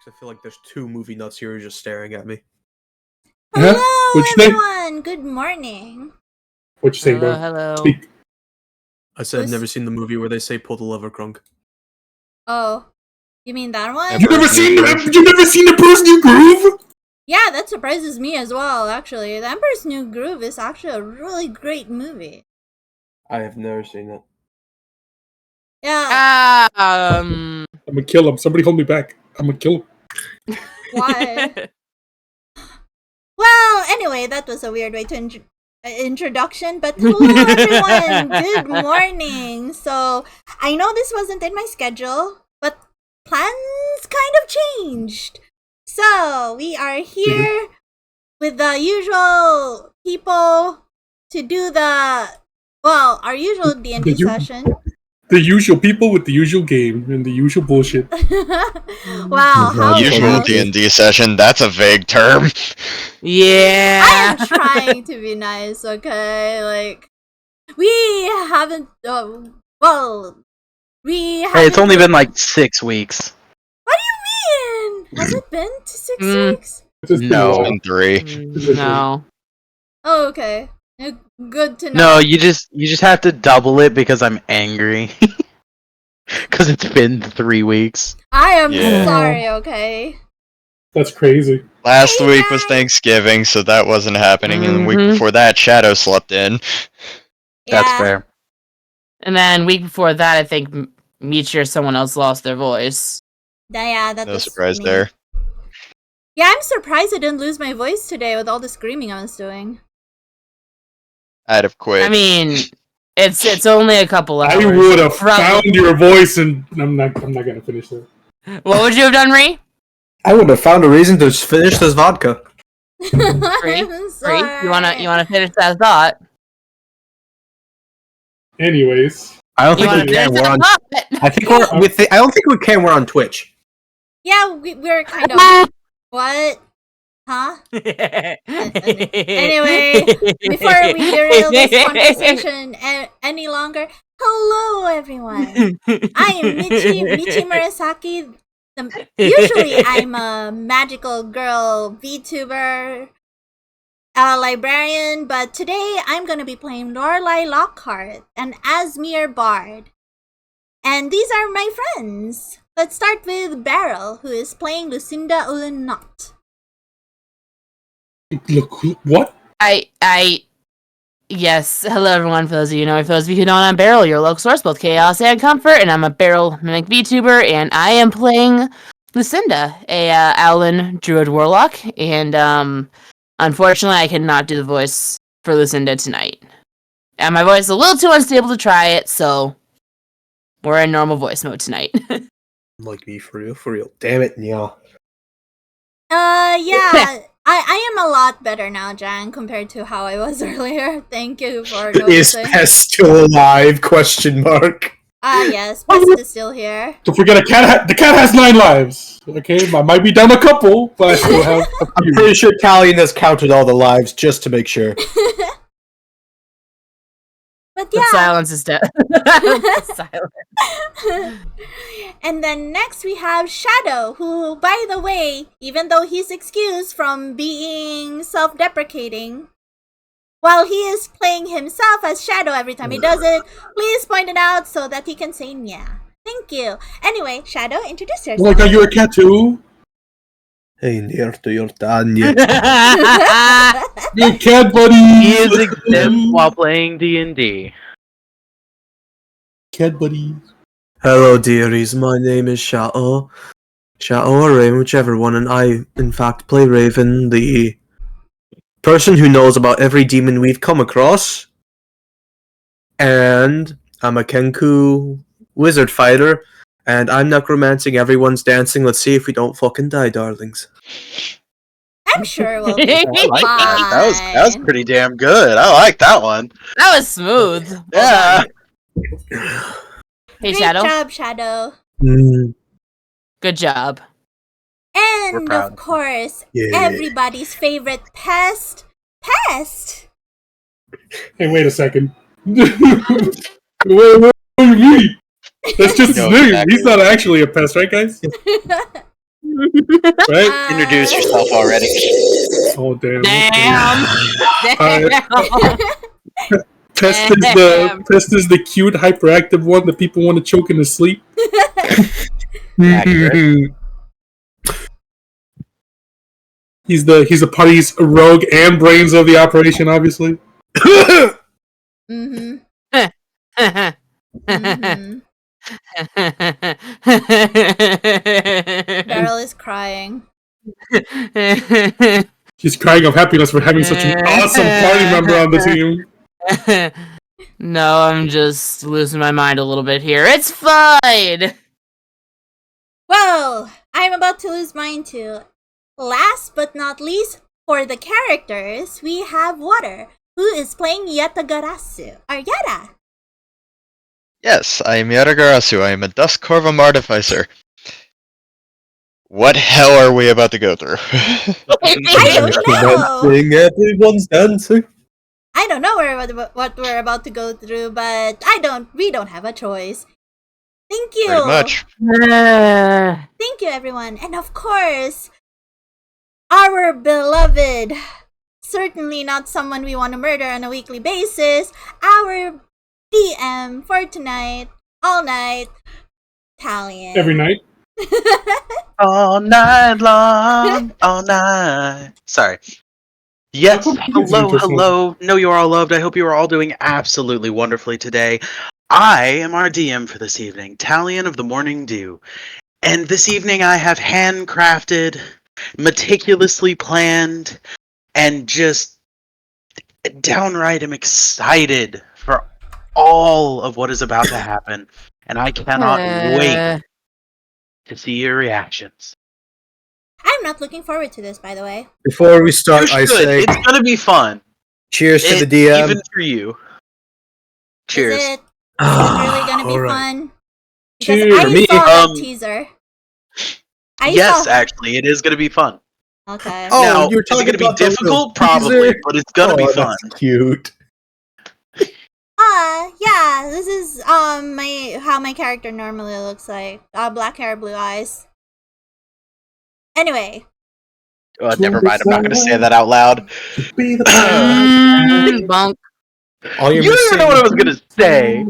I feel like there's two movie nuts here just staring at me. Hello, everyone. Good morning. What you saying, bro? Hello. Speak. I said I've never seen the movie where they say pull the lever, Crunk. Oh, you mean that one? You never seen the Emperor's New Groove? Yeah, that surprises me as well. Actually, The Emperor's New Groove is actually a really great movie. I have never seen it. Yeah. I'm gonna kill him. Somebody hold me back. I'm gonna kill him. Why? Well, anyway, that was a weird way to introduction, but hello everyone. Good morning. So I know this wasn't in my schedule, but plans kind of changed. So we are here with the usual people to do our usual D&D session. The usual people with the usual game and the usual bullshit. Wow, how usual D&D session, that's a vague term. Yeah. I am trying to be nice, okay? Like, we haven't, Hey, it's only been like 6 weeks. What do you mean? Has it been 6 weeks? No, in 3. No. Oh, okay. Good to know. No, you just have to double it because I'm angry. Because it's been 3 weeks. I am Yeah. sorry, okay? That's crazy. Last week was Thanksgiving, so that wasn't happening, and the week before that, Shadow slept in. That's fair. And then week before that, I think Michi or someone else lost their voice. Yeah, that No was surprise me. there. Yeah, I'm surprised I didn't lose my voice today with all the screaming I was doing. I'd have quit. I mean, it's only a couple hours. I would have found your voice, and I'm not gonna finish that. What would you have done, Ree? I would have found a reason to finish this vodka. Ree? You wanna finish that thought? Anyways, I don't You think wanna we can. finish We're on. that thought? I think I don't think we can. We're on Twitch. Yeah, we're kind of... What? Huh? Anyway, before we derail this conversation any longer, hello everyone. I am Michi Murasaki. Usually I'm a magical girl VTuber, a librarian, but today I'm going to be playing Lorelei Lockhart, an Asmere bard. And these are my friends. Let's start with Beryl, who is playing Lucinda Ulenot. look, what? Yes, hello everyone. For those of you who know me, for those of you who don't, I'm Beryl, your local source, both chaos and comfort, and I'm a Beryl Mimic VTuber, and I am playing Lucinda, a Owlin Druid Warlock, and unfortunately I cannot do the voice for Lucinda tonight. And my voice is a little too unstable to try it, so we're in normal voice mode tonight. Like me, for real. Damn it, yeah. Yeah. I am a lot better now, Jan, compared to how I was earlier. Thank you for Is noticing. Pest still alive? Question mark. Yes, Pest is still here. Don't forget, the cat has 9 lives. Okay, I might be down a couple, but I still have a I'm few. pretty sure Callian has counted all the lives just to make sure. But The yeah. silence is dead. Silence. And then next we have Shadow, who, by the way, even though he's excused from being self-deprecating, while he is playing himself as Shadow every time he does it, please point it out so that he can say yeah. Thank you. Anyway, Shadow, introduce yourself. Like, are you a cat too? Hey, near to your Tanya. You cat buddy. He is exempt while playing D&D. Cat buddy. Hello, dearies. My name is Shao. Shao or Raven, whichever one, and I, in fact, play Raven, the person who knows about every demon we've come across. And I'm a Kenku wizard fighter, and I'm necromancing, everyone's dancing. Let's see if we don't fucking die, darlings. I'm sure we'll be I like that. That was pretty damn good. I like that one. That was smooth. Yeah. Hey, Great Shadow. job, Shadow. Good job. And proud. of course, Yeah. everybody's favorite Pest. Pest! Hey, wait a second. What do you mean? That's just You his know name. exactly He's not what- actually a pest, right, guys? Right? Introduce yourself already. Oh, damn. Damn. Alright. Damn. Pest is the cute, hyperactive one that people want to choke in his sleep. Accurate. He's the party's rogue and brains of the operation, obviously. Mm-hmm. Beryl is crying. She's crying of happiness for having such an awesome party member on the team. No, I'm just losing my mind a little bit here. It's fine. Well, I'm about to lose mine too. Last but not least, for the characters, we have Water, who is playing Yatagarasu, or Yara. Yes, I am Yatagarasu. I am a Dusk Corvum Artificer. What hell are we about to go through? I don't know. Everyone's dancing. I don't know what we're about to go through, but we don't have a choice. Thank you. Pretty much. Thank you, everyone. And of course, our beloved, certainly not someone we want to murder on a weekly basis, our DM for tonight, all night, Talion. Every night. All night long, all night. Sorry. Yes, hello. Know you are all loved. I hope you are all doing absolutely wonderfully today. I am our DM for this evening, Talion of the Morning Dew. And this evening I have handcrafted, meticulously planned, and just downright am excited for all of what is about to happen. And I cannot wait to see your reactions. I'm not looking forward to this, by the way. Before we start, You I should. say It's gonna be fun. cheers to the DM. Even for you. Cheers. Is it really gonna be Alright. fun? Because Cheers. I For me, saw that teaser. Yes, saw... actually, it is gonna be fun. Okay. Oh, Now, you're is it talking gonna be about the difficult? teaser? Probably, but it's gonna be fun. That's cute. Yeah, this is how my character normally looks like. Black hair, blue eyes. Anyway. Never mind, I'm not gonna say that out loud. Bunk. All You you're don't even know what I was gonna say.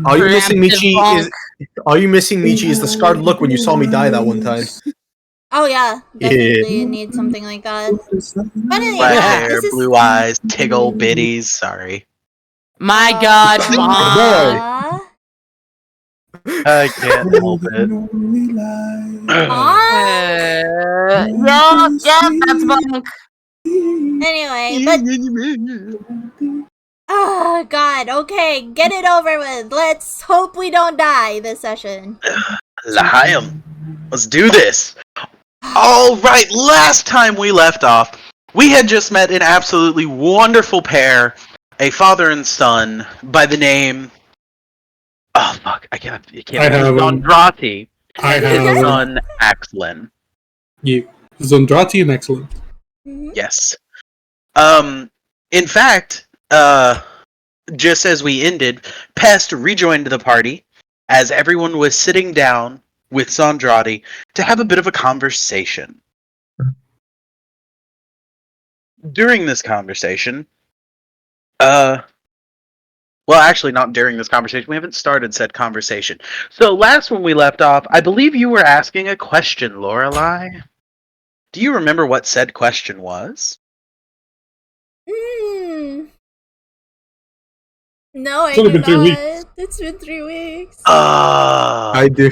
All you're missing, Michi, Preemptive is all you missing, Michi, is the scarred look when you saw me die that one time. Oh yeah, definitely need something like that. But anyway, Black yeah, hair, this is blue eyes, tiggle bitties. Sorry. My God, Aw. I can't help it. Aw. yeah, that's bunk. Anyway, but oh god, okay, get it over with. Let's hope we don't die this session. L'chaim. Let's do this. Alright, last time we left off, we had just met an absolutely wonderful pair, a father and son, by the name... Oh, fuck, I can't... Zondrati I and his have son, Axlin. you. Zondrati and excellent. Mhm. Yes. In fact, just as we ended, Pest rejoined the party as everyone was sitting down with Zondrati to have a bit of a conversation. During this conversation, well, actually, not during this conversation. We haven't started said conversation. So, last when we left off, I believe you were asking a question, Lorelei. Do you remember what said question was? No, I It's only do been 3 not. weeks. It's been 3 weeks. I do.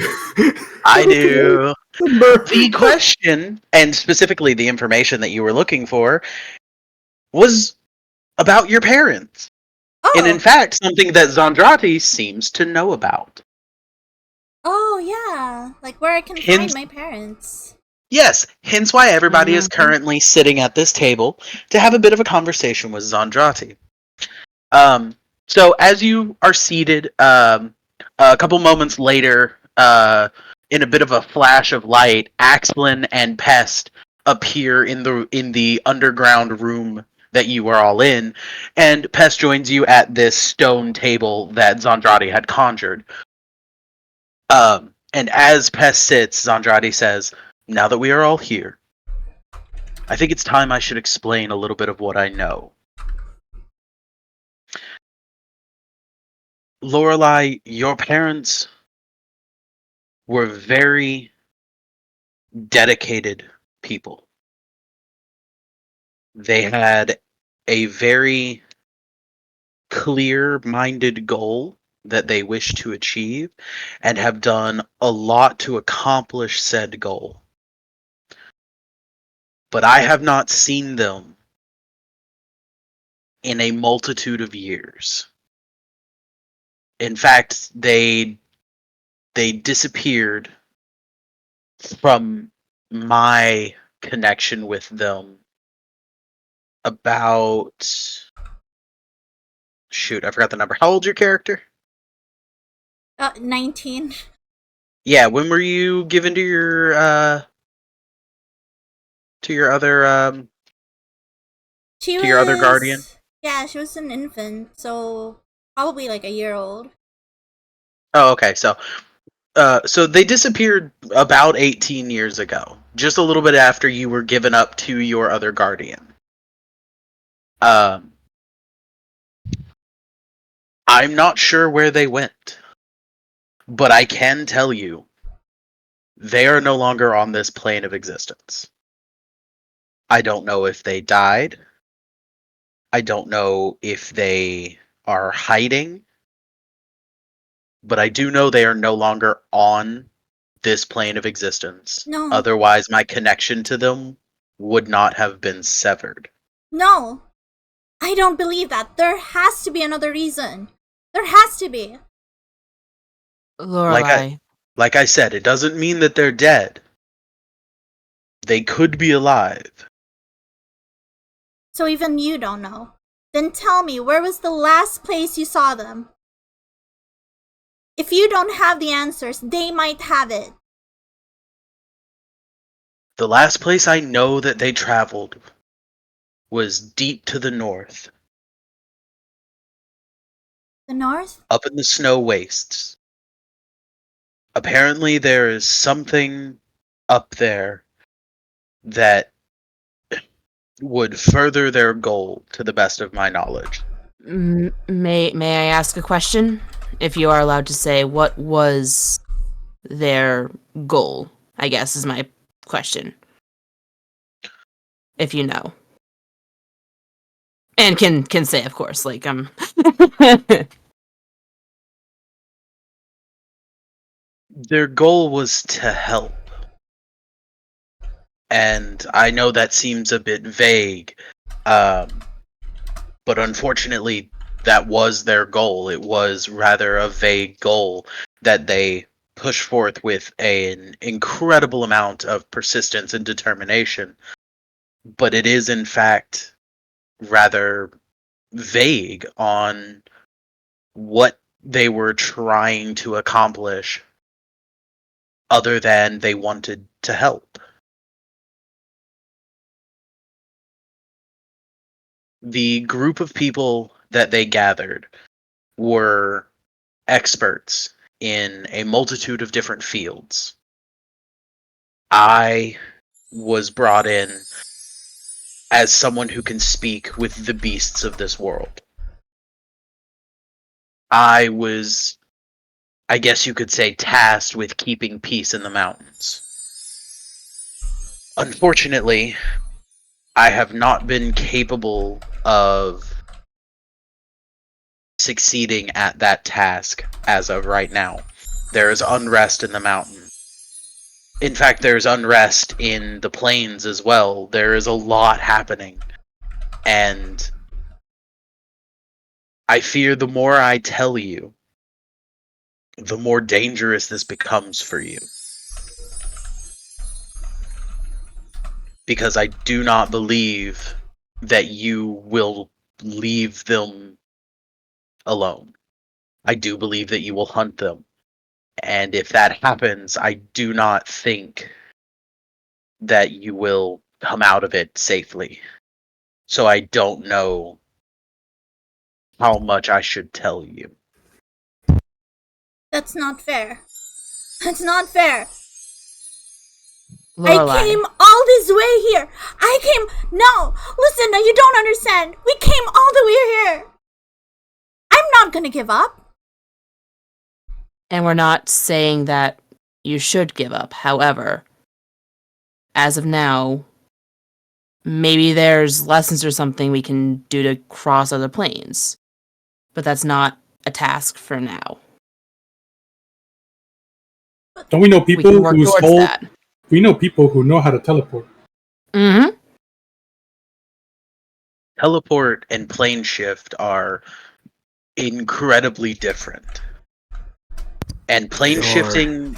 I do. The question, and specifically the information that you were looking for, was about your parents. Oh. And in fact, something that Zondrati seems to know about. Oh yeah, like where I can Hence- find my parents. Yes, hence why everybody is currently sitting at this table to have a bit of a conversation with Zondrati. So as you are seated, a couple moments later, in a bit of a flash of light, Axlin and Pest appear in the underground room that you are all in, and Pest joins you at this stone table that Zondrati had conjured. And as Pest sits, Zandrade says, "Now that we are all here, I think it's time I should explain a little bit of what I know. Lorelei, your parents were very dedicated people. They had a very clear-minded goal that they wish to achieve and have done a lot to accomplish said goal. But I have not seen them in a multitude of years. In fact, they disappeared from my connection with them about, shoot, I forgot the number. How old's your character? 19. Yeah, when were you given to your other She to your other guardian? was. Yeah, she was an infant, so probably like a year old. Oh, okay. So they disappeared about 18 years ago, just a little bit after you were given up to your other guardian. Um, I'm not sure where they went, but I can tell you they are no longer on this plane of existence. I don't know if they died. I don't know if they are hiding, but I do know they are no longer on this plane of existence. No. Otherwise, my connection to them would not have been severed. No! I don't believe that. There has to be another reason. There has to be. Lorelai. Like I said, it doesn't mean that they're dead. They could be alive. So even you don't know. Then tell me, where was the last place you saw them? If you don't have the answers, they might have it. The last place I know that they traveled was deep to the north, The north? up in the snow wastes. Apparently, there is something up there that would further their goal, to the best of my knowledge. May I ask a question? If you are allowed to say, what was their goal? I guess is my question. If you know. And can say, of course, like Their goal was to help. And I know that seems a bit vague, but unfortunately, that was their goal. It was rather a vague goal that they pushed forth with an incredible amount of persistence and determination. But it is, in fact, rather vague on what they were trying to accomplish, other than they wanted to help. The group of people that they gathered were experts in a multitude of different fields. I was brought in as someone who can speak with the beasts of this world. I was, I guess you could say, tasked with keeping peace in the mountains. Unfortunately, I have not been capable of succeeding at that task as of right now. There is unrest in the mountain. In fact, there's unrest in the plains as well. There is a lot happening. And I fear the more I tell you, the more dangerous this becomes for you. Because I do not believe that you will leave them alone. I do believe that you will hunt them. And if that happens, I do not think that you will come out of it safely. So I don't know how much I should tell you. That's not fair. That's not fair. Lorelai. I came all this way here. No, listen, you don't understand. We came all the way here. I'm not gonna give up. And we're not saying that you should give up. However, as of now, maybe there's lessons or something we can do to cross other planes. But that's not a task for now. Don't we know We people can work whose towards whole... that. We know people who know how to teleport. Mm-hmm. Teleport and plane shift are incredibly different. And plane shifting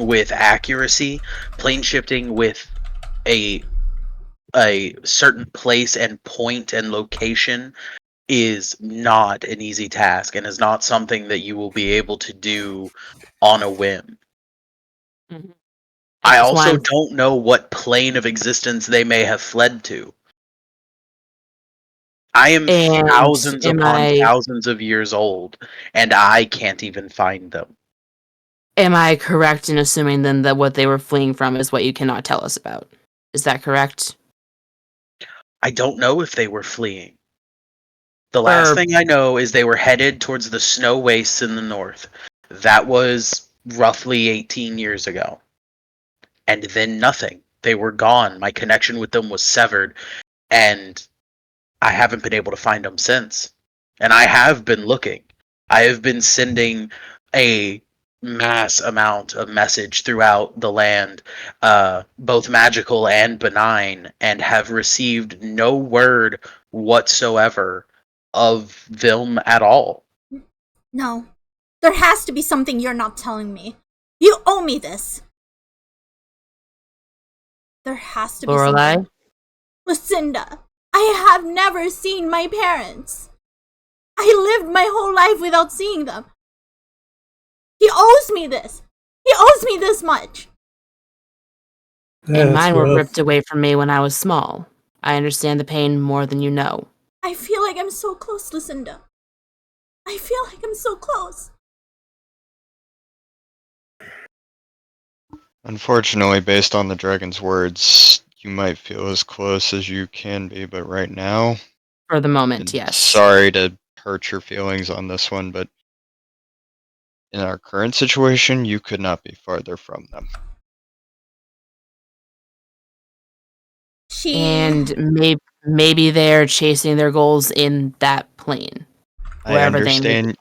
with accuracy, plane shifting with a certain place and point and location is not an easy task and is not something that you will be able to do on a whim. Mm-hmm. I also don't know what plane of existence they may have fled to. I am thousands upon thousands of years old, and I can't even find them. Am I correct in assuming then that what they were fleeing from is what you cannot tell us about? Is that correct? I don't know if they were fleeing. The last thing I know is they were headed towards the snow wastes in the north. That was roughly 18 years ago. And then nothing. They were gone. My connection with them was severed, and I haven't been able to find them since. And I have been looking. I have been sending a mass amount of message throughout the land, both magical and benign, and have received no word whatsoever of them at all. No. There has to be something you're not telling me. You owe me this. There has to be something. Lucinda, I have never seen my parents. I lived my whole life without seeing them. He owes me this. He owes me this much. And mine were ripped away from me when I was small. I understand the pain more than you know. I feel like I'm so close, Lucinda. I feel like I'm so close. Unfortunately, based on the dragon's words, you might feel as close as you can be, but right now... For the moment, yes. Sorry to hurt your feelings on this one, but in our current situation, you could not be farther from them. And maybe they're chasing their goals in that plane. Wherever they may be.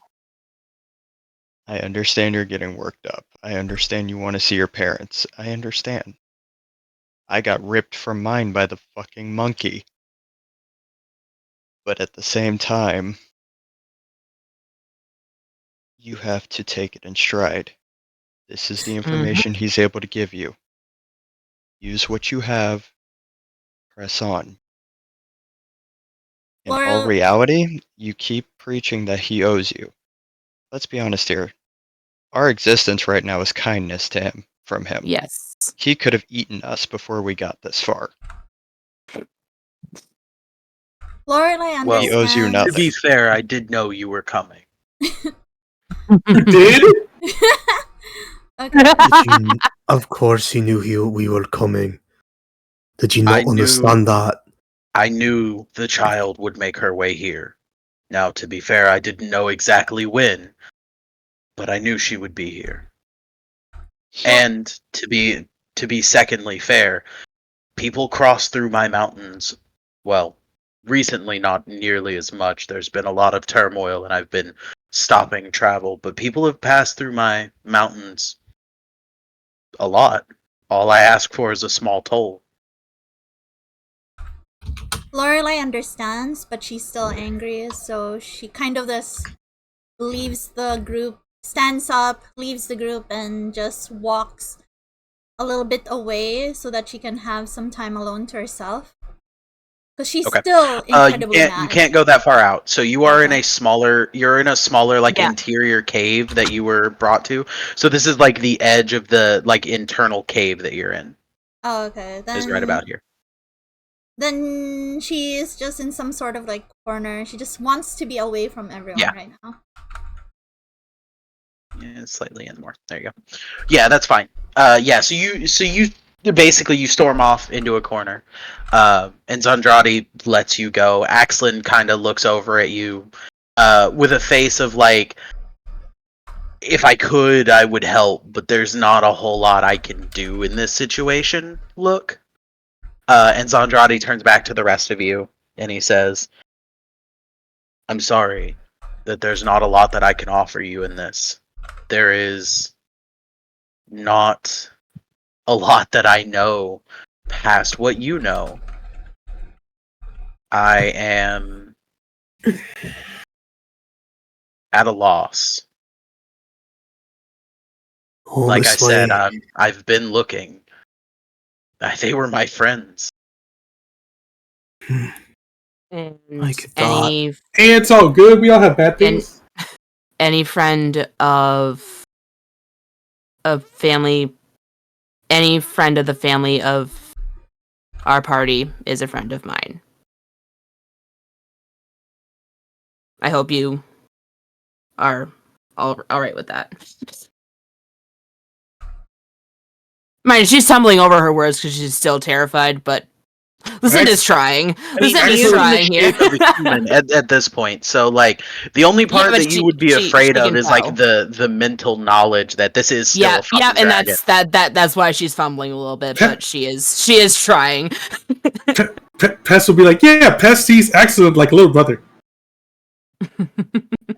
I understand you're getting worked up. I understand you want to see your parents. I understand. I got ripped from mine by the fucking monkey. But at the same time, you have to take it in stride. This is the information he's able to give you. Use what you have. Press on. In all reality, you keep preaching that he owes you. Let's be honest here. Our existence right now is kindness to him, from him. Yes. He could have eaten us before we got this far. Lorelai understands. Well, he oses you nothing. To be fair, I did know you were coming. You did? Okay. Of course he knew we were coming. Did you not understand that? I knew the child would make her way here. Now, to be fair, I didn't know exactly when, but I knew she would be here. And to be secondly fair, people cross through my mountains. Well, recently not nearly as much. There's been a lot of turmoil and I've been stopping travel, but people have passed through my mountains a lot. All I ask for is a small toll. Lorelai understands, but she's still angry, so she kind of just leaves the group, stands up, leaves the group, and just walks a little bit away so that she can have some time alone to herself. Because she's still incredibly mad. You can't go that far out. So you are in a smaller, like interior cave that you were brought to. So this is like the edge of the like internal cave that you're in. Oh, okay. Then is right about here. Then she is just in some sort of like corner. She just wants to be away from everyone right now. Yeah, slightly in more. There you go. Yeah, that's fine. Yeah. So you basically you storm off into a corner, and Zandradi lets you go. Axlin kind of looks over at you, with a face of like, if I could, I would help, but there's not a whole lot I can do in this situation. Look. And Zandradi turns back to the rest of you, and he says, "I'm sorry that there's not a lot that I can offer you in this. There is not a lot that I know past what you know. I am at a loss. Like I said, I've been looking. They were my friends. And Like that. Hey, it's all good. We all have bad things. any friend of family, any friend of the family of our party is a friend of mine. I hope you are all right with that. Mind, she's stumbling over her words because she's still terrified, but Lucinda's trying. Lucinda's trying here. Of a human at this point. So like the only part but that you would be she afraid of can is tell. like the mental knowledge that this is still a fucking and dragon. that's why she's fumbling a little bit, but she is trying. Pest will be like, yeah, Pest sees Axel like a little brother.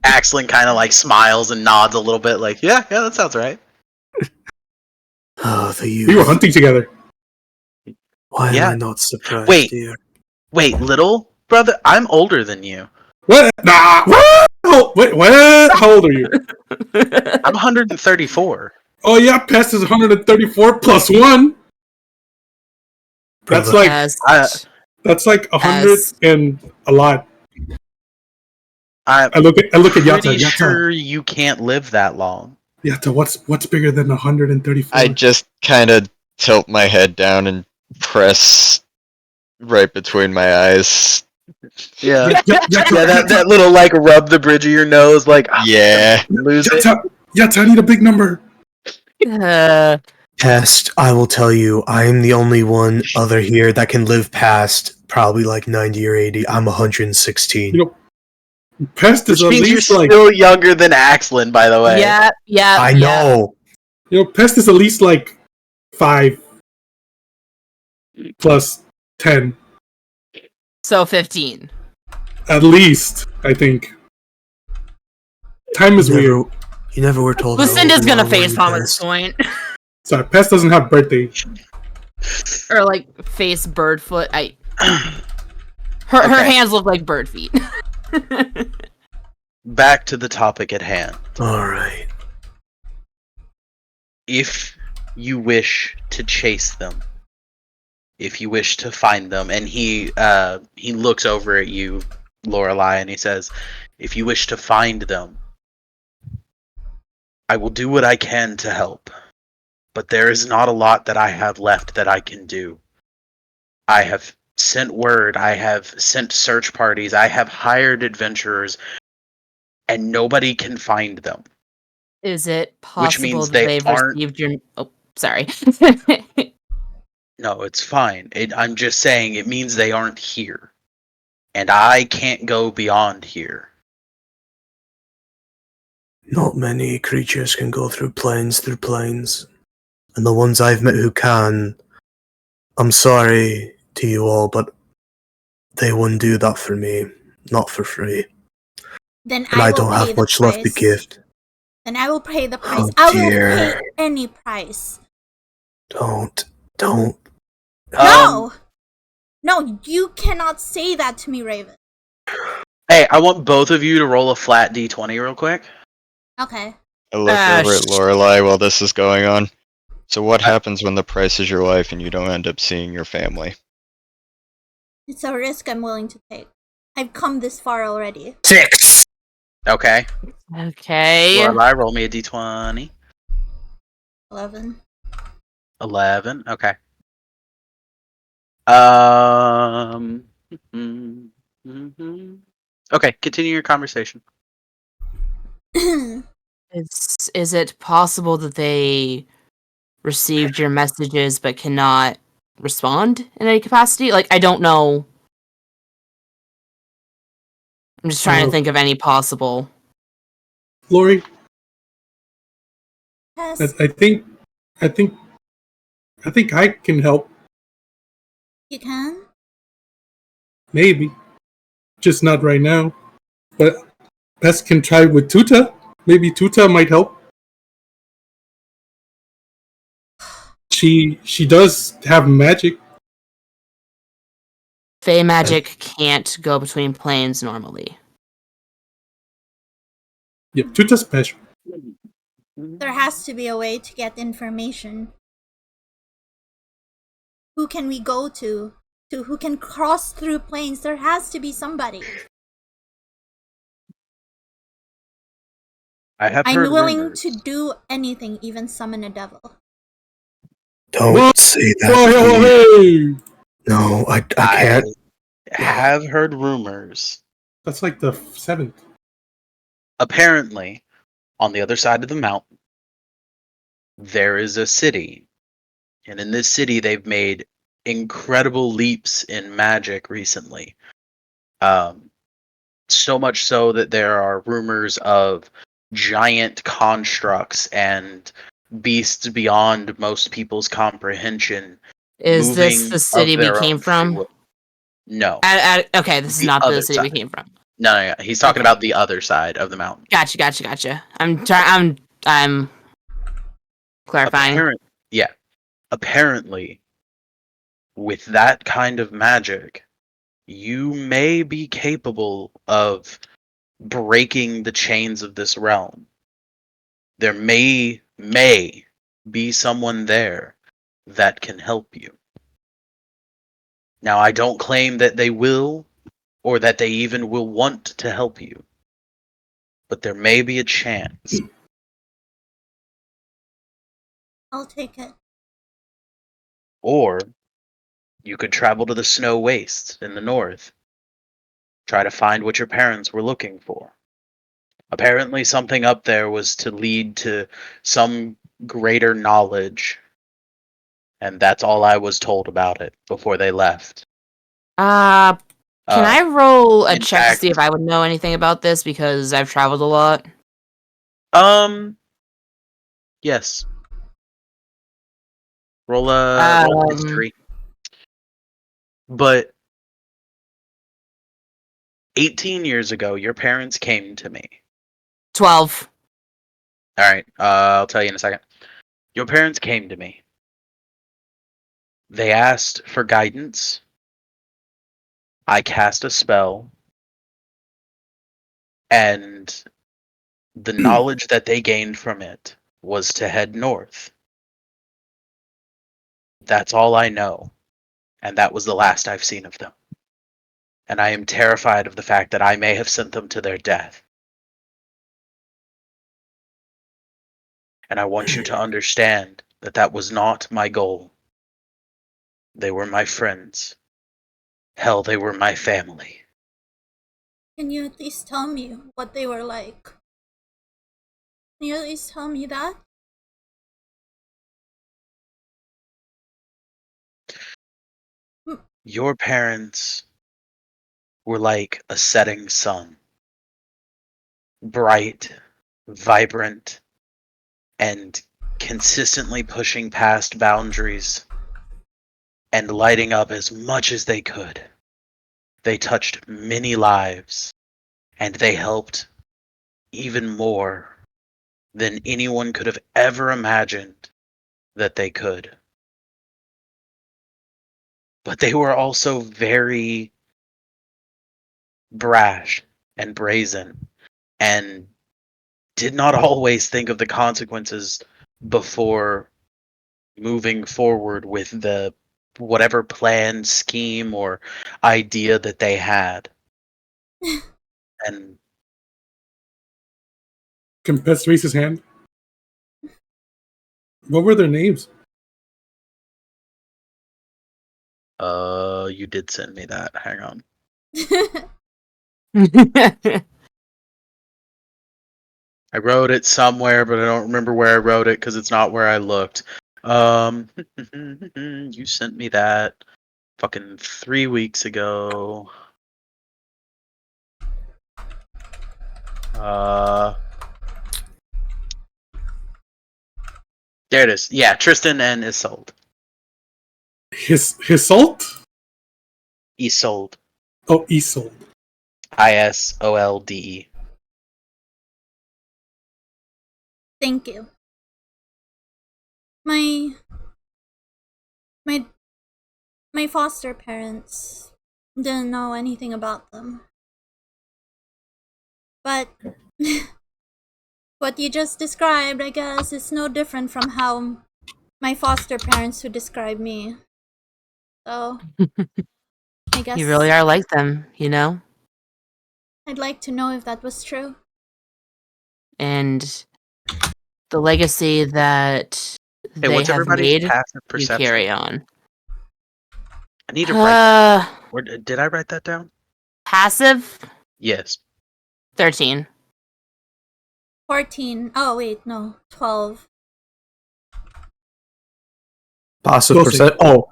Axlin kind of like smiles and nods a little bit, like, yeah, that sounds right. Oh, the youth. We were hunting together. Why Yeah. am I not surprised, Wait. dear? Wait, little brother, I'm older than you. What? Nah. What? Oh, wait, what? How old are you? I'm 134. Oh yeah, Pest is 134 plus 1. That's Brother. that's like 100 and a lot. I'm I look at pretty Yata. sure you can't live that long. Yata, what's bigger than 134? I just kind of tilt my head down and press right between my eyes. Yeah. Yata, that little like rub the bridge of your nose, like, Yeah. lose it. Yata, I need a big number. Pest, I will tell you, I am the only one other here that can live past probably like 90 or 80. I'm 116. You know, Pest is Which at means you're least like still younger than Axlin, by the way. Yeah. I know. Pest is at least like 5 plus 10. So 15. At least, I think. Time is weird. You never were told. Lucinda's gonna facepalm at this point. Sorry, Pest doesn't have birthday. Or like face bird foot. Her hands look like bird feet. Back to the topic at hand. All right. If you wish to chase them, if you wish to find them, and he looks over at you, Lorelei, and he says, if you wish to find them, I will do what I can to help. But there is not a lot that I have left that I can do. I have sent word, I have sent search parties, I have hired adventurers, and nobody can find them. Is it Which possible means that they they've aren't- received your... Oh, sorry. No, it's fine. I'm just saying it means they aren't here. And I can't go beyond here. Not many creatures can go through planes. And the ones I've met who can, I'm sorry to you all, but they wouldn't do that for me. Not for free. Then And I I will don't pay have the much price. left to give. Then I will pay the price. Oh, I will dear. pay any price. Don't. No! No, you cannot say that to me, Raven. Hey, I want both of you to roll a flat d20 real quick. Okay. I look over at Lorelei while this is going on. So what happens when the price is your life and you don't end up seeing your family? It's a risk I'm willing to take. I've come this far already. 6! Okay. Okay. Lorelei, roll me a d20. 11. 11. Okay. Okay, continue your conversation. Is it possible that they received your messages but cannot respond in any capacity? Like, I don't know. I'm just trying to think of any possible. Lori, Yes, I think I can help. you can. Maybe, just not right now. But best can try with Tuta. Maybe Tuta might help. She does have magic. Fey magic can't go between planes normally. Yeah, Tuta's special. There has to be a way to get information. Who can we go to? Who can cross through planes? There has to be somebody. I have I'm heard willing rumors. to do anything, even summon a devil. Don't say that. Whoa, please. hey! No, I can't. I have heard rumors. That's like the 7th. Apparently, on the other side of the mountain, there is a city. And in this city, they've made incredible leaps in magic recently. So much so that there are rumors of giant constructs and beasts beyond most people's comprehension Is this moving the of city we their came own free from? will. No, Okay, this is the not the other city we side. came from. No. He's talking Okay. about the other side of the mountain. Gotcha. I'm clarifying. Apparently, with that kind of magic, you may be capable of breaking the chains of this realm. There may be someone there that can help you. Now, I don't claim that they will, or that they even will want to help you, but there may be a chance. I'll take it. Or you could travel to the snow wastes in the north, try to find what your parents were looking for. Apparently, something up there was to lead to some greater knowledge, and that's all I was told about it before they left. Can I roll a in check to fact- see if I would know anything about this because I've traveled a lot? Yes. Roll a history. But 18 years ago, your parents came to me. 12. All right, I'll tell you in a second. Your parents came to me. They asked for guidance. I cast a spell. And the knowledge that they gained from it was to head north. That's all I know. And that was the last I've seen of them. And I am terrified of the fact that I may have sent them to their death. And I want you to understand that that was not my goal. They were my friends. Hell, they were my family. Can you at least tell me what they were like? Can you at least tell me that? Your parents were like a setting sun. Bright, vibrant, and consistently pushing past boundaries and lighting up as much as they could. They touched many lives, and they helped even more than anyone could have ever imagined that they could. But they were also very brash and brazen and did not always think of the consequences before moving forward with the whatever plan, scheme, or idea that they had. And Can Pest raise his hand? What were their names? you did send me that. Hang on. I wrote it somewhere, but I don't remember where I wrote it because it's not where I looked. You sent me that fucking 3 weeks ago. There it is. Yeah, Tristan and Isolde. His salt? Isolde. Oh, Isolde. Isolde. Thank you. My my foster parents didn't know anything about them. But what you just described, I guess, is no different from how my foster parents would describe me. So, I guess You really are like them, you know? I'd like to know if that was true. And the legacy that Hey, they what's have everybody's made, passive you perception? carry on. I need to write. Or did I write that down? Passive, Yes. 13. 14. Oh, wait, no. 12. Passive We'll percent. see. Oh,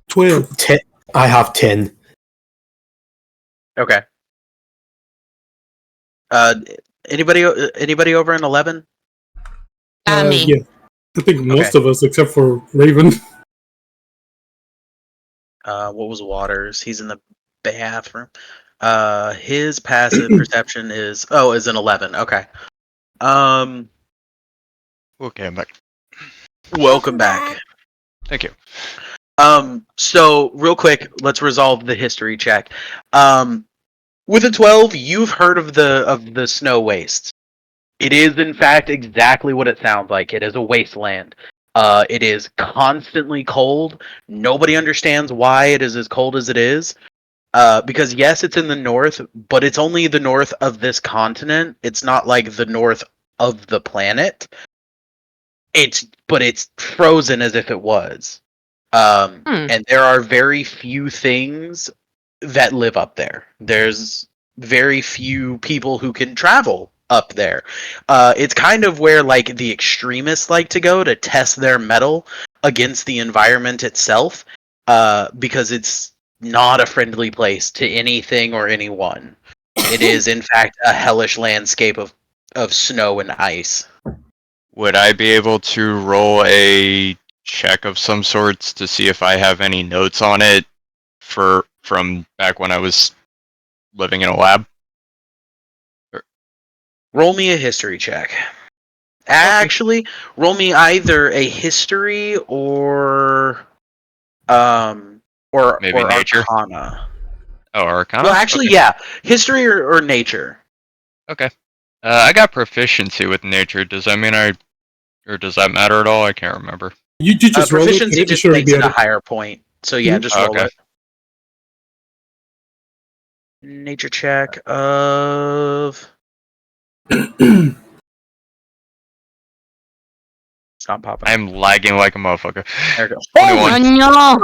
12. 10. I have 10. Okay. Anybody over in 11? Me. Yeah. I think most of us, except for Raven. What was Waters? He's in the bathroom. His passive perception is an 11. Okay. Okay, I'm back. Welcome back. Thank you. So real quick, let's resolve the history check. With a 12, you've heard of the snow wastes. It is in fact exactly what it sounds like. It is a wasteland. It is constantly cold. Nobody understands why it is as cold as it is. Because yes, it's in the north, but it's only the north of this continent. It's not like the north of the planet. It's frozen as if it was. And there are very few things that live up there. There's very few people who can travel up there. It's kind of where like the extremists like to go to test their mettle against the environment itself, because it's not a friendly place to anything or anyone. It is in fact a hellish landscape of snow and ice. Would I be able to roll a check of some sorts to see if I have any notes on it from back when I was living in a lab? Roll me a history check. Actually, roll me either a history or Maybe nature? arcana. Oh, Arcana? Well, actually, Okay. yeah, history or nature. Okay. I got proficiency with nature. Does that mean or does that matter at all? I can't remember. You just roll it. Proficiency It just should makes be it a added. higher point. So yeah, Mhm. just roll Okay. it. Nature check of. It's not popping. I'm lagging like a motherfucker. There it goes. 21. Oh, no!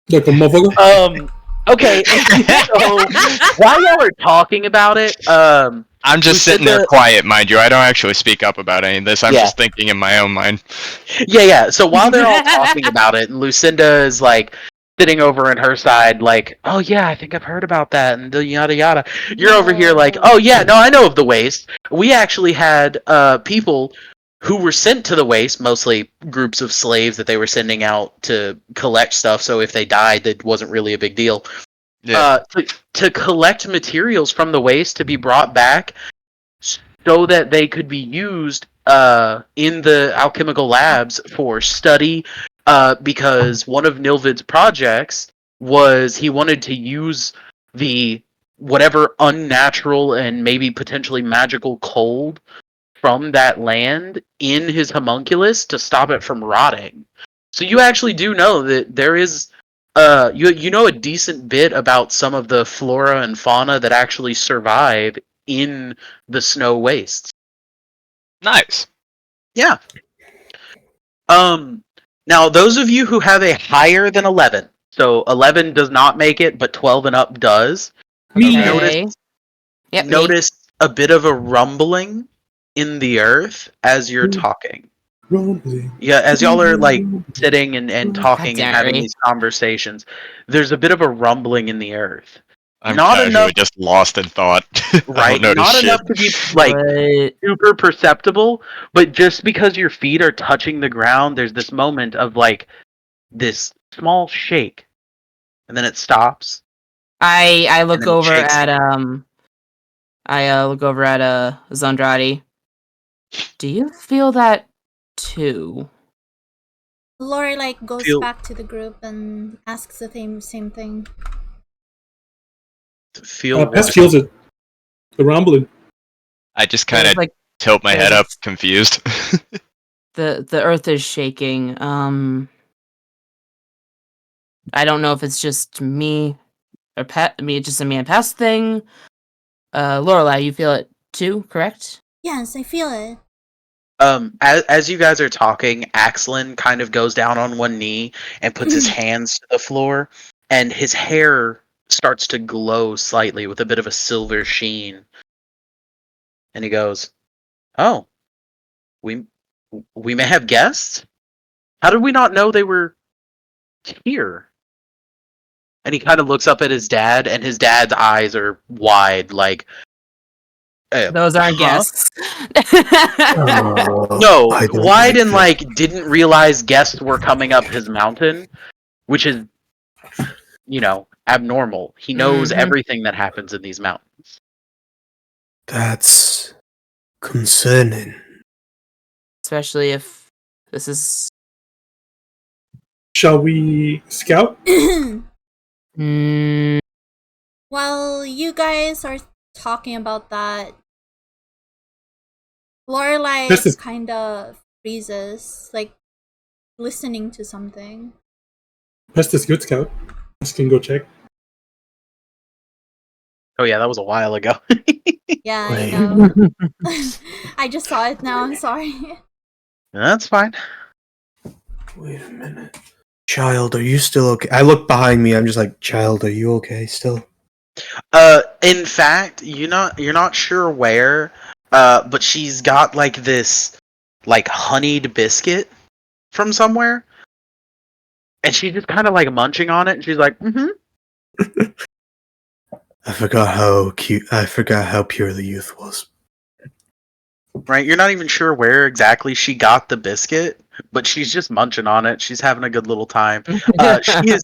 Like a motherfucker. Okay. So while y'all are talking about it, I'm just sitting there Lucinda- quiet, mind you. I don't actually speak up about any of this. I'm Yeah. just thinking in my own mind. Yeah. So while they're all talking about it, and Lucinda is like sitting over on her side, like, "Oh yeah, I think I've heard about that," and the yada yada. You're over here like, "Oh yeah, no, I know of the waste. We actually had people who were sent to the waste, mostly groups of slaves that they were sending out to collect stuff. So if they died, that wasn't really a big deal. Yeah. To collect materials from the waste to be brought back." So that they could be used in the alchemical labs for study, because one of Nilvid's projects was he wanted to use the whatever unnatural and maybe potentially magical cold from that land in his homunculus to stop it from rotting. So you actually do know that there is you know a decent bit about some of the flora and fauna that actually survive in the snow wastes. Nice. Yeah. Now those of you who have a higher than 11, so 11 does not make it, but 12 and up does. Me. Okay. Yep, me. Notice a bit of a rumbling in the earth as you're talking. Rumbling. Yeah, as y'all are like sitting and talking and damn it, having Ray. these conversations, there's a bit of a rumbling in the earth. I'm Not casually enough, just lost in thought. I right? don't notice Not shit. enough to be like But super perceptible, but just because your feet are touching the ground, there's this moment of like this small shake, and then it stops. I look then it over shakes at Zondrati. Do you feel that too? Lorelai goes Feel back to the group and asks the same thing. feel Pest what? feels it. The rumbling. I just kind of Like tilt my head up, there's- confused. the earth is shaking. I don't know if it's just me or just a me and Pest thing. Lorelai, you feel it too, correct? Yes, I feel it. As you guys are talking, Axlin kind of goes down on one knee and puts his hands to the floor, and his hair starts to glow slightly with a bit of a silver sheen. And he goes, "Oh, we we may have guests. How did we not know they were here?" And he kind of looks up at his dad, and his dad's eyes are wide, like, Those aren't huh? guests. No, I don't wide like and this. like didn't realize guests were coming up his mountain, which is, abnormal. He knows Mhm. everything that happens in these mountains. That's concerning. Especially if this is. Shall we scout? Mm, While you guys are talking about that, Lorelai This is- kind of freezes, like listening to something. Pest is good scout. Pest can go check. Oh yeah, that was a while ago. Yeah, I Wait. know. I just saw it now. I'm sorry. That's fine. Wait a minute. Child, are you still okay? I look behind me, I'm just like, child, are you okay still? In fact, you're not sure where, but she's got like this like honeyed biscuit from somewhere, and she's just kind of like munching on it, and she's like, "Mm-hmm." I forgot how pure the youth was. Right? You're not even sure where exactly she got the biscuit, but she's just munching on it. She's having a good little time. She is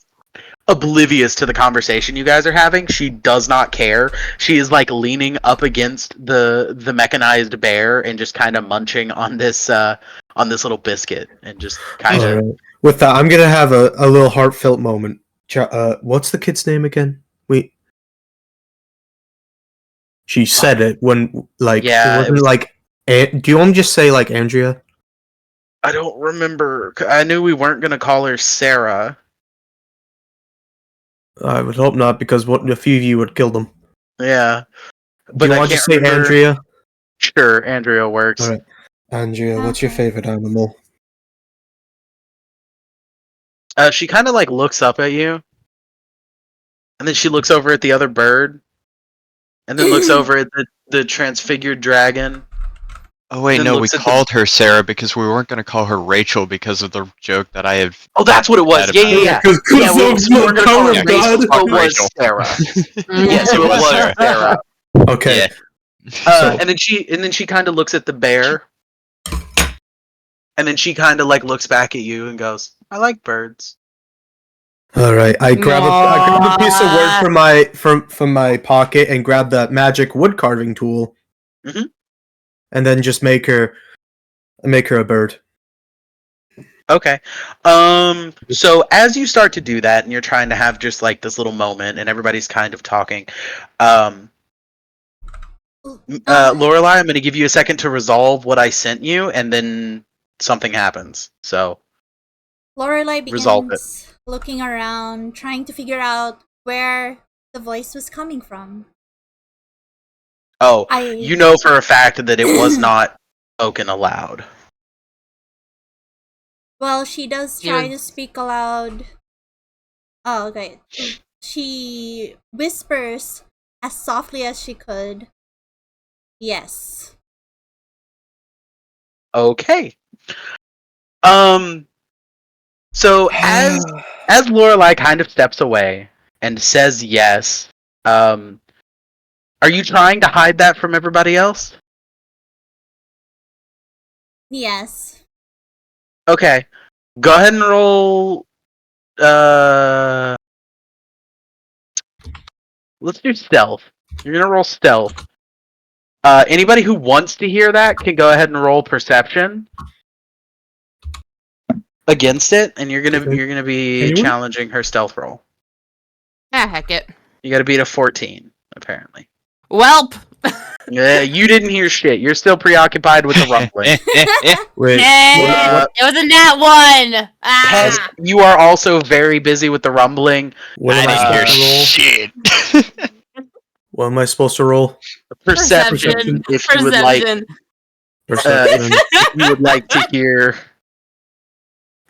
oblivious to the conversation you guys are having. She does not care. She is like leaning up against the mechanized bear and just kind of munching on this little biscuit and just kind of. Alright. With that, I'm gonna have a little heartfelt moment. What's the kid's name again? She said it when, like, Yeah, it it wasn't was. like. Do you want me to just say, like, Andrea? I don't remember. I knew we weren't gonna call her Sarah. I would hope not, because a few of you would kill them. Yeah, Do but you I want to can't say remember. Andrea? Sure, Andrea works. Alright. Andrea, what's your Okay. favorite animal? She kind of like looks up at you, and then she looks over at the other bird, and then looks over at the transfigured dragon. Oh wait, Then no, we looks at the- called her Sarah because we weren't going to call her Rachel because of the joke that I have. Oh, that's what it was. That Yeah, about- yeah, yeah. Because Yeah, we of were the gonna call power her of Rachel, God. so it was Rachel. Sarah. Yeah, so it was was Sarah. Sarah. Okay. Yeah. So- And then she kind of looks at the bear, and then she kind of like looks back at you and goes, "I like birds." Alright, I grab a piece of wood from my pocket and grab the magic wood carving tool. Mhm. And then just make her a bird. Okay. So as you start to do that, and you're trying to have just like this little moment, and everybody's kind of talking, Lorelai, I'm going to give you a second to resolve what I sent you, and then something happens. So Lorelai resolve it. begins looking around, trying to figure out where the voice was coming from. Oh, I you know for a fact that it was not spoken aloud. Well, she does try to speak aloud. Oh, okay. She whispers as softly as she could. Yes. Okay. So as Lorelai kind of steps away and says yes, are you trying to hide that from everybody else? Yes. Okay. Go ahead and roll. Let's do stealth. You're gonna roll stealth. Anybody who wants to hear that can go ahead and roll perception against it, and you're gonna be Anyone? challenging her stealth roll. Ah, heck it. You got to beat a 14, apparently. Welp. Yeah, you didn't hear shit. You're still preoccupied with the rumbling. Wait, Hey, it was a nat one. Pest, Ah. you are also very busy with the rumbling. what I am I didn't hear supposed to roll? shit. What am I supposed to roll? Perception, if you would like, Perception. Perception. if you would like to hear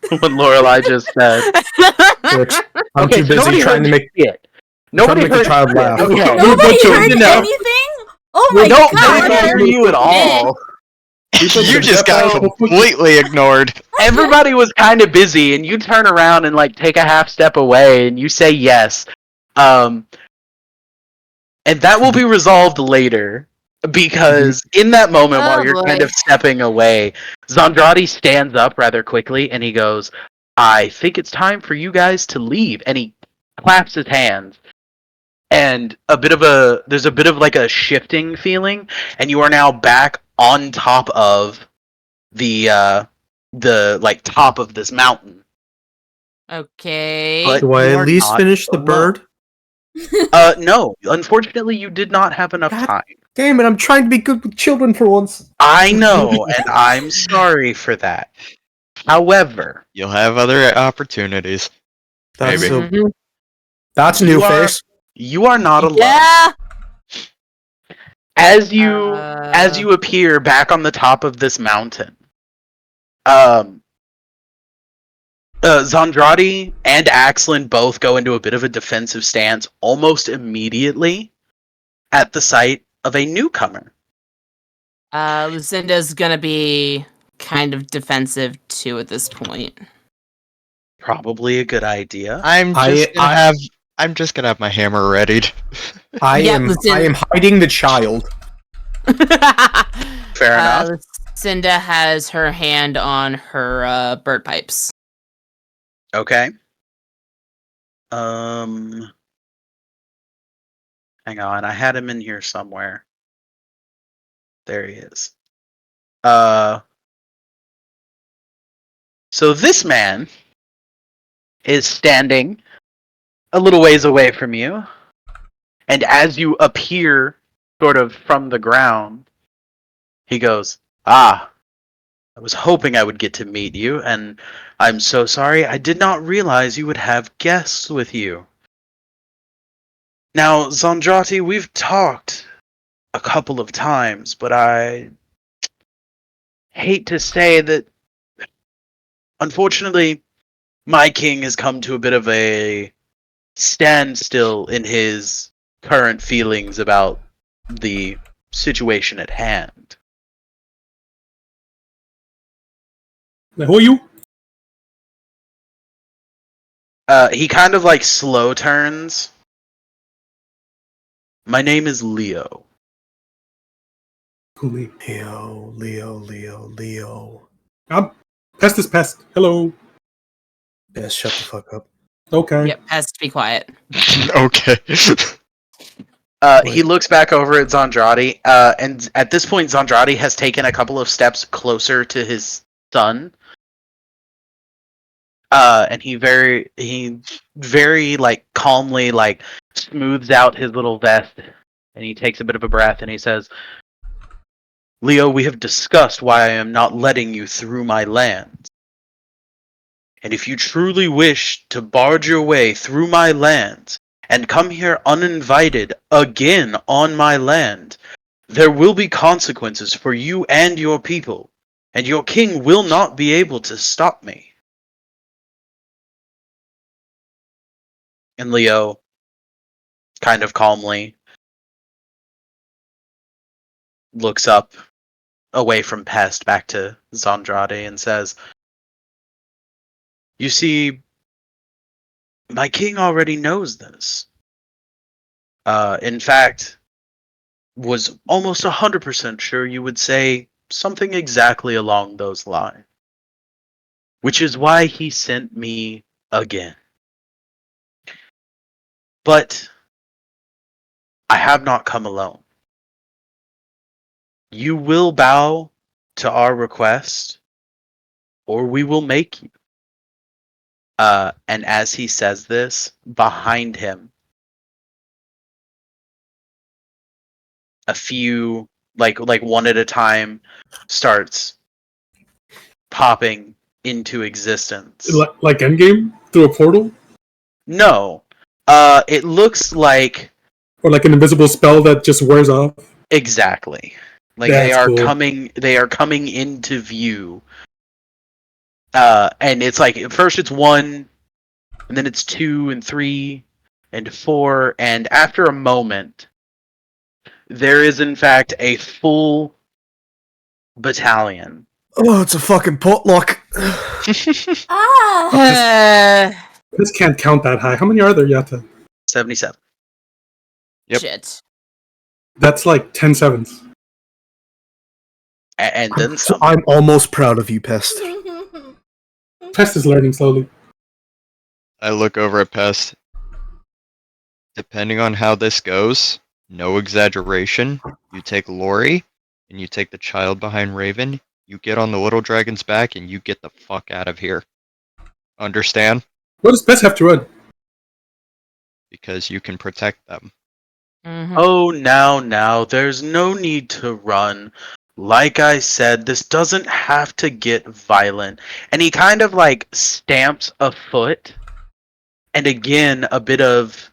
what Lorelai just said. Which I'm Okay, too so busy nobody trying heard to make shit. trying to make the heard child shit. laugh. Okay. Nobody heard no. anything? Oh Well, my no, god. nobody heard you at all. You just got completely ignored. Everybody was kind of busy, and you turn around and like take a half step away, and you say yes. And that will be resolved later, because in that moment, while Oh, you're kind boy. of stepping away, Zondrati stands up rather quickly, and he goes, "I think it's time for you guys to leave." And he claps his hands, and there's a bit of like a shifting feeling, and you are now back on top of the like top of this mountain. Okay. But Do I you at are least not finish the alone. bird? No. Unfortunately, you did not have enough God. time. Damn it, I'm trying to be good with children for once. I know, and I'm sorry for that. However, You'll have other opportunities. That's Maybe. so Mhm. that's You new are- face. you are not alone. Yeah. As you appear back on the top of this mountain, Zondrati and Axlin both go into a bit of a defensive stance almost immediately at the sight of a newcomer. Lucinda's gonna be kind of defensive too at this point. Probably a good idea. I'm just gonna have my hammer readied. I Yeah, am Lucinda. hiding the child. Fair enough. Lucinda has her hand on her bird pipes. Okay. Hang on, I had him in here somewhere. There he is. So this man is standing a little ways away from you, and as you appear sort of from the ground, he goes, "Ah, I was hoping I would get to meet you, and I'm so sorry I did not realize you would have guests with you. Now, Zondrati, we've talked a couple of times, but I hate to say that, unfortunately, my king has come to a bit of a standstill in his current feelings about the situation at hand." Now, who are you? He kind of like slow turns. "My name is Leo." Cool name. Leo. Pest is pest. Hello. Best shut the fuck up. Okay. Yep, has to be quiet. Okay. He looks back over at Zondrati, and at this point, Zondrati has taken a couple of steps closer to his son. And he very like calmly like smooths out his little vest, and he takes a bit of a breath, and he says, "Leo, we have discussed why I am not letting you through my lands. And if you truly wish to barge your way through my lands and come here uninvited again on my land, there will be consequences for you and your people, and your king will not be able to stop me." And Leo, kind of calmly, looks up away from Pest back to Zandrade and says, "You see, my king already knows this. In fact, was almost 100% sure you would say something exactly along those lines. Which is why he sent me again. But I have not come alone. You will bow to our request, or we will make you." And as he says this, behind him, a few, like one at a time, starts popping into existence. Like Endgame through a portal, No, it looks like or like an invisible spell that just wears off. exactly like That's cool. They are coming into view. And it's like at first it's 1, and then it's 2 and 3 and 4, and after a moment, there is in fact a full battalion. Oh, it's a fucking potluck. Ah! This can't count that high. How many are there, Yata? 77. Yep. Shit. That's like 10 sevens. And then So some. I'm almost proud of you, Pest. Pest is learning slowly. I look over at Pest. Depending on how this goes, no exaggeration, you take Lori and you take the child behind Raven, you get on the little dragon's back and you get the fuck out of here. Understand? What does Pest have to run? Because you can protect them. Mhm. Oh, now, there's no need to run. Like I said, this doesn't have to get violent. And he kind of like stamps a foot, and again, a bit of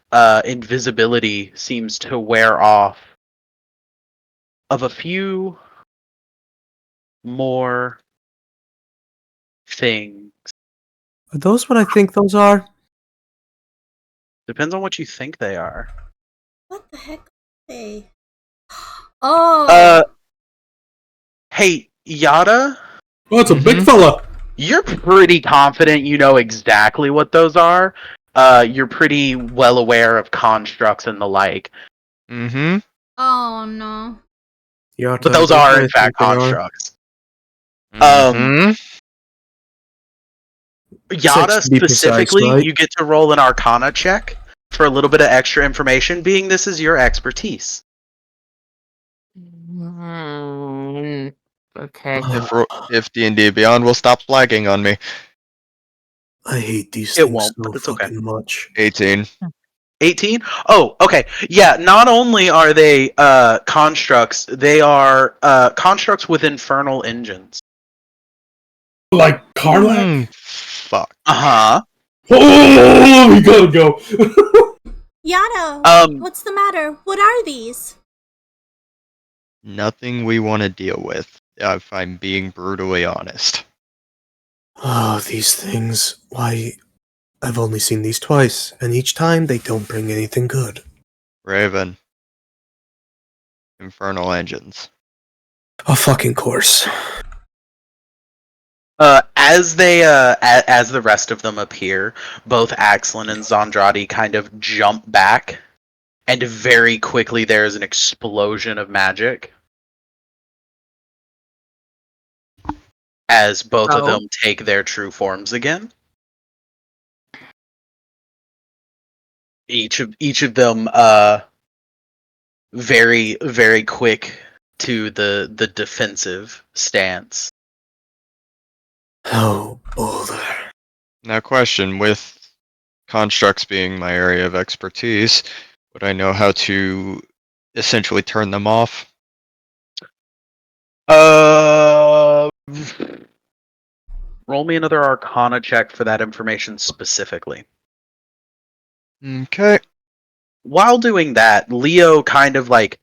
invisibility seems to wear off of a few more things. Are those what I think those are? Depends on what you think they are. What the heck are they? Oh! Hey, Yada, Oh, it's a big fella. you're pretty confident you know exactly what those are. You're pretty well aware of constructs and the like. Mm-hmm. Oh no. Yata, But those what are do I in fact think they are? constructs. Mm-hmm. Yada 6 to be precise, specifically, right? you get to roll an Arcana check for a little bit of extra information, being this is your expertise. Okay. If D&D Beyond will stop lagging on me. I hate these It things won't, so but it's okay. fucking much. 18. 18? Oh, okay. Yeah, not only are they constructs, they are constructs with infernal engines. Like Karlak? Fuck. Uh-huh. Oh, we gotta go. Yada, what's the matter? What are these? Nothing we want to deal with, if I'm being brutally honest. Oh, these things. Why, I've only seen these twice, and each time they don't bring anything good. Raven. Infernal engines. A fucking course. As the rest of them appear, both Axlin and Zandradi kind of jump back, and very quickly there is an explosion of magic as both of them take their true forms again. Each of them very very quick to the defensive stance. Oh, bother. Now, question, with constructs being my area of expertise, would I know how to essentially turn them off? Roll me another Arcana check for that information specifically. Okay. While doing that, Leo kind of like,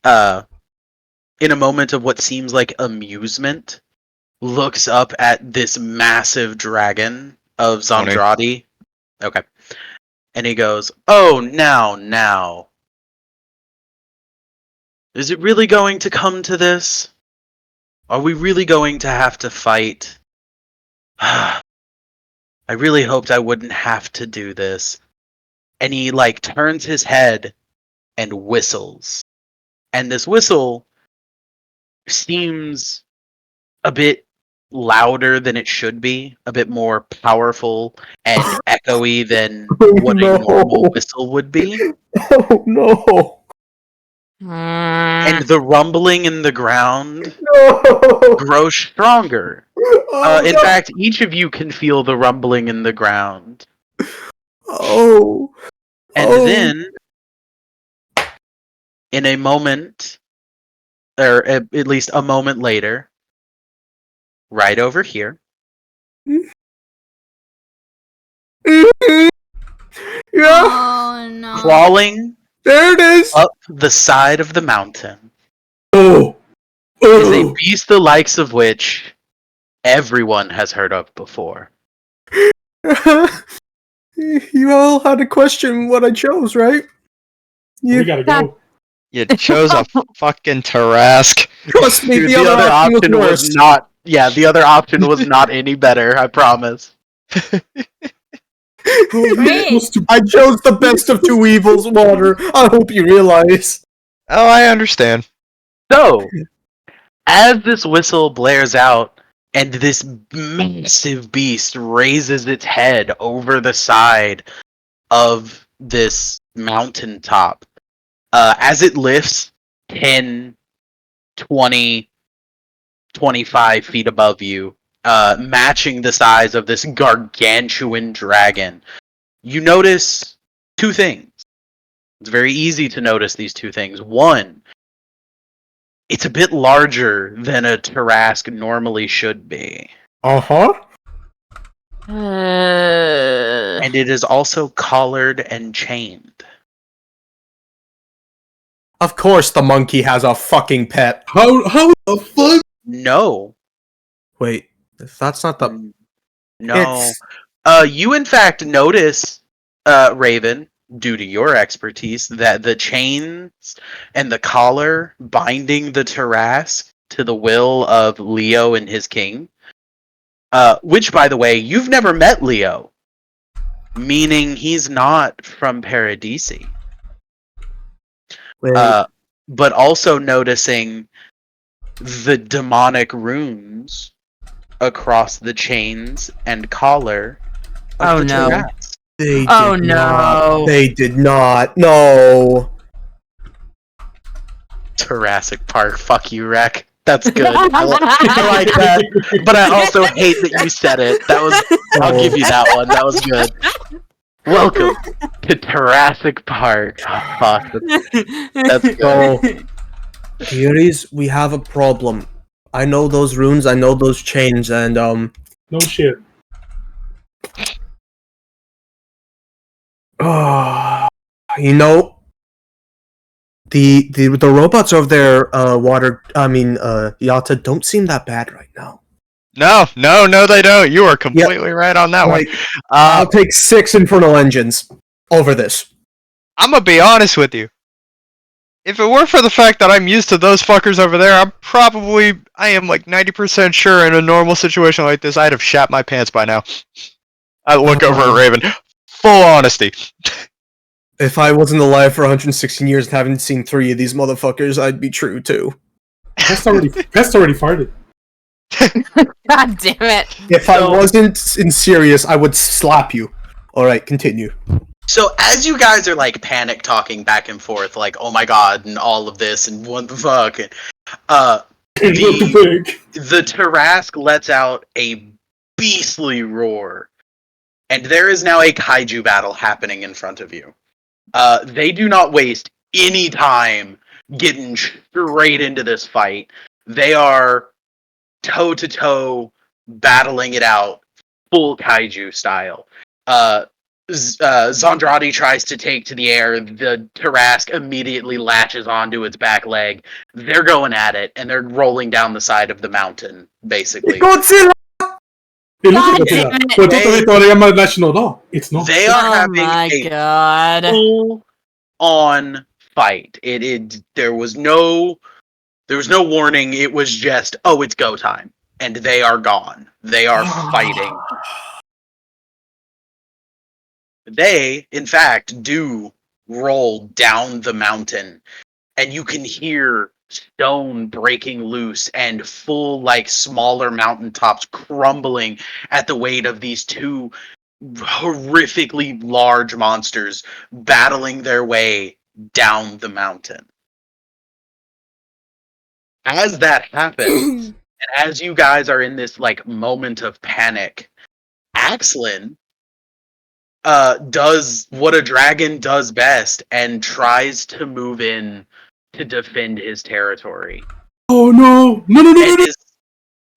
in a moment of what seems like amusement, looks up at this massive dragon of 20. Zandradi. Okay. And he goes, "Oh, now. Is it really going to come to this? Are we really going to have to fight? I really hoped I wouldn't have to do this. And he turns his head and whistles. And this whistle seems a bit louder than it should be, a bit more powerful and echoey than what a normal whistle would be. Oh no! And the rumbling in the ground No! grows stronger. Oh, In no. fact, each of you can feel the rumbling in the ground. Oh. And Oh. then, in a moment, or at least a moment later, right over here, Yeah, Oh no. crawling there it is. up the side of the mountain, Oh. is a Oh. beast the likes of which everyone has heard of before. You all had to question what I chose, right? We You gotta go. You chose a fucking Tarask. trust me. Dude, The other option was worse. not. Yeah, the other option was not any better. I promise. Great. I chose the best of two evils, Water. I hope you realize. Oh, I understand. So, as this whistle blares out and this massive beast raises its head over the side of this mountaintop, as it lifts 10, 20, 25 feet above you, matching the size of this gargantuan dragon, you notice two things. It's very easy to notice these two things. One, it's a bit larger than a Tarask normally should be. Uh-huh. And it is also collared and chained. Of course the monkey has a fucking pet. How the fuck? No. Wait, if that's not the... No. It's... You in fact notice, Raven, due to your expertise, that the chains and the collar binding the Tarask to the will of Leo and his king, which, by the way, you've never met Leo, meaning he's not from Paradisi. Wait. But also noticing the demonic runes across the chains and collar of Oh, the no. Tarask. They Oh, did no. not. They did not. No. Jurassic Park, fuck you, Rec. That's good. I like that. But I also hate that you said it. I'll give you that one. That was good. Welcome to Jurassic Park. Oh, fuck. That's good. So, Theories, we have a problem. I know those runes, I know those chains, and No shit. you know, the robots over there, Yata, don't seem that bad right now. No, they don't. You are completely right on that Right. one. I'll take 6 infernal engines over this. I'm gonna be honest with you. If it weren't for the fact that I'm used to those fuckers over there, I am like 90% sure in a normal situation like this, I'd have shat my pants by now. I look over at Raven. Full honesty. If I wasn't alive for 116 years and haven't seen 3 of these motherfuckers, I'd be true too. Pest already farted. God damn it. If I wasn't serious, I would slap you. Alright, continue. So as you guys are like panic talking back and forth, like, oh my god, and all of this, and what the fuck, and, the Tarask lets out a beastly roar, and there is now a kaiju battle happening in front of you. They do not waste any time getting straight into this fight. They are toe to toe battling it out, full kaiju style. Zondrati tries to take to the air. The Tarask immediately latches onto its back leg. They're going at it, and they're rolling down the side of the mountain, basically. Godzilla! It looks like God Godzilla. damn it. But totally llama national law. It's not. They are Oh having my a god. full-on fight. There was no There was no warning. It was just, oh, it's go time. And they are gone. They are fighting. They, in fact, do roll down the mountain. And you can hear stone breaking loose and full, like, smaller mountaintops crumbling at the weight of these two horrifically large monsters battling their way down the mountain. As that happens, and as you guys are in this like moment of panic, Axlin does what a dragon does best and tries to move in to defend his territory. Oh no! No!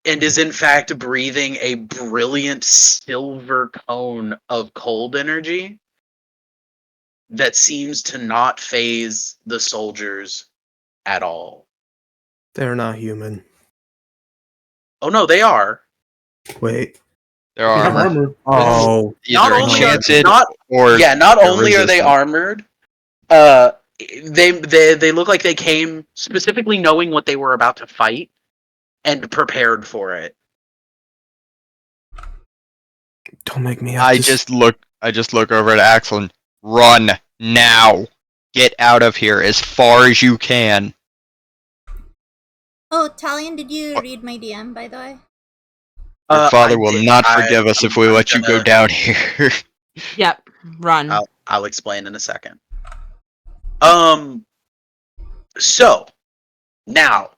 And is in fact breathing a brilliant silver cone of cold energy that seems to not phase the soldiers at all. They're not human. Oh no, they are. Wait. They're They have armored. armor. Oh. Not Either only are enchanted not or not they're only are they resistant. armored, they look like they came specifically knowing what they were about to fight and prepared for it. Don't make me have I to... just look over at Axel and run now. Get out of here as far as you can. Oh, Talion, did you read my DM, by the way? Your father I will did- not I- forgive us if we I'm let you go gonna- down here. Yep, run. I'll explain in a second. So now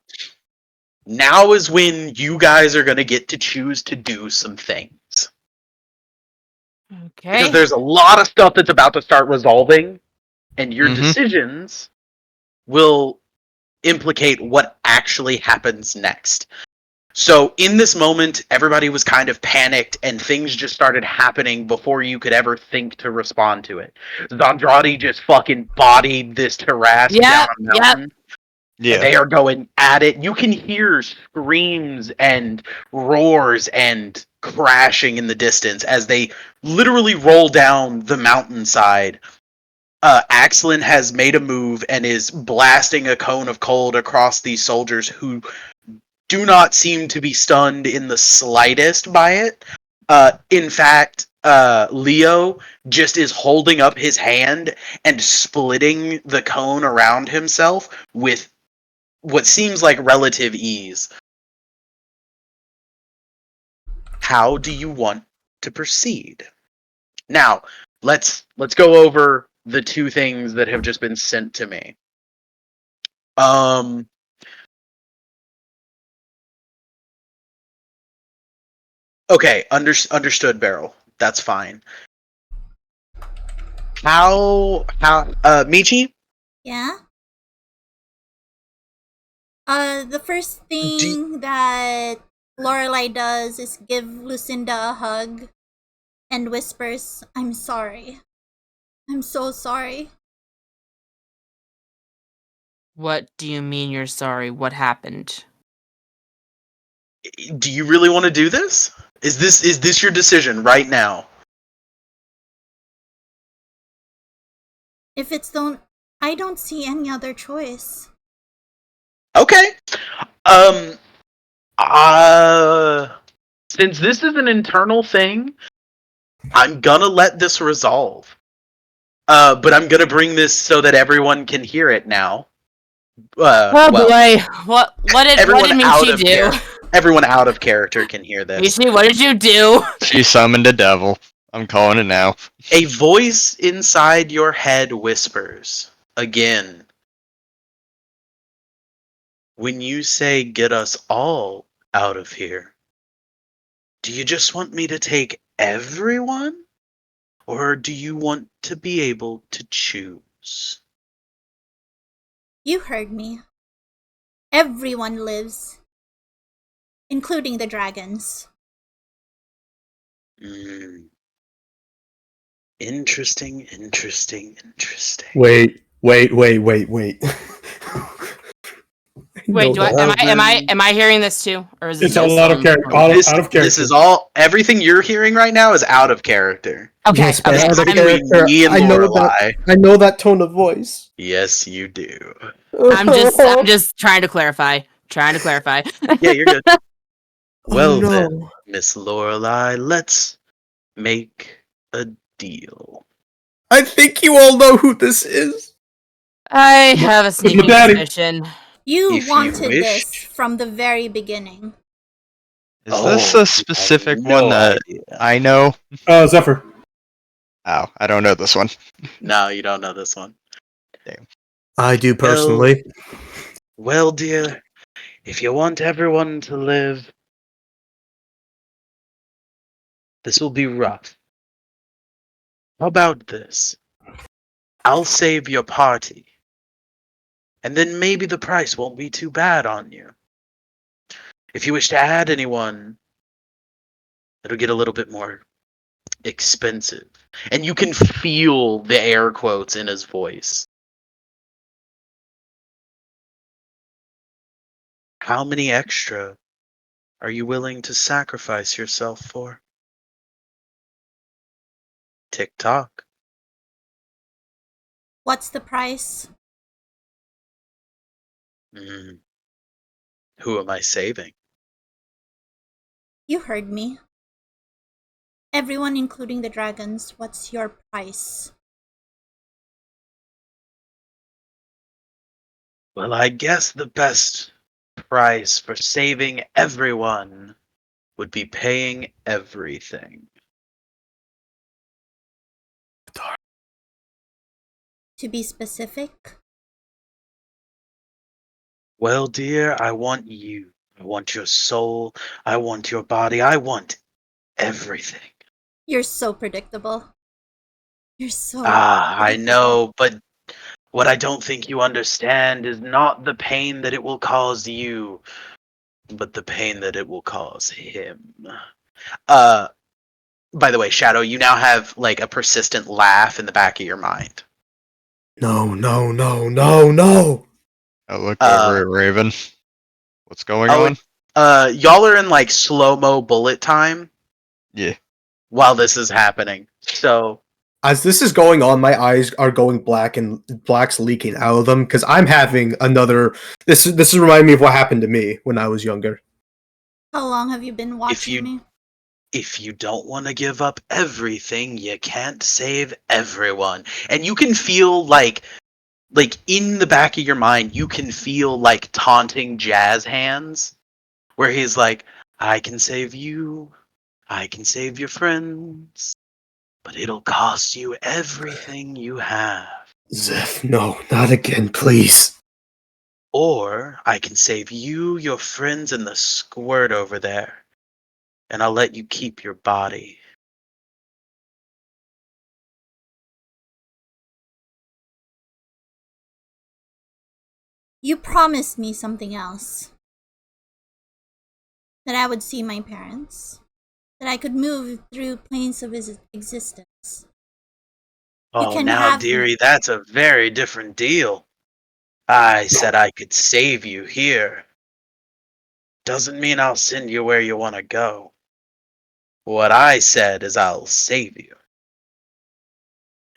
is when you guys are gonna get to choose to do some things. Okay. Because there's a lot of stuff that's about to start resolving, and your Mhm. decisions will implicate what actually happens next. So in this moment, everybody was kind of panicked, and things just started happening before you could ever think to respond to it. Zandradi just fucking bodied this Tarrasque down a mountain. Yeah. They are going at it. You can hear screams and roars and crashing in the distance as they literally roll down the mountainside. Axlin has made a move and is blasting a cone of cold across these soldiers who do not seem to be stunned in the slightest by it. In fact, Leo just is holding up his hand and splitting the cone around himself with what seems like relative ease. How do you want to proceed? Now, let's go over the two things that have just been sent to me. Okay, understood, Beryl. That's fine. How Michi? Yeah? The first thing that Lorelai does is give Lucinda a hug and whispers, "I'm sorry. I'm so sorry." What do you mean you're sorry? What happened? Do you really want to do this? Is this your decision right now? If it's don't, I don't see any other choice. Okay. Since this is an internal thing, I'm gonna let this resolve. But I'm gonna bring this so that everyone can hear it now. Oh boy, what did Michi do? Everyone out of character can hear this. Michi, what did you do? She summoned a devil. I'm calling it now. A voice inside your head whispers again. When you say get us all out of here, do you just want me to take everyone? Or do you want to be able to choose? You heard me. Everyone lives, including the dragons. Interesting. Wait. Wait, No, am I hearing this too, or is It's this all out of character. Out of character. This is all. Everything you're hearing right now is out of character. Okay, Yes, but okay. out of I'm, character. Me and I know Lorelai. that. I know that tone of voice. Yes, you do. I'm just trying to clarify. Yeah, you're good. Well Oh, no. then, Miss Lorelai, let's make a deal. I think you all know who this is. I have a sneaking daddy. suspicion. You If you wanted wish. this from the very beginning. Is this Oh, you a have specific no one that idea. I know? Zephyr. Oh, I don't know this one. No, you don't know this one. I do personally. Well, dear, if you want everyone to live, this will be rough. How about this? I'll save your party, and then maybe the price won't be too bad on you. If you wish to add anyone, it'll get a little bit more expensive. And you can feel the air quotes in his voice. How many extra are you willing to sacrifice yourself for? Tick tock. What's the price? Who am I saving? You heard me. Everyone, including the dragons, what's your price? Well, I guess the best price for saving everyone would be paying everything. To be specific, Well, dear, I want you. I want your soul. I want your body. I want everything. you're so predictable. You're so I predictable. know, but what I don't think you understand is not the pain that it will cause you, but the pain that it will cause him. By the way, Shadow, you now have like a persistent laugh in the back of your mind. No, no, no, no, no. I look over at Raven. What's going oh, on? Y'all are in like slow-mo bullet time Yeah. while this is happening. So As this is going on, my eyes are going black and black's leaking out of them because I'm having another. This is reminding me of what happened to me when I was younger. How long have you been watching me? if you don't want to give up everything, you can't save everyone. And you can feel like in the back of your mind, you can feel like taunting jazz hands where he's like, I can save you, I can save your friends, but it'll cost you everything you have. Zeph, no, not again, please. Or I can save you, your friends, and the squirt over there, and I'll let you keep your body. You promised me something else. That I would see my parents. That I could move through planes of existence. Oh, can now, have dearie, that's a very different deal. I said I could save you here. Doesn't mean I'll send you where you want to go. What I said is I'll save you.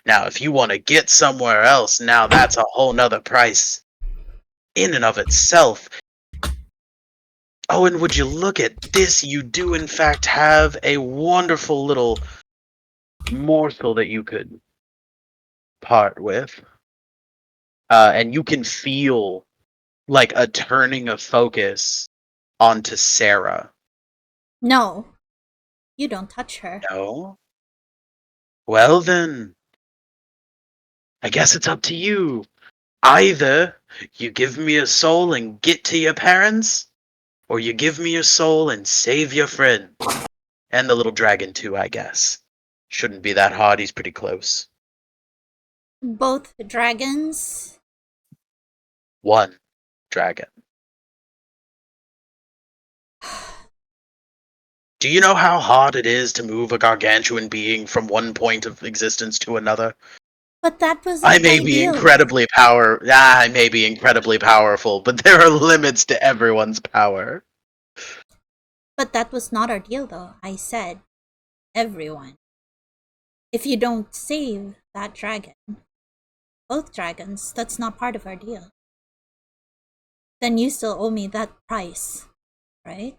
Now, if you want to get somewhere else, now that's a whole nother price in and of itself. Oh, and would you look at this? You do, in fact, have a wonderful little morsel that you could part with. And you can feel like a turning of focus onto Sarah. No. You don't touch her. No? Well then, I guess it's up to you. Either you give me your soul and get to your parents, or you give me your soul and save your friend. And the little dragon too, I guess. Shouldn't be that hard, he's pretty close. Both dragons? One dragon. Do you know how hard it is to move a gargantuan being from one point of existence to another? But that was I may be incredibly powerful, but there are limits to everyone's power. But that was not our deal, though. I said, everyone. If you don't save that dragon, both dragons, that's not part of our deal. Then you still owe me that price, right?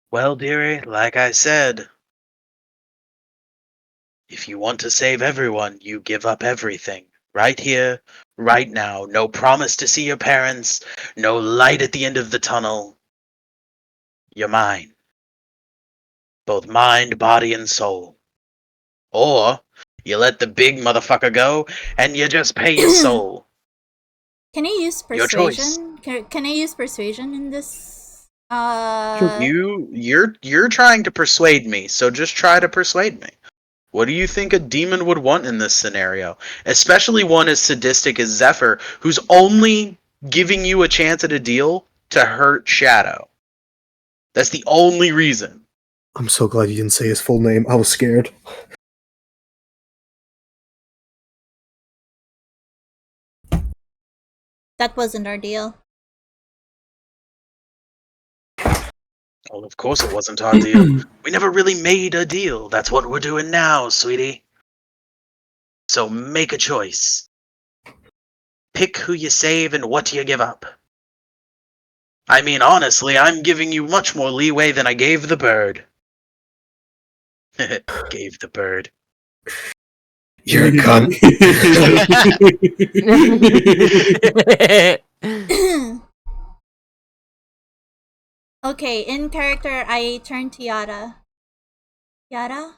Well, dearie, like I said, if you want to save everyone, you give up everything. Right here, right now. No promise to see your parents, no light at the end of the tunnel. You're mine. Both mind, body, and soul. Or you let the big motherfucker go and you just pay your soul. Can I use Your choice. persuasion? Can I use persuasion in this? You're trying to persuade me, so just try to persuade me. What do you think a demon would want in this scenario? Especially one as sadistic as Zephyr, who's only giving you a chance at a deal to hurt Shadow. That's the only reason. I'm so glad you didn't say his full name. I was scared. That wasn't our deal. Well, of course it wasn't our deal. We never really made a deal. That's what we're doing now, sweetie. So make a choice. Pick who you save and what you give up. I mean, honestly, I'm giving you much more leeway than I gave the bird. Gave the bird. You're a cunt. Okay, in character, I turn to Yara. Yara?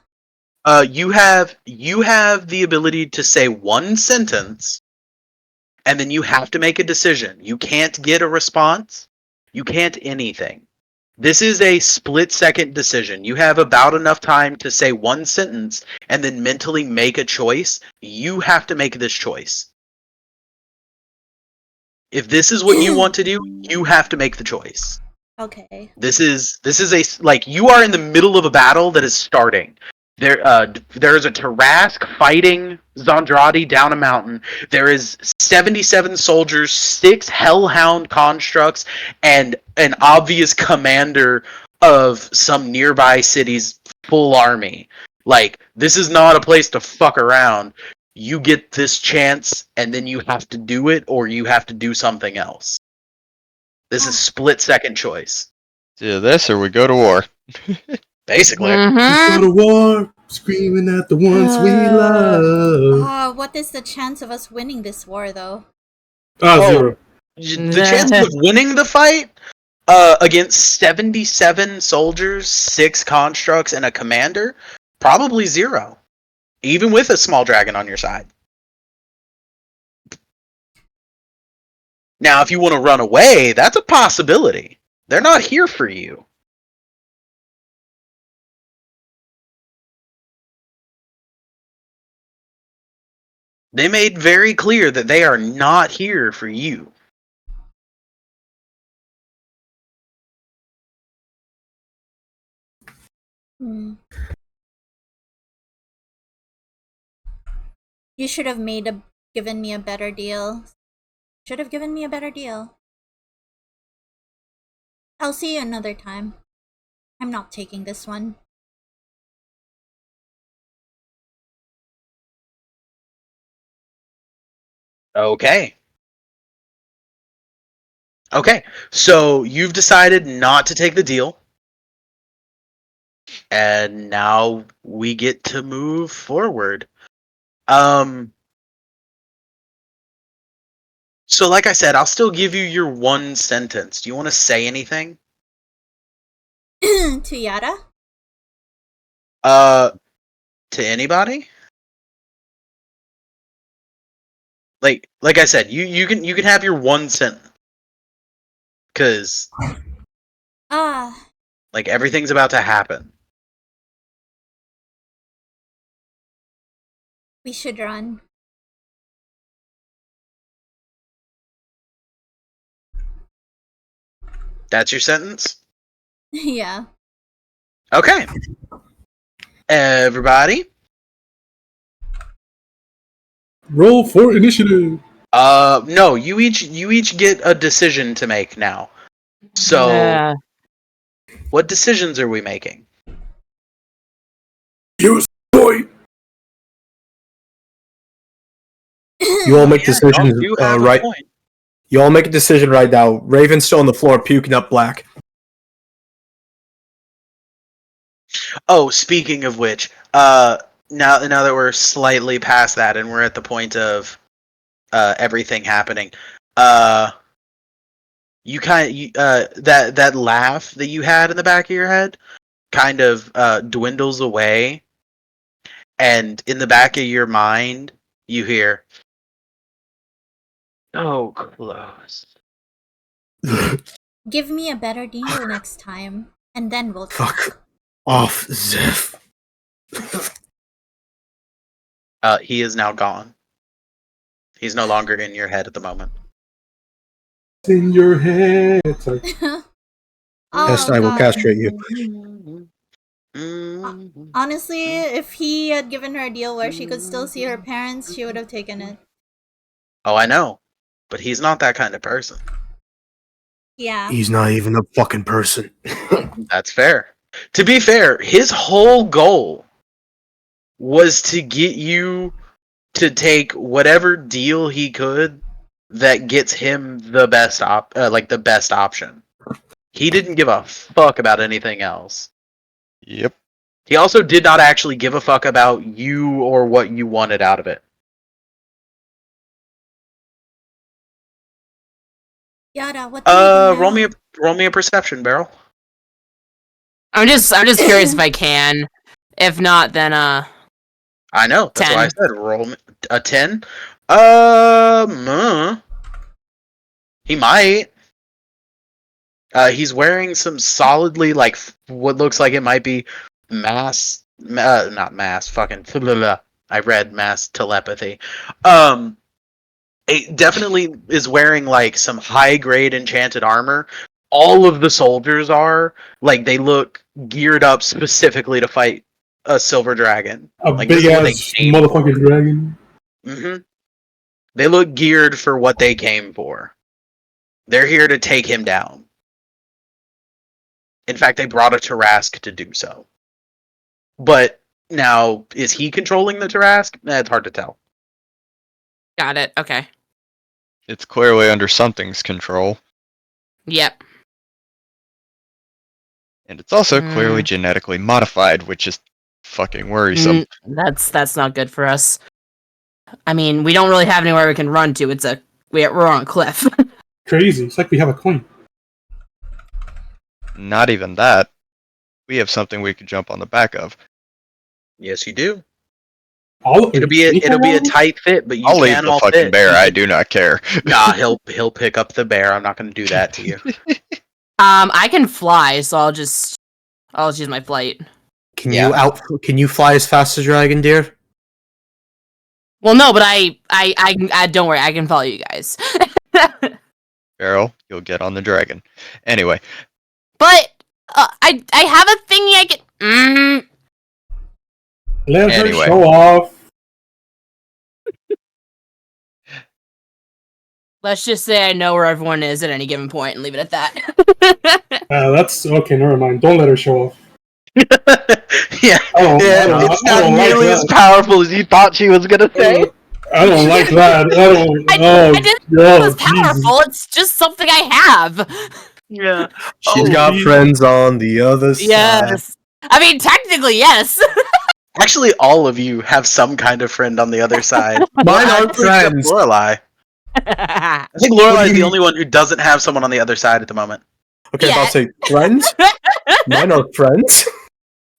You have the ability to say one sentence, and then you have to make a decision. You can't get a response. You can't anything. This is a split-second decision. You have about enough time to say one sentence and then mentally make a choice. You have to make this choice. If this is what you want to do, you have to make the choice. Okay. This is a like you are in the middle of a battle that is starting. There is a Tarask fighting Zondradi down a mountain. There is 77 soldiers, 6 Hellhound constructs, and an obvious commander of some nearby city's full army. Like, this is not a place to fuck around. You get this chance, and then you have to do it, or you have to do something else. This is split-second choice. Do this or we go to war. Basically. Let's go to war, screaming at the ones we love. What is the chance of us winning this war, though? Zero. The chances of winning the fight against 77 soldiers, 6 constructs, and a commander, probably 0. Even with a small dragon on your side. Now, if you want to run away, that's a possibility. They're not here for you. They made very clear that they are not here for you. You should have given me a better deal. Should have given me a better deal. I'll see you another time. I'm not taking this one. Okay. Okay, so you've decided not to take the deal. And now we get to move forward. So like I said, I'll still give you your one sentence. Do you want to say anything? To Yara? To anybody? Like I said, you can have your one sentence. Cause like everything's about to happen. We should run. That's your sentence? Yeah. Okay. Everybody, Roll for initiative. No, you each get a decision to make now. So, what decisions are we making? Use boy. You all make decisions You have a right. point. You all make a decision right now. Raven's still on the floor, puking up black. Oh, speaking of which, now that we're slightly past that and we're at the point of everything happening, that laugh that you had in the back of your head kind of dwindles away, and in the back of your mind you hear, "Oh, close." Give me a better deal next time, and then we'll talk. Fuck off, Zeph. He is now gone. He's no longer in your head at the moment. In your head. Sorry. Yes, I will God. castrate you. Honestly, if he had given her a deal where she could still see her parents, she would have taken it. Oh, I know, but he's not that kind of person. Yeah. He's not even a fucking person. That's fair. To be fair, his whole goal was to get you to take whatever deal he could that gets him the best the best option. He didn't give a fuck about anything else. Yep. He also did not actually give a fuck about you or what you wanted out of it. Yada, what do we do now? Roll me a perception, Beryl. I'm just curious if I can. If not, then I know. That's 10. why I said roll me a 10. He might. He's wearing some solidly what looks like it might be not mass. Fucking. Blah, blah. I read mass telepathy. It definitely is wearing some high grade enchanted armor. All of the soldiers are they look geared up specifically to fight a silver dragon. A This big is what they ass came motherfucking dragon. Mm-hmm. They look geared for what they came for. They're here to take him down. In fact, they brought a Tarask to do so. But now, is he controlling the Tarask? It's hard to tell. Got it. Okay. It's clearly under something's control. Yep. And it's also clearly genetically modified, which is fucking worrisome. That's not good for us. I mean, we don't really have anywhere we can run to. We're on a cliff. Crazy. It's like we have a coin. Not even that. We have something we could jump on the back of. Yes, you do. It'll be a tight fit, but I'll leave the fucking fit. bear. I do not care. Nah, he'll pick up the bear. I'm not going to do that to you. I can fly, so I'll just use my flight. Can you fly as fast as Dragon Deer? Well, no, but I don't worry. I can follow you guys. Beryl, you'll get on the dragon. Anyway. But I have a thingy I can. Let her show off. Let's just say I know where everyone is at any given point and leave it at that. That's okay. Never mind. Don't let her show off. It's not nearly as powerful as you thought she was gonna say. I don't like that. I didn't know it was powerful. It's just something I have. Yeah. She's got friends on the other side. Yes. I mean, technically, yes. Actually, all of you have some kind of friend on the other side. Mine aren't friends. Lorelai. I think Lorelai is the only one who doesn't have someone on the other side at the moment. Okay, yeah. I'll say friends. Mine are friends.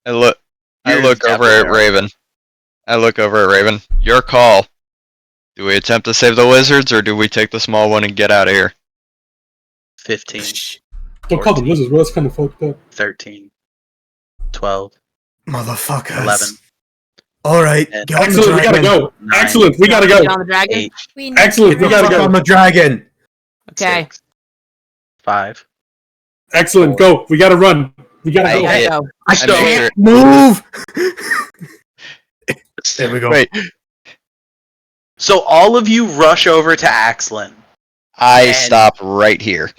I look over at Raven. Your call. Do we attempt to save the lizards, or do we take the small one and get out of here? 15. Don't call them lizards, bro. That's kind of fucked up. 13. 12. Motherfuckers. 11. Alright. Excellent, we gotta go. 9. Excellent, we gotta go. Get on the dragon? 8. Excellent, we gotta go. On the dragon. Okay. 6. 5. Excellent, go. We gotta run. We gotta go. I can't move. There we go. Wait. So all of you rush over to Axlin. I And- stop right here.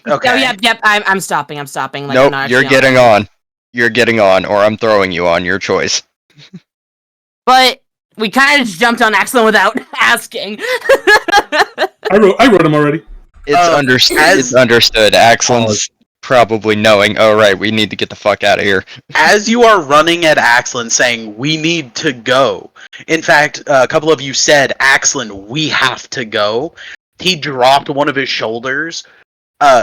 Okay. Oh, yep. I'm stopping. I'm stopping. Like, Nope, I'm not you're actually getting on. You're getting on, or I'm throwing you on. Your choice. But we kind of just jumped on Axlin without asking. I wrote him already. It's as understood. Axlin's probably knowing. Oh right, we need to get the fuck out of here. as you are running at Axlin, saying we need to go. In fact, a couple of you said, "Axlin, we have to go." He dropped one of his shoulders,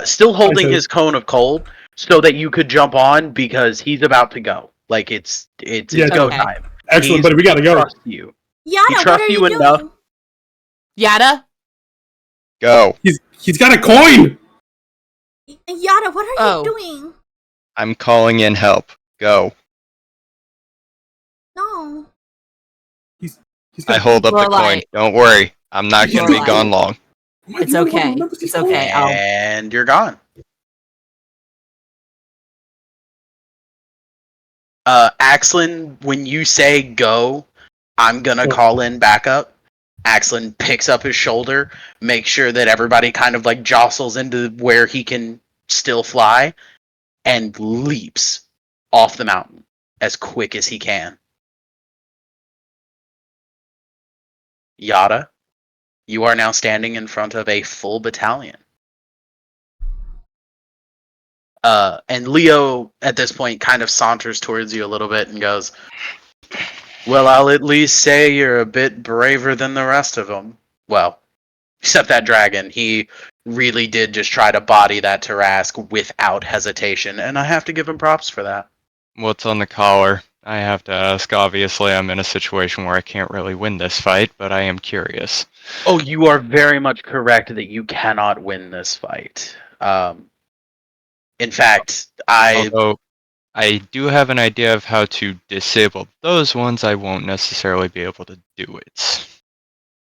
still holding his cone of cold, so that you could jump on because he's about to go. Like it's Yeah, go okay. time. Excellent, buddy. We gotta go. Trust you. Yada, what trusts are you you enough. doing? Yada? Go. He's got a coin. Yada, what are Oh. you doing? I'm calling in help. Go. No. He's I got. hold up the Lorelai. coin. Don't worry. I'm not gonna be Lorelai. gone long. Am I It's the only one who okay. remembers these It's okay. coins? I'll- And you're gone. Axlin, when you say go, I'm gonna call in backup. Axlin picks up his shoulder, makes sure that everybody kind of like jostles into where he can still fly, and leaps off the mountain as quick as he can. Yada, you are now standing in front of a full battalion. And Leo, at this point, kind of saunters towards you a little bit and goes, "Well, I'll at least say you're a bit braver than the rest of them. Well, except that dragon. He really did just try to body that Tarask without hesitation, and I have to give him props for that." What's on the collar? I have to ask. Obviously, I'm in a situation where I can't really win this fight, but I am curious. Oh, you are very much correct that you cannot win this fight. In fact, Although I do have an idea of how to disable those ones, I won't necessarily be able to do it.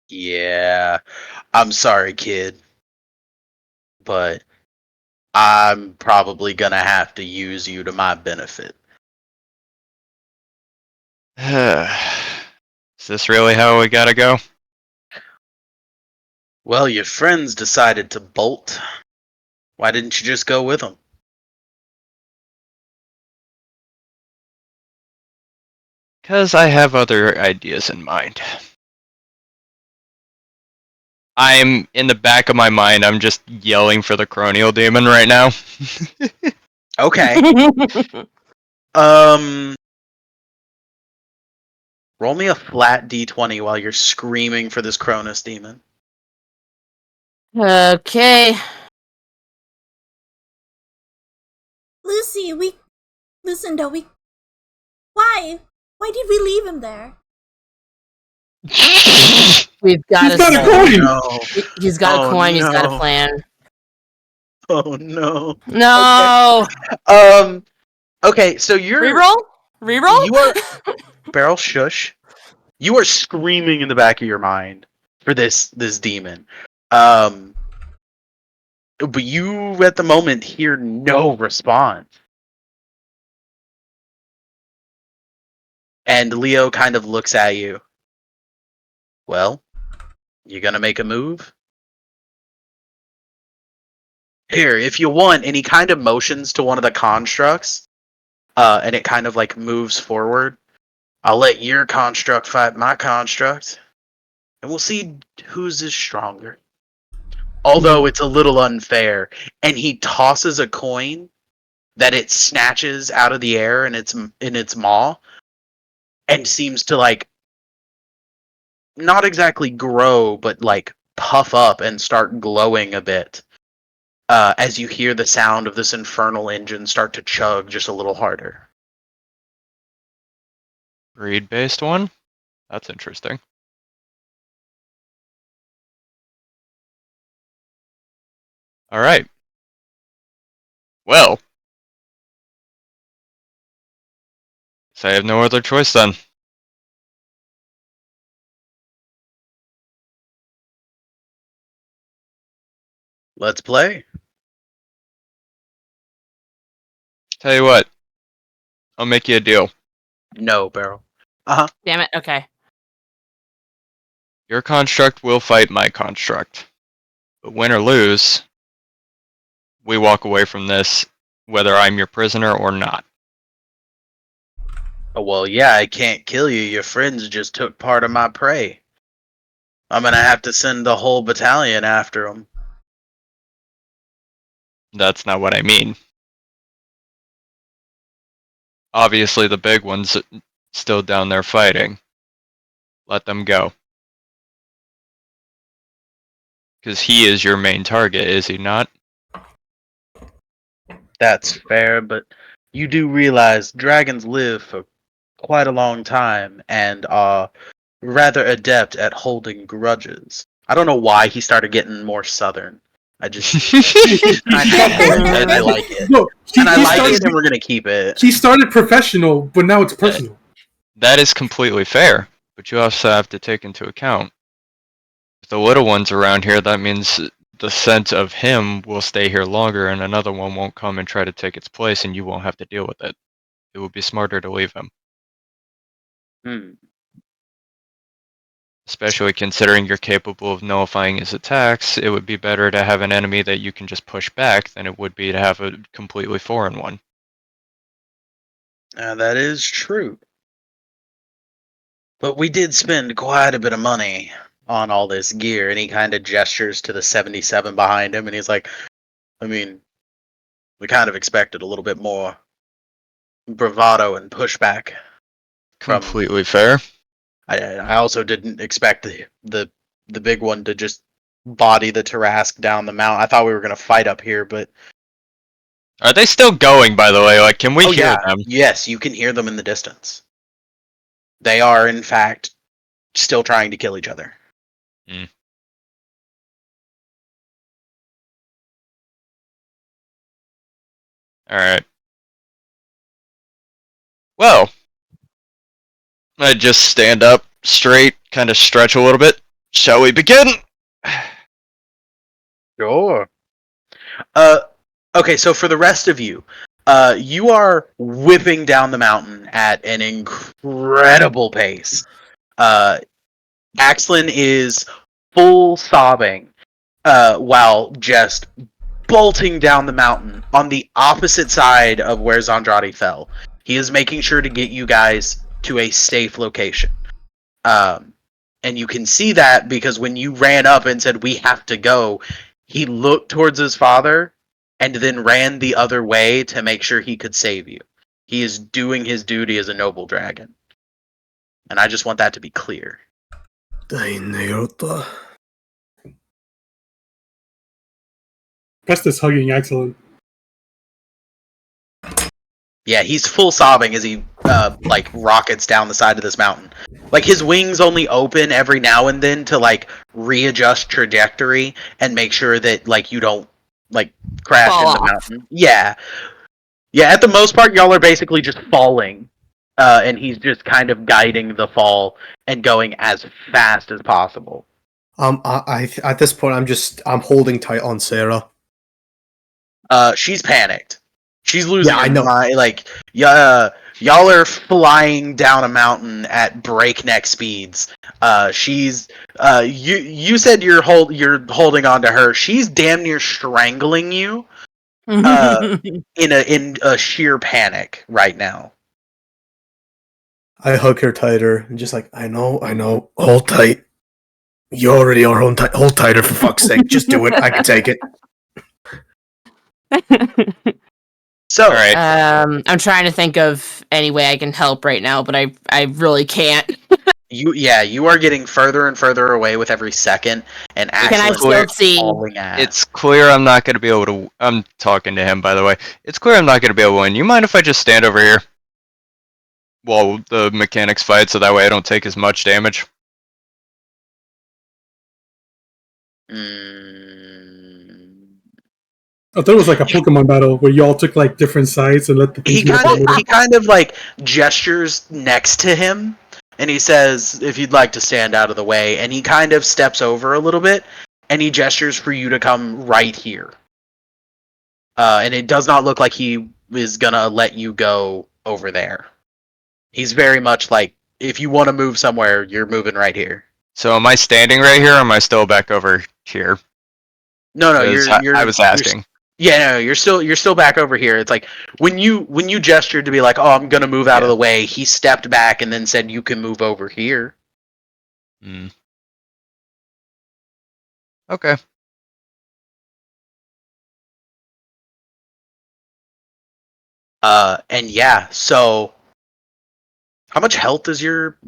Yeah, I'm sorry, kid, but I'm probably gonna have to use you to my benefit. Is this really how we gotta go? Well, your friends decided to bolt. Why didn't you just go with them? Because I have other ideas in mind. I'm in the back of my mind, I'm just yelling for the Cronial Demon right now. Okay. Roll me a flat d20 while you're screaming for this Cronus demon. Okay. Lucy, Lucinda, why? Why did we leave him there? We've got He's got a plan. coin. No. He's got a Oh, coin, he's got a no. plan. Oh no. No! Okay, so you're Reroll? Reroll? You are Beryl, shush. You are screaming in the back of your mind for this demon. But you at the moment hear no response. And Leo kind of looks at you. Well, you gonna make a move? Here, if you want, and he kind of motions to one of the constructs, and it kind of like moves forward. I'll let your construct fight my construct, and we'll see whose is stronger. Although it's a little unfair, and he tosses a coin that it snatches out of the air in its maw, and seems to like not exactly grow, but like puff up and start glowing a bit. As you hear the sound of this infernal engine start to chug just a little harder. Greed-based one? That's interesting. Alright. Well. So I have no other choice then. Let's play. Tell you what. I'll make you a deal. No, Beryl. Damn it, okay. Your construct will fight my construct. But win or lose, we walk away from this, whether I'm your prisoner or not. Oh, well, yeah, I can't kill you. Your friends just took part of my prey. I'm gonna have to send the whole battalion after them. That's not what I mean. Obviously, the big one's still down there fighting. Let them go. Because he is your main target, is he not? That's fair, but you do realize dragons live for quite a long time and are rather adept at holding grudges. I don't know why he started getting more southern. I just I like it. No, And I like it and we're gonna keep it. She started professional, but now it's personal. That is completely fair, but you also have to take into account if the little ones around here, that means the scent of him will stay here longer and another one won't come and try to take its place and you won't have to deal with it. It would be smarter to leave him. Especially considering you're capable of nullifying his attacks, it would be better to have an enemy that you can just push back than it would be to have a completely foreign one. That is true. But we did spend quite a bit of money on all this gear, and he kind of gestures to the 77 behind him, and he's like, I mean, we kind of expected a little bit more bravado and pushback. Completely fair. I also didn't expect the big one to just body the Tarask down the mountain. I thought we were going to fight up here, but... Are they still going, by the way? Like, can we hear them? Yes, you can hear them in the distance. They are, in fact, still trying to kill each other. Alright. Well, I just stand up straight, kind of stretch a little bit. Shall we begin? Sure. Okay, so for the rest of you, you are whipping down the mountain at an incredible pace. Axlin is full sobbing, while just bolting down the mountain on the opposite side of where Zondrati fell. He is making sure to get you guys to a safe location. And you can see that because when you ran up and said, "We have to go," he looked towards his father and then ran the other way to make sure he could save you. He is doing his duty as a noble dragon. And I just want that to be clear. Pestis hugging excellent. Yeah, he's full sobbing as he like rockets down the side of this mountain. Like his wings only open every now and then to like readjust trajectory and make sure that like you don't like crash Fall in the off. mountain. Yeah. Yeah, at the most part y'all are basically just falling. And he's just kind of guiding the fall and going as fast as possible. I at this point I'm holding tight on Sarah. She's panicked. She's losing I her know. mind. Like, y'all are flying down a mountain at breakneck speeds. You said you're holding on to her. She's damn near strangling you. In a sheer panic right now. I hug her tighter and just like, I know, hold tight. You already are hold tighter for fuck's sake. Just do it. I can take it. So, Alright. I'm trying to think of any way I can help right now, but I really can't. you are getting further and further away with every second, and Can I actually still see? falling at. It's clear I'm not going to be able to... I'm talking to him, by the way. It's clear I'm not going to be able to win. You mind if I just stand over here? While the mechanics fight, so that way I don't take as much damage? I thought it was like a Pokemon battle where y'all took like different sides and let the He kind of like gestures next to him, and he says, "If you'd like to stand out of the way," and he kind of steps over a little bit, and he gestures for you to come right here. And it does not look like he is gonna let you go over there. He's very much like, if you want to move somewhere, you're moving right here. So am I standing right here, or am I still back over here? No, 'Cause I was asking. No, you're still back over here. It's like when you gestured to be like, "Oh, I'm gonna move out of the way," he stepped back and then said, "You can move over here." Hmm. Okay. And yeah, so how much health does your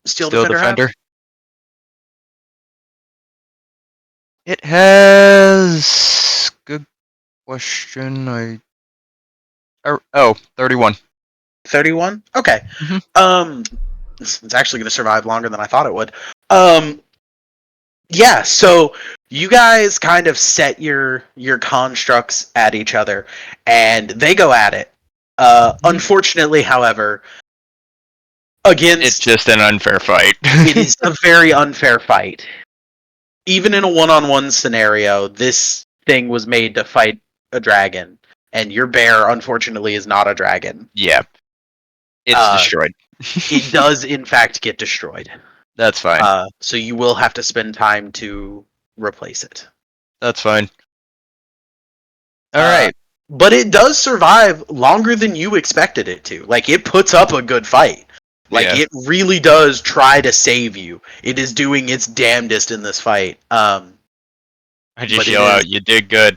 Steel Defender have? It has. Good question. 31. 31? Okay. Mhm. It's actually going to survive longer than I thought it would. Yeah, so you guys kind of set your constructs at each other, and they go at it. Unfortunately, however, It's against just an unfair fight. it is a very unfair fight. Even in a one-on-one scenario, this thing was made to fight a dragon, and your bear, unfortunately, is not a dragon. Yeah. It's destroyed. It does, in fact, get destroyed. That's fine. So you will have to spend time to replace it. That's fine. All right. But it does survive longer than you expected it to. Like, it puts up a good fight. Like, Yeah. it really does try to save you. It is doing its damnedest in this fight. I just but it yell is- out, "You did good."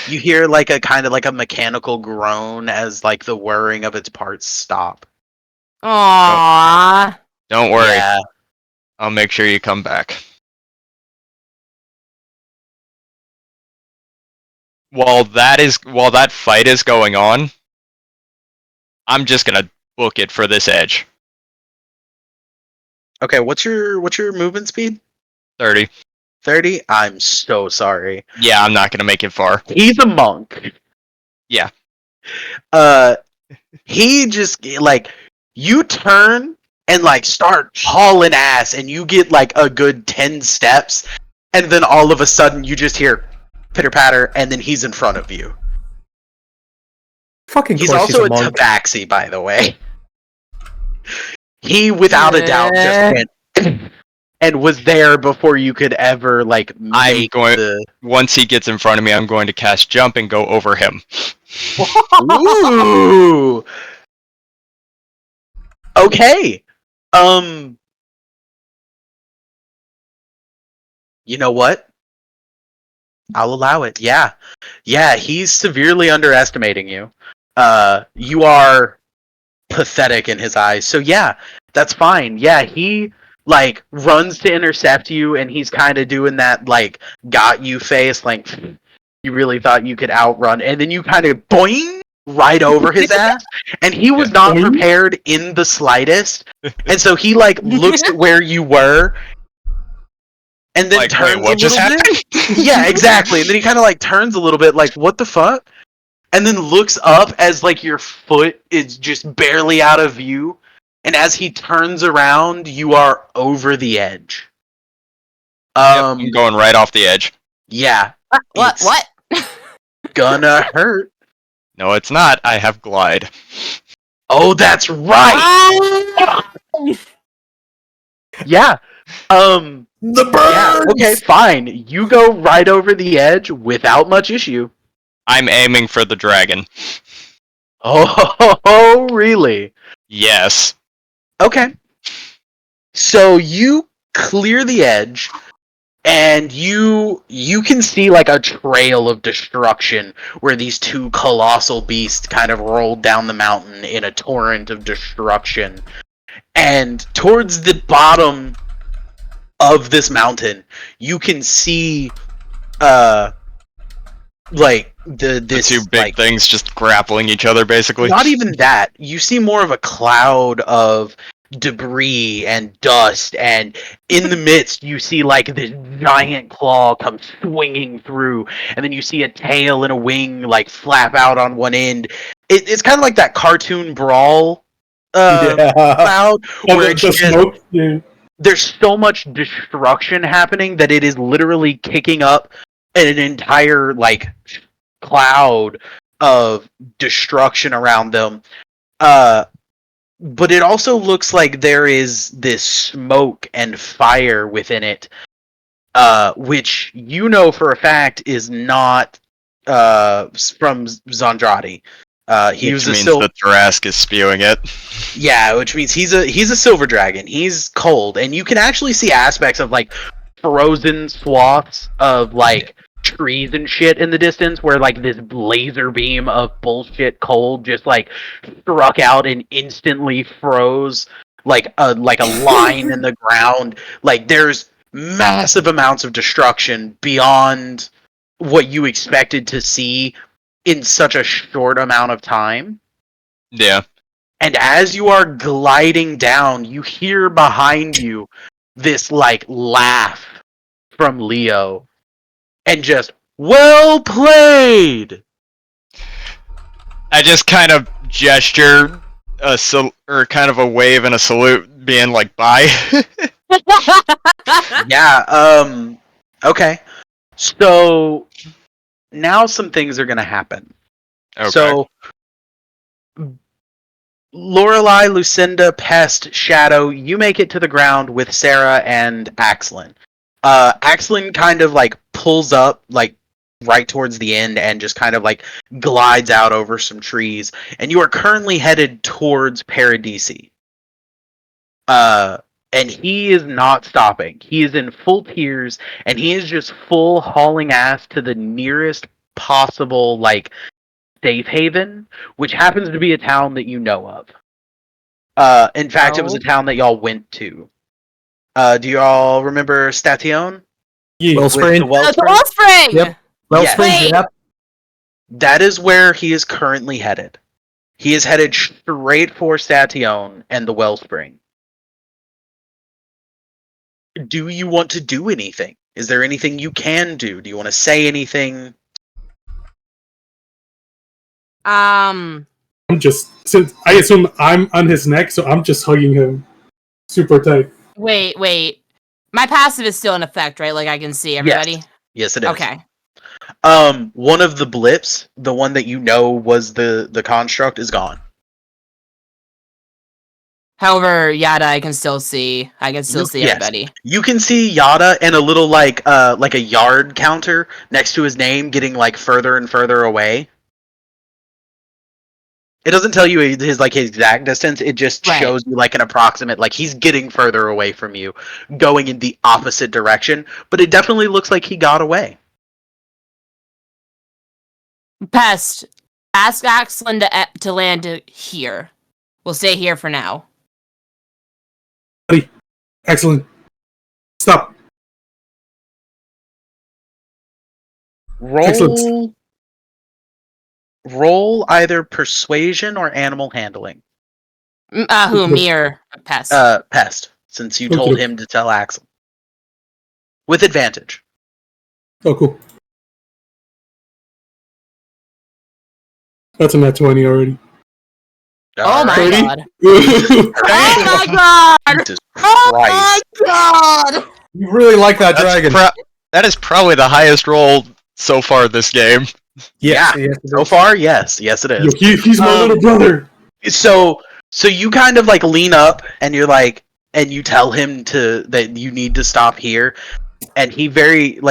You hear like a kind of like a mechanical groan as like the whirring of its parts stop. Aww. Don't worry. Yeah. I'll make sure you come back. While that fight is going on, I'm just gonna book it for this edge. Okay, what's your movement speed? 30. 30? I'm so sorry. Yeah, I'm not gonna make it far. He's a monk. Yeah. He just like you turn and like start hauling ass and you get like a good 10 steps and then all of a sudden you just hear pitter patter and then he's in front of you. Fucking He's course also he's a a monk. tabaxi, by the way. He without a doubt just went and was there before you could ever like make Once he gets in front of me, I'm going to cast jump and go over him. Ooh. Okay. You know what? I'll allow it. Yeah. Yeah, he's severely underestimating you. You are pathetic in his eyes. So yeah, that's fine. Yeah, he like runs to intercept you and he's kind of doing that like got you face like you really thought you could outrun and then you kind of boing right over his ass and he was not prepared in the slightest. And so he like looks at where you were and then Like, turns wait, what just happened? Yeah, exactly. And then he kind of like turns a little bit like what the fuck? And then looks up as like your foot is just barely out of view. And as he turns around, you are over the edge. I'm going right off the edge. Yeah. What? Gonna hurt. No, it's not. I have glide. Oh, that's right. Yeah. The birds! Yeah, okay, fine. You go right over the edge without much issue. I'm aiming for the dragon. Oh, really? Yes. Okay. So you clear the edge, and you can see like a trail of destruction where these two colossal beasts kind of rolled down the mountain in a torrent of destruction. And towards the bottom of this mountain, you can see like The this two big like, things just grappling each other, basically. not even that. You see more of a cloud of debris and dust, and in the midst you see like this giant claw come swinging through, and then you see a tail and a wing like flap out on one end. It's kind of like that cartoon Brawl cloud where it's just, smoke. Yeah. there's so much destruction happening that it is literally kicking up an entire like cloud of destruction around them. but it also looks like there is this smoke and fire within it, which you know for a fact is not from Zondrati. He Which was a means that Thrask is spewing it. Yeah, which means he's a silver dragon. He's cold, and you can actually see aspects of like frozen swaths of like trees and shit in the distance, where like this laser beam of bullshit cold just like struck out and instantly froze like a line in the ground. Like there's massive amounts of destruction beyond what you expected to see in such a short amount of time. Yeah. And as you are gliding down, you hear behind you this like laugh from Leo, and just well played. I just kind of gesture or kind of a wave and a salute, being like, "Bye." Yeah. Okay. So now some things are gonna happen. Okay. So Lorelei, Lucinda, Pest, Shadow, you make it to the ground with Sarah and Axlin. Axlin kind of like pulls up like right towards the end and just kind of like glides out over some trees, and you are currently headed towards Paradisi. And he is not stopping. He is in full tears, and he is just full hauling ass to the nearest possible like safe haven, which happens to be a town that you know of. In fact, it was a town that y'all went to. Do y'all remember Station? Yeah. With the Wellspring. Wellspring? The Wellspring! Yep. Wellspring. Wait. Yep. That is where he is currently headed. He is headed straight for Station and the Wellspring. Do you want to do anything? Is there anything you can do? Do you want to say anything? Um, Since I assume I'm on his neck, so I'm just hugging him super tight. wait. My passive is still in effect, right? Like I can see everybody? Yes, it is. Okay. One of the blips, the one that you know was the construct, is gone. However, Yada, I can still see. I can still see Yes. everybody. You can see Yada and a little like a yard counter next to his name getting like further and further away. It doesn't tell you his exact distance. It just Right. shows you like an approximate, like he's getting further away from you, going in the opposite direction. But it definitely looks like he got away. Pest, ask Axlin to land here. We'll stay here for now. Excellent. Stop. Roll. Excellent. Roll either persuasion or animal handling. Who, me or Pest? Pest, since you Okay. told him to tell Axel. With advantage. Oh, cool. That's a nat 20 already. Oh my 30? god. You Oh my god! Jesus Oh my Christ. god! really like that dragon. That is probably the highest roll so far this game. Yes, Yeah. yes, it So is. far, yes. Yes, it Yo, is. he's my little brother. So you kind of like lean up and you're like, and you tell him that you need to stop here, and he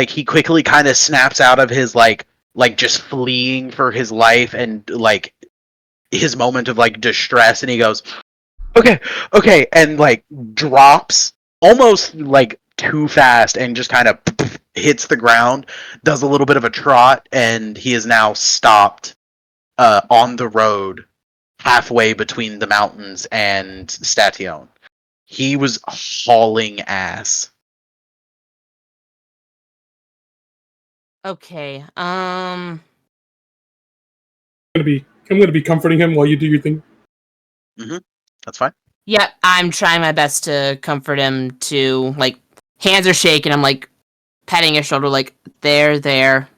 he quickly kind of snaps out of his like just fleeing for his life and like his moment of like distress, and he goes, okay, and like drops almost like too fast and just kind of hits the ground, does a little bit of a trot, and he is now stopped on the road halfway between the mountains and Station. He was hauling ass. Okay, I'm gonna be comforting him while you do your thing. That's fine. Yep, I'm trying my best to comfort him too. Like, hands are shaking, I'm like, patting his shoulder, like, there.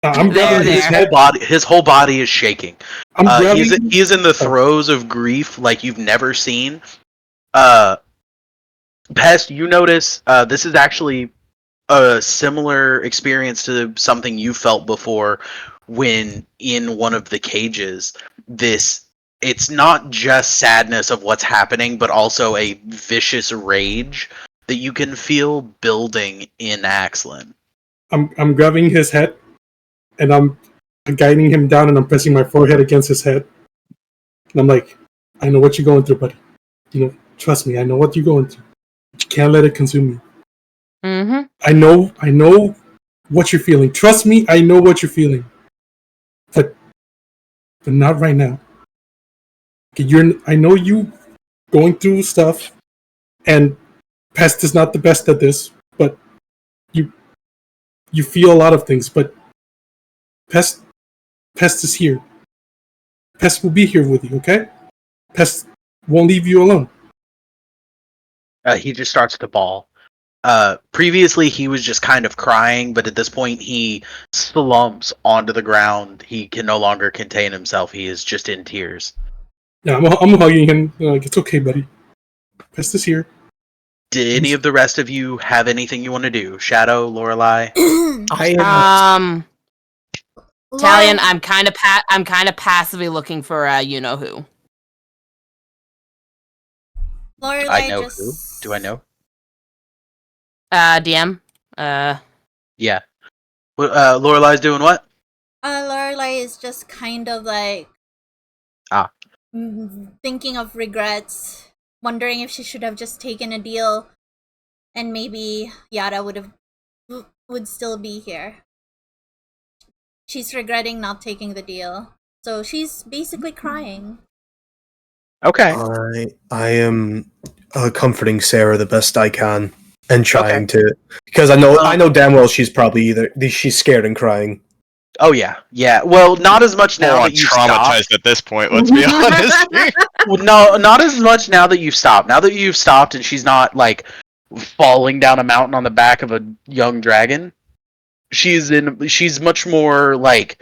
I'm grabbing There. His whole body is shaking. I'm grabbing. He is in the throes of grief like you've never seen. Pest, you notice this is actually a similar experience to something you felt before when in one of the cages. This it's not just sadness of what's happening, but also a vicious rage that you can feel building in Axlin. I'm grabbing his head, and I'm guiding him down, and I'm pressing my forehead against his head. And I'm like, I know what you're going through, buddy. Trust me, I know what you're going through. But you can't let it consume you. Mm-hmm. I know what you're feeling. Trust me, I know what you're feeling. But not right now. I know you going through stuff, and Pest is not the best at this, but you feel a lot of things, but Pest is here. Pest will be here with you, okay? Pest won't leave you alone. He just starts to bawl. Previously, he was just kind of crying, but at this point, he slumps onto the ground. He can no longer contain himself. He is just in tears. Yeah, I'm hugging him. Like, it's okay, buddy. Pest is here. Did any of the rest of you have anything you want to do? Shadow, Lorelei? I am. Talion, I'm kind of passively looking for you know who. Lorelai I know just... who. Do I know? DM. Yeah. Lorelei's doing what? Lorelai is just kind of like... thinking of regrets, wondering if she should have just taken a deal, and maybe Yara would still be here. She's regretting not taking the deal, so she's basically crying. Okay. I am comforting Sarah the best I can and trying to, because I know damn well she's probably she's scared and crying. Oh yeah. Well, not as much now that you've traumatized stopped. at this point. Let's be honest. Well, no, not as much now that you've stopped. Now that you've stopped, and she's not like falling down a mountain on the back of a young dragon. She's much more like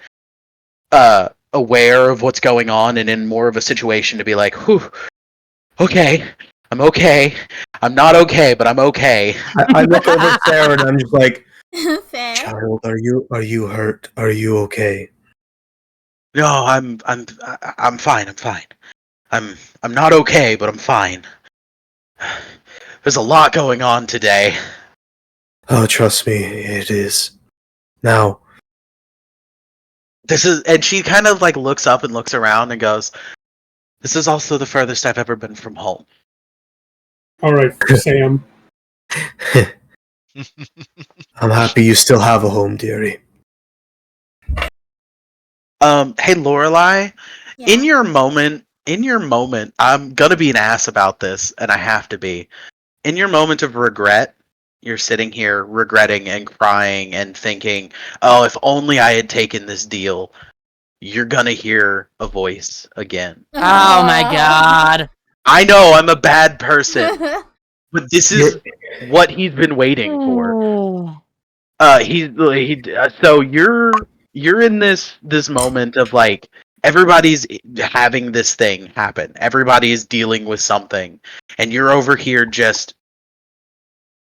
aware of what's going on, and in more of a situation to be like, whew, okay, I'm okay. I'm not okay, but I'm okay. I look over at Sarah and I'm just like, Fair. child, are you hurt? Are you okay? No, I'm fine. I'm fine. I'm not okay, but I'm fine. There's a lot going on today. Oh, trust me, it is. Now, And she kind of like looks up and looks around and goes, "This is also the furthest I've ever been from home." All right, Sam. I'm happy you still have a home, dearie. Hey Lorelai, Yeah. in your moment, I'm gonna be an ass about this, and I have to be. In your moment of regret, you're sitting here regretting and crying and thinking, "Oh, if only I had taken this deal." You're gonna hear a voice again. Oh my god. I know I'm a bad person, but this is what he's been waiting for. So you're in this moment of like everybody's having this thing happen. Everybody's dealing with something, and you're over here just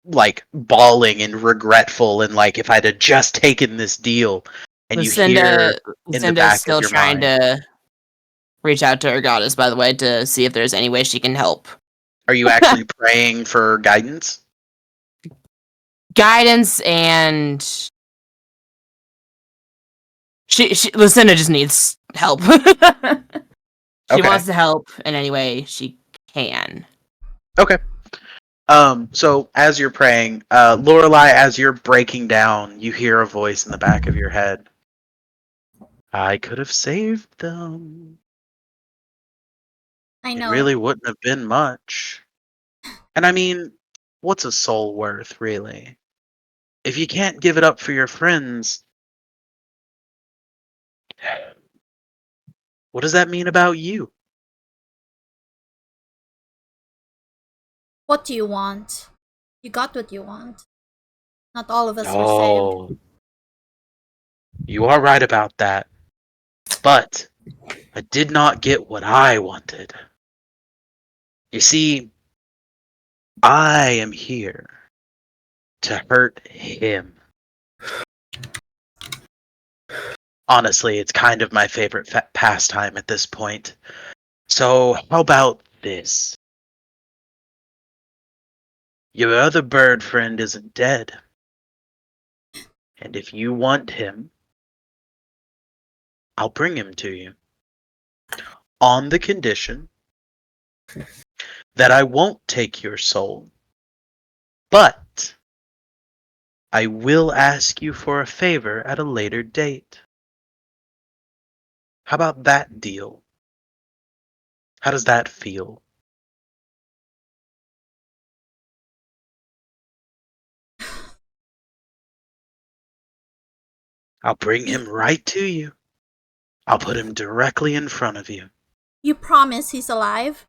like bawling and regretful and like if I'd have just taken this deal. And you hear in the back Lucinda's still of your trying mind, to reach out to her goddess, by the way, to see if there's any way she can help. are you actually praying for guidance? Guidance, and she Lucinda just needs help. She Okay. wants to help in any way she can. Okay. So as you're praying, Lorelai, as you're breaking down, you hear a voice in the back of your head. I could have saved them. I know. It really wouldn't have been much. And I mean, what's a soul worth, really? If you can't give it up for your friends, what does that mean about you? What do you want? You got what you want. Not all of us were saved. Oh, you are right about that. But I did not get what I wanted. You see, I am here to hurt him. Honestly, it's kind of my favorite pastime at this point. So, how about this? Your other bird friend isn't dead. And if you want him, I'll bring him to you. On the condition that I won't take your soul. But I will ask you for a favor at a later date. How about that deal? How does that feel? I'll bring him right to you. I'll put him directly in front of you. You promise he's alive?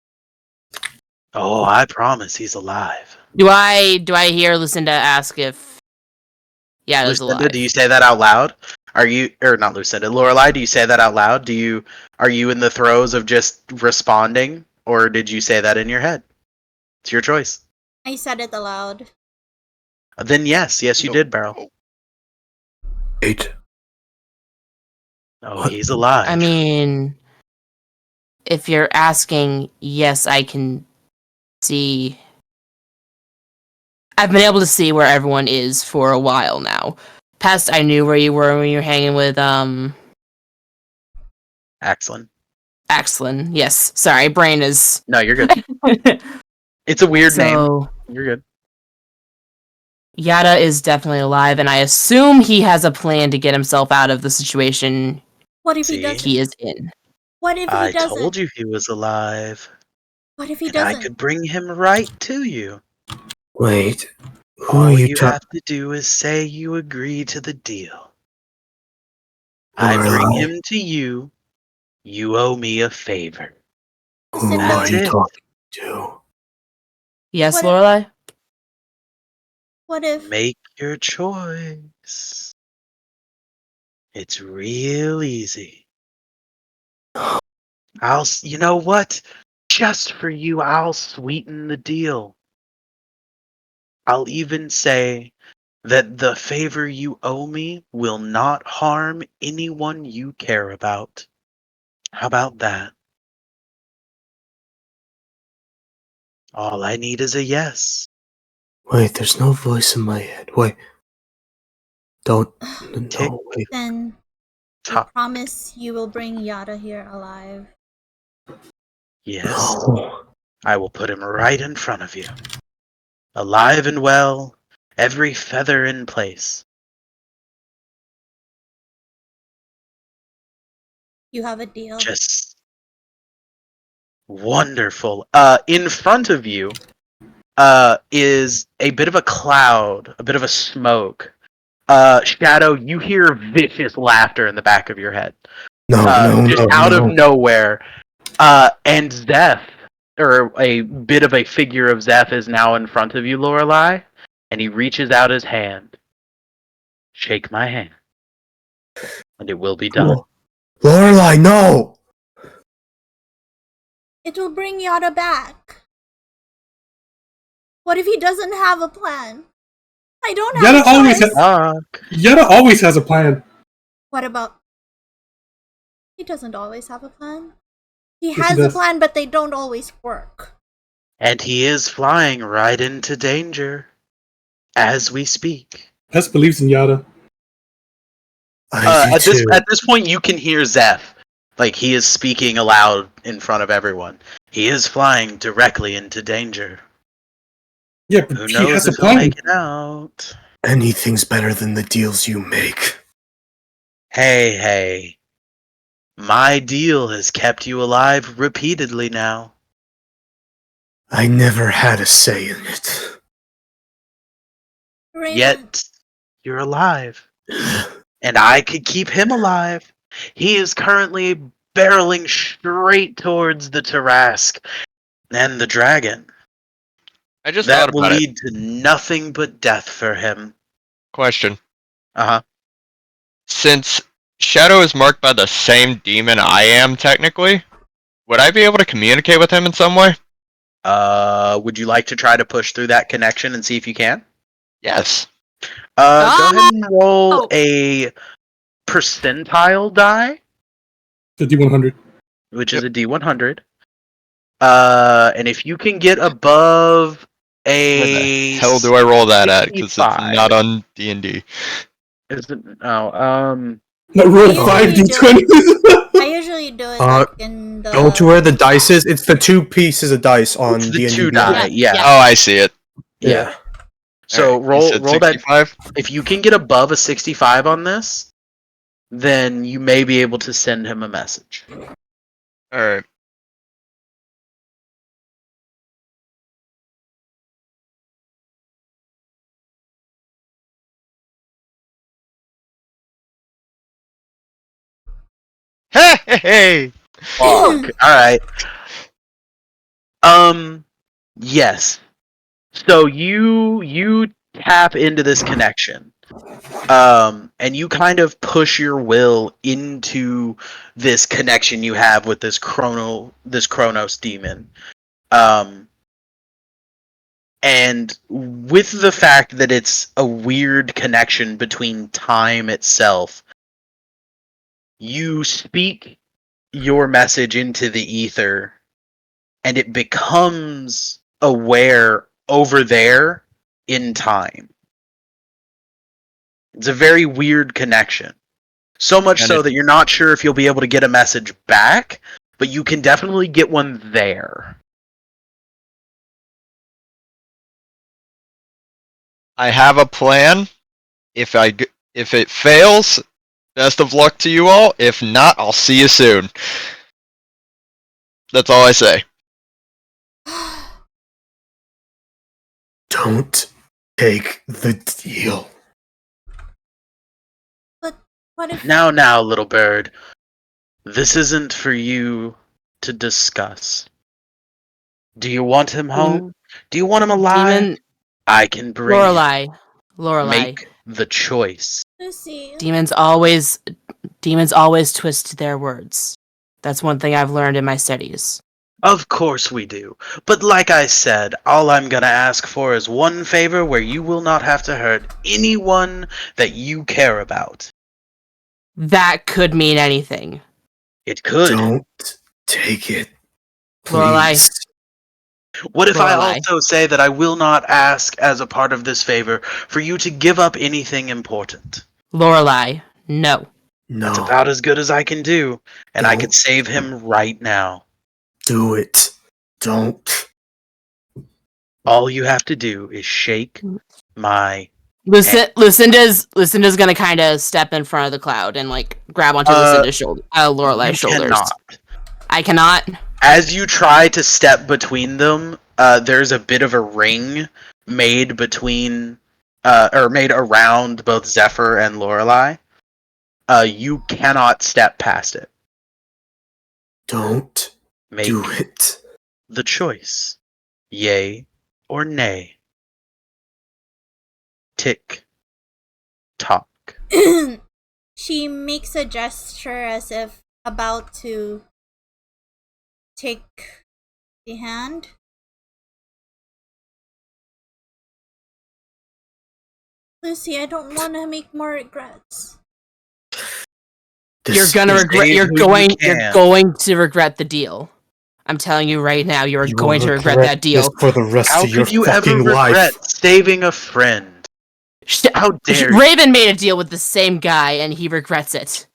Oh, I promise he's alive. Do I hear Lucinda ask if Yada's Lucinda, alive? do you say that out loud? Are you, or not Lucinda, Lorelai, do you say that out loud? Are you in the throes of just responding, or did you say that in your head? It's your choice. I said it aloud. Then yes, you No. did, Beryl. Wait. Oh, What? he's alive. I mean, if you're asking, yes, I can see. I've been able to see where everyone is for a while now. Past, I knew where you were when you were hanging with Excellent. Axlin. Yes, sorry, brain is. No, you're good. It's a weird name. So You're good. Yada is definitely alive, and I assume he has a plan to get himself out of the situation What if he See? doesn't? he is in. What if he I doesn't? told you he was alive, What if he and I doesn't? could bring him right to you. Wait. Who All are you you talking? have to do is say you agree to the deal. I bring Lorelai. him to you. You owe me a favor. Who Simba. are That's you it. talking to? Yes, What- Lorelai? What if? Make your choice. It's real easy. You know what? Just for you, I'll sweeten the deal. I'll even say that the favor you owe me will not harm anyone you care about. How about that? All I need is a yes. Wait, there's no voice in my head. Wait. Don't. Tick No, wait. Then you tock. promise you will bring Yada here alive. Yes, No. I will put him right in front of you. Alive and well, every feather in place. You have a deal. Just wonderful. In front of you, is a bit of a cloud, a bit of a smoke. Shadow, you hear vicious laughter in the back of your head. Just out of nowhere. And Zeph, or a bit of a figure of Zeph, is now in front of you, Lorelai, and he reaches out his hand. Shake my hand, and it will be done. Lorelai, no! It will bring Yada back. What if he doesn't have a plan? I don't have Yada a always choice. Yada always has a plan. What about? He doesn't always have a plan. He Yes, he has a does. plan, but they don't always work. And he is flying right into danger as we speak. Hess believes in Yada. I do too. At this point, you can hear Zeph. Like, he is speaking aloud in front of everyone. He is flying directly into danger. Yeah, but Who he knows has a if he'll plan. make it out? Anything's better than the deals you make. Hey. My deal has kept you alive repeatedly now. I never had a say in it. Raven, Yet, you're alive. And I could keep him alive. He is currently barreling straight towards the Tarask and the dragon. I just That thought will about it. lead to nothing but death for him. Question. Uh Since Shadow is marked by the same demon I am, technically, would I be able to communicate with him in some way? huh. Would you like to try to push through that connection and see if you can? Yes. Go ahead and roll Oh. a percentile die, The D100. which is a D100. And if you can get above Where a the hell do I roll that at? Because it's 65. not on D&D. Is it? No, roll I usually 5d20s. I usually do it like in the. Go to where the dice is. It's the 2 pieces of dice on It's the D&D 2 Beyond. die. Yeah. Yeah. Oh, I see it. Yeah. So Alright, you roll said that. 65? If you can get above a 65 on this, then you may be able to send him a message. Alright. Hey, hey, hey! Fuck. All right. Yes. So you tap into this connection. And you kind of push your will into this connection you have with this Chronos demon. And with the fact that it's a weird connection between time itself, you speak your message into the ether, and it becomes aware over there in time. It's a very weird connection. So much And so it- that you're not sure if you'll be able to get a message back, but you can definitely get one there. I have a plan. If it fails, best of luck to you all. If not, I'll see you soon. That's all I say. Don't take the deal. But what if? Now, little bird. This isn't for you to discuss. Do you want him home? Do you want him alive? Demon I can bring him. Lorelai. Make the choice. Lucy. Demons always twist their words. That's one thing I've learned in my studies. Of course we do. But like I said, all I'm gonna ask for is one favor where you will not have to hurt anyone that you care about. That could mean anything. It could. Don't take it. Lorelai. Please. What if I Lorelai. also say that I will not ask as a part of this favor for you to give up anything important? Lorelai, no. No. That's about as good as I can do, and I Don't. could save him right now. Do it. Don't. All you have to do is shake my Lucinda's gonna kind of step in front of the cloud and like grab onto Lucinda's shoulder, Lorelai's shoulders. Cannot. I cannot. As you try to step between them, there's a bit of a ring made between, or made around both Zephyr and Lorelai. You cannot step past it. Don't Make do it. the choice. Yay or nay. Tick. Tock. She makes a gesture as if about to take the hand. Lucy, I don't want to make more regrets. You're This gonna is- regret. save You're who you going. can. You're going to regret the deal. I'm telling you right now. You are you going will to regret that deal. this for the rest How of your could you ever fucking regret life. saving a friend? How dare you? Raven made a deal with the same guy, and he regrets it.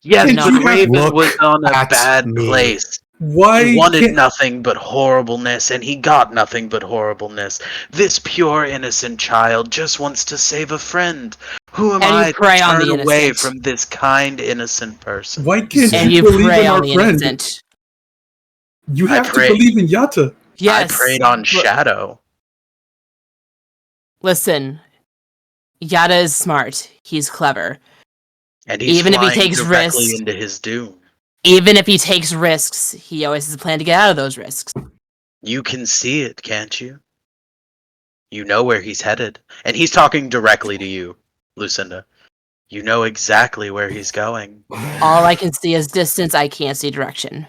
Yes, Can't but you have- Raven Look was on a at bad me. place. Why He wanted can't- nothing but horribleness, and he got nothing but horribleness. This pure, innocent child just wants to save a friend. Who am And you I to prey on turn the away innocent. from this kind, innocent person? Why can't And you you believe prey in on our the friend? innocent. You I have to pray- believe in Yata. Yes. I prayed on Look, Shadow. Listen, Yada is smart. He's clever. And he's Even if he flying takes directly risks- into his doom. Even if he takes risks, he always has a plan to get out of those risks. You can see it, can't you? You know where he's headed. And he's talking directly to you, Lucinda. You know exactly where he's going. All I can see is distance. I can't see direction.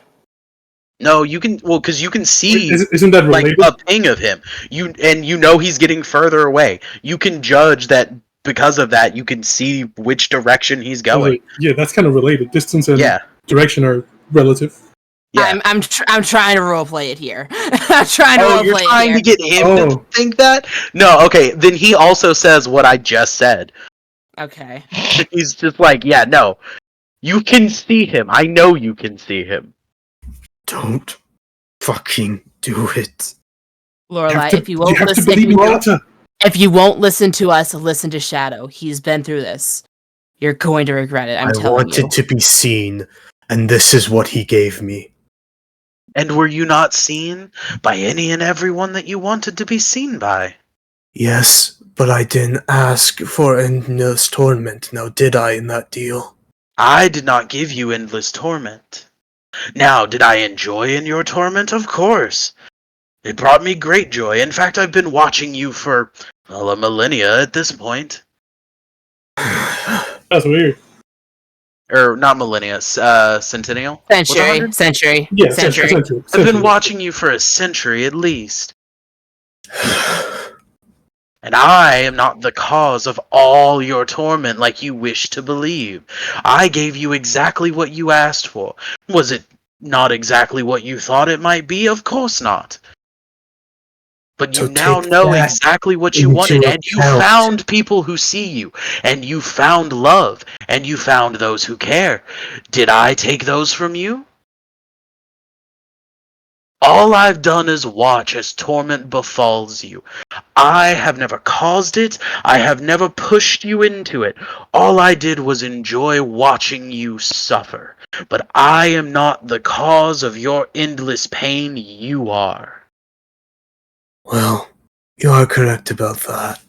No, you can, well, because you can see Isn't that like related? a ping of him. You know he's getting further away. You can judge that because of that. You can see which direction he's going. Yeah, that's kind of related. Distance and Yeah, direction are relative. Yeah. I'm trying to roleplay it here. I'm trying to Oh, you're roleplay it trying here. to get him Oh. to think that? No, okay. Then he also says what I just said. Okay. He's just like, yeah, no. You can see him. I know you can see him. Don't fucking do it. Lorelai, if you won't have to listen, believe in Yata. if you won't listen to us, listen to Shadow. He's been through this. You're going to regret it. I'm I telling you. wanted to be seen, and this is what he gave me. And were you not seen by any and everyone that you wanted to be seen by? Yes, but I didn't ask for endless torment, now did I, in that deal? I did not give you endless torment. Now, did I enjoy in your torment? Of course. It brought me great joy. In fact, I've been watching you for, well, a millennia at this point. That's weird. Or, not millennia, centennial? Was it 100? Century. Yeah, Century. century. I've been watching you for a century at least. And I am not the cause of all your torment like you wish to believe. I gave you exactly what you asked for. Was it not exactly what you thought it might be? Of course not. But you So now take know that exactly what you into wanted, and you account. found people who see you, and you found love, and you found those who care. Did I take those from you? All I've done is watch as torment befalls you. I have never caused it. I have never pushed you into it. All I did was enjoy watching you suffer. But I am not the cause of your endless pain. You are. Well, you are correct about that.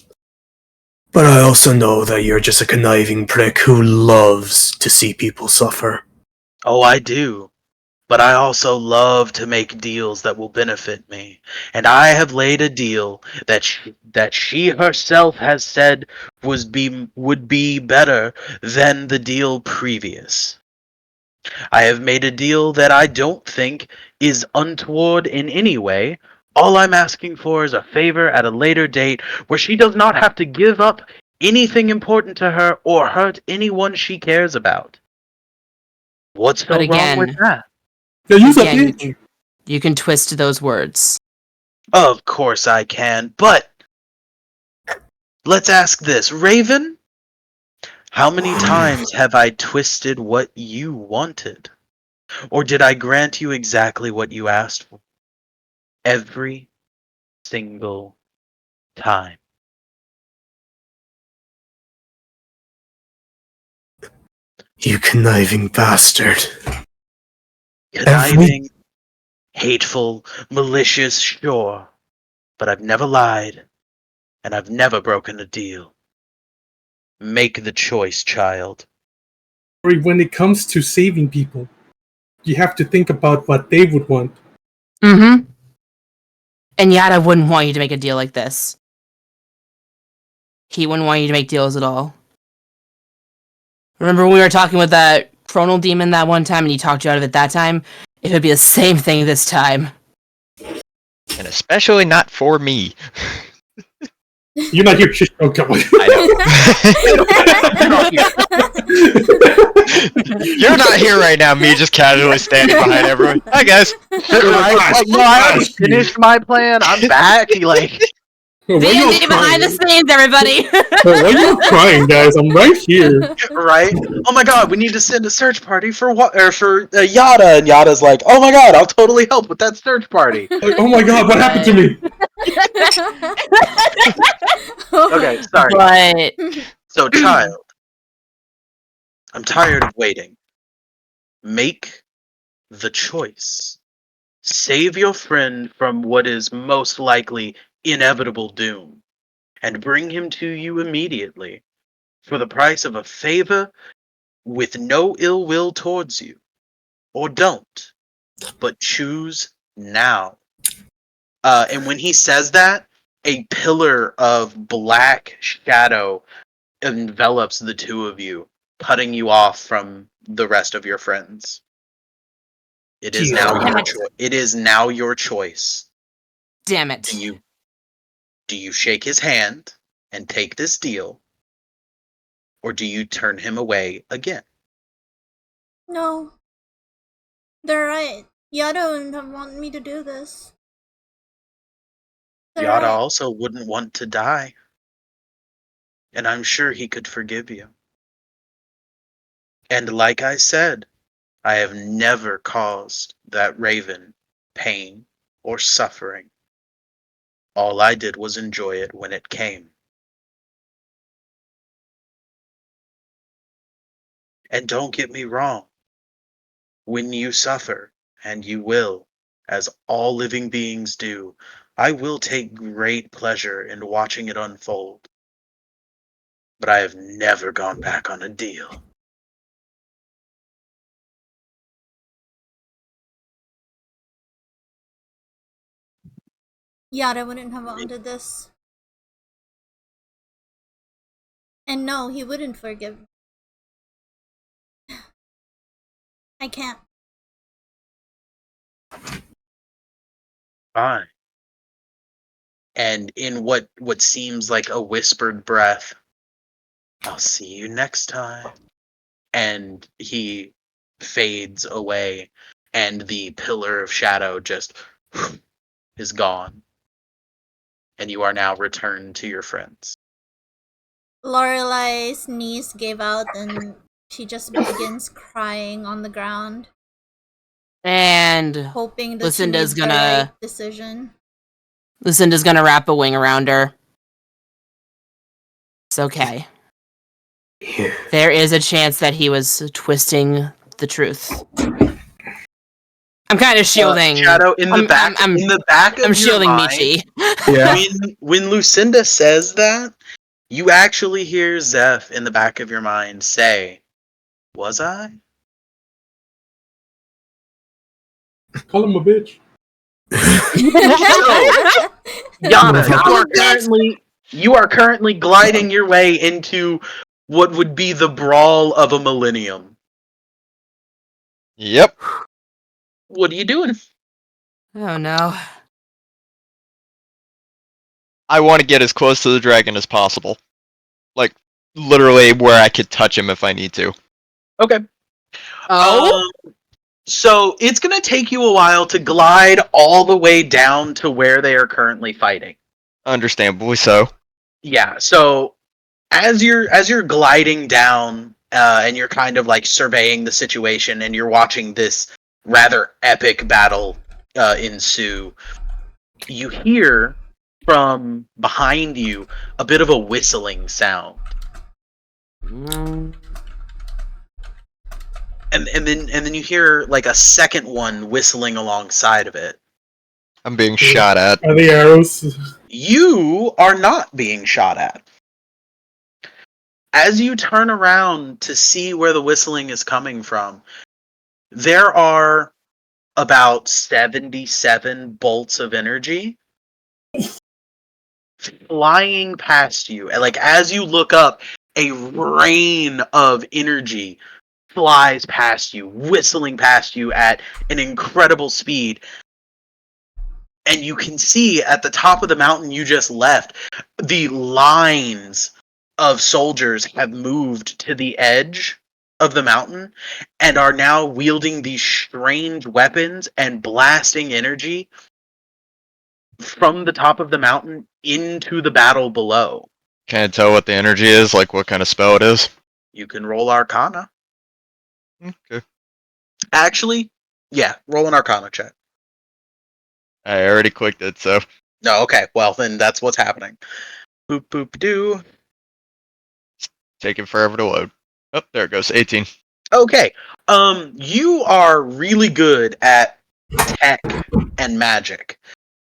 But I also know that you're just a conniving prick who loves to see people suffer. Oh, I do. But I also love to make deals that will benefit me. And I have laid a deal that she herself has said would be better than the deal previous. I have made a deal that I don't think is untoward in any way. All I'm asking for is a favor at a later date where she does not have to give up anything important to her or hurt anyone she cares about. What's so But wrong with again, that? Yeah, use a again, bitch. you can twist those words. Of course I can, but let's ask this. Raven, how many times have I twisted what you wanted? Or did I grant you exactly what you asked for? Every single time. You conniving bastard. Conniving, hateful, malicious, sure. But I've never lied, and I've never broken a deal. Make the choice, child. When it comes to saving people, you have to think about what they would want. Mm-hmm. And Yada wouldn't want you to make a deal like this. He wouldn't want you to make deals at all. Remember when we were talking with that chronal demon that one time and he talked you out of it that time? It would be the same thing this time. And especially not for me. You're not here. Oh, come on. You're not here right now, me just casually standing behind everyone. Hi, guys. Like, no, I already finished my plan. I'm back. Like, Why you all D&D behind the crying? scenes, everybody! Why you all crying, guys? I'm right here. right? Oh my god, we need to send a search party for what? Or for Yada, and Yada's like, oh my god, I'll totally help with that search party. Like, oh my god, what happened to me? Okay, sorry. But So, child, I'm tired of waiting. Make the choice. Save your friend from what is most likely inevitable doom, and bring him to you immediately, for the price of a favor with no ill will towards you. Or don't, but choose now. And when he says that, a pillar of black shadow envelops the two of you, cutting you off from the rest of your friends. It is now Damn your it. choice. It is now your choice. damn it. Do you shake his hand and take this deal, or do you turn him away again? No. They're right. Yada wouldn't have wanted me to do this. They're Yada right. also wouldn't want to die. And I'm sure he could forgive you. And like I said, I have never caused that raven pain or suffering. All I did was enjoy it when it came. And don't get me wrong, when you suffer, and you will, as all living beings do, I will take great pleasure in watching it unfold. But I have never gone back on a deal. Yada wouldn't have wanted this. And no, he wouldn't forgive me. I can't. Fine. And in what seems like a whispered breath, I'll see you next time. And he fades away, and the pillar of shadow just is gone. And you are now returned to your friends. Lorelai's knees gave out and she just begins crying on the ground, And hoping that Lucinda's she made the gonna right decision. Lucinda's gonna wrap a wing around her. It's okay. Yeah. There is a chance that he was twisting the truth. I'm kind of shielding. Shadow, in the back of I'm your shielding mind, Michi. Yeah. when Lucinda says that, you actually hear Zeph in the back of your mind say, "Was I?" Call him a bitch. Yana, Motherfucker. you are currently gliding your way into what would be the brawl of a millennium. Yep. What are you doing? Oh no. I want to get as close to the dragon as possible. Like, literally where I could touch him if I need to. Okay. Oh? So it's gonna take you a while to glide all the way down to where they are currently fighting. Understandably so. Yeah. So as you're gliding down, and you're kind of like surveying the situation, and you're watching this rather epic battle ensue, you hear from behind you a bit of a whistling sound. And then you hear like a second one whistling alongside of it. I'm being shot at. Are they arrows? You are not being shot at. As you turn around to see where the whistling is coming from, there are about 77 bolts of energy flying past you. And like as you look up, a rain of energy flies past you, whistling past you at an incredible speed. And you can see at the top of the mountain you just left, the lines of soldiers have moved to the edge of the mountain and are now wielding these strange weapons and blasting energy from the top of the mountain into the battle below. Can I tell what the energy is? Like, what kind of spell it is? You can roll Arcana. Okay. Actually, yeah, roll an Arcana check. I already clicked it, so. No, okay, well then that's what's happening. Boop boop doo. Taking forever to load. Oh, there it goes. 18. Okay. You are really good at tech and magic.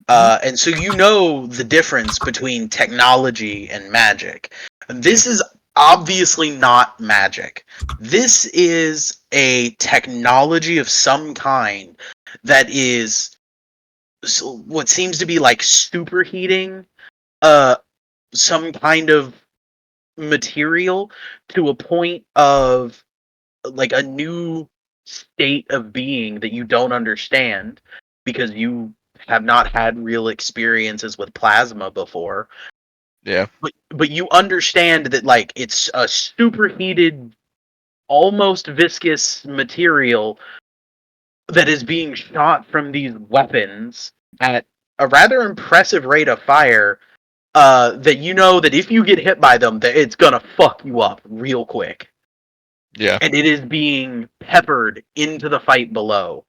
And so you know the difference between technology and magic. This is obviously not magic. This is a technology of some kind that is what seems to be like superheating some kind of material to a point of like a new state of being that you don't understand because you have not had real experiences with plasma before. Yeah. But you understand that like it's a superheated, almost viscous material that is being shot from these weapons at a rather impressive rate of fire. That you know that if you get hit by them, that it's gonna fuck you up real quick. Yeah. And it is being peppered into the fight below,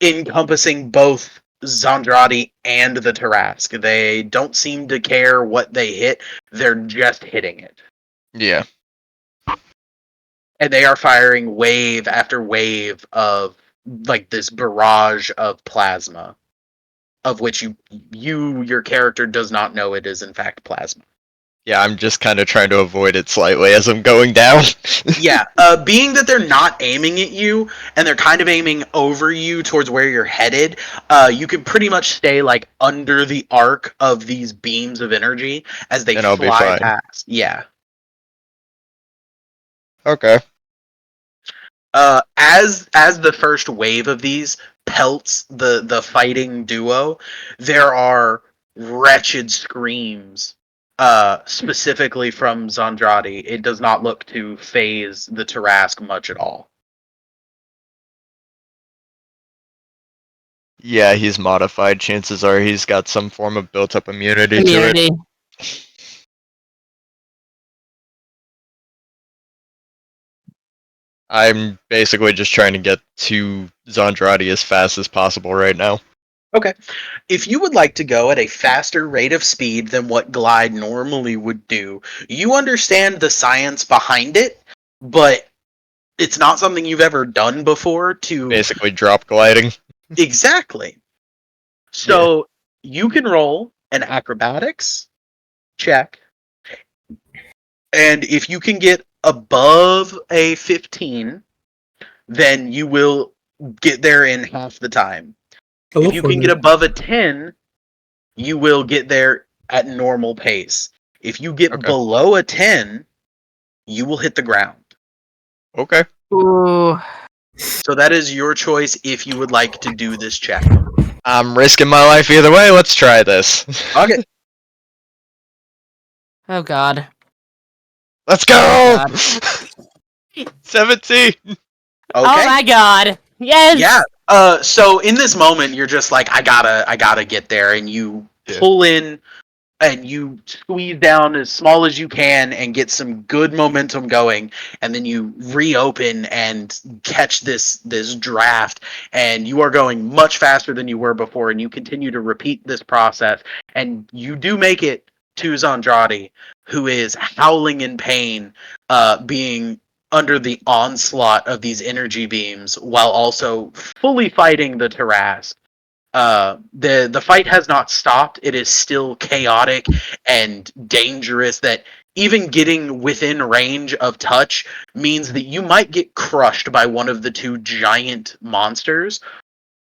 encompassing both Zandrati and the Tarask. They don't seem to care what they hit, they're just hitting it. Yeah. And they are firing wave after wave of like this barrage of plasma, of which your character does not know it is in fact plasma. Yeah, I'm just kind of trying to avoid it slightly as I'm going down. Yeah, being that they're not aiming at you and they're kind of aiming over you towards where you're headed, you can pretty much stay like under the arc of these beams of energy as they And I'll be fly fine. past. Yeah. Okay. As the first wave of these pelts the fighting duo, there are wretched screams. Specifically from Zandrati. It does not look to phase the Tarask much at all. Yeah, he's modified. Chances are he's got some form of built-up immunity to it. I'm basically just trying to get to Zandrati as fast as possible right now. Okay. If you would like to go at a faster rate of speed than what Glide normally would do, you understand the science behind it, but it's not something you've ever done before to... Basically drop gliding. Exactly. So you can roll an acrobatics check, and if you can get above a 15, then you will get there in half the time. If you can get above a 10, you will get there at normal pace. If you get below a 10, you will hit the ground. Okay. Ooh. So that is your choice if you would like to do this check. I'm risking my life either way. Let's try this. Okay. Oh god. Let's go! God. 17! Okay. Oh my god. Yes! Yeah. So in this moment, you're just like, I gotta get there, and you pull in and you squeeze down as small as you can and get some good momentum going, and then you reopen and catch this draft, and you are going much faster than you were before, and you continue to repeat this process, and you do make it to Zandrati, who is howling in pain, being under the onslaught of these energy beams, while also fully fighting the Tarask. The fight has not stopped. It is still chaotic and dangerous. That even getting within range of touch means that you might get crushed by one of the two giant monsters,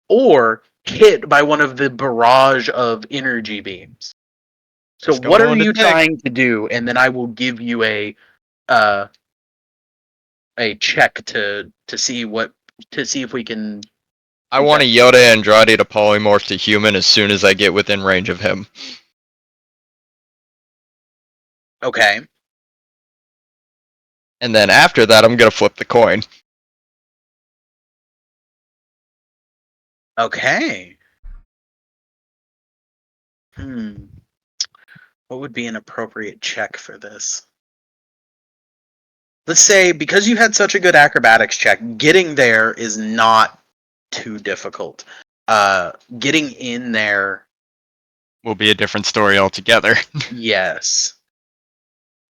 or hit by one of the barrage of energy beams. So what are you trying to do? And then I will give you a check to see if we can. I want to Yoda Andrade to polymorph to human as soon as I get within range of him. Okay. And then after that, I'm going to flip the coin. Okay. What would be an appropriate check for this? Let's say, because you had such a good acrobatics check, getting there is not too difficult. Getting in there will be a different story altogether. Yes.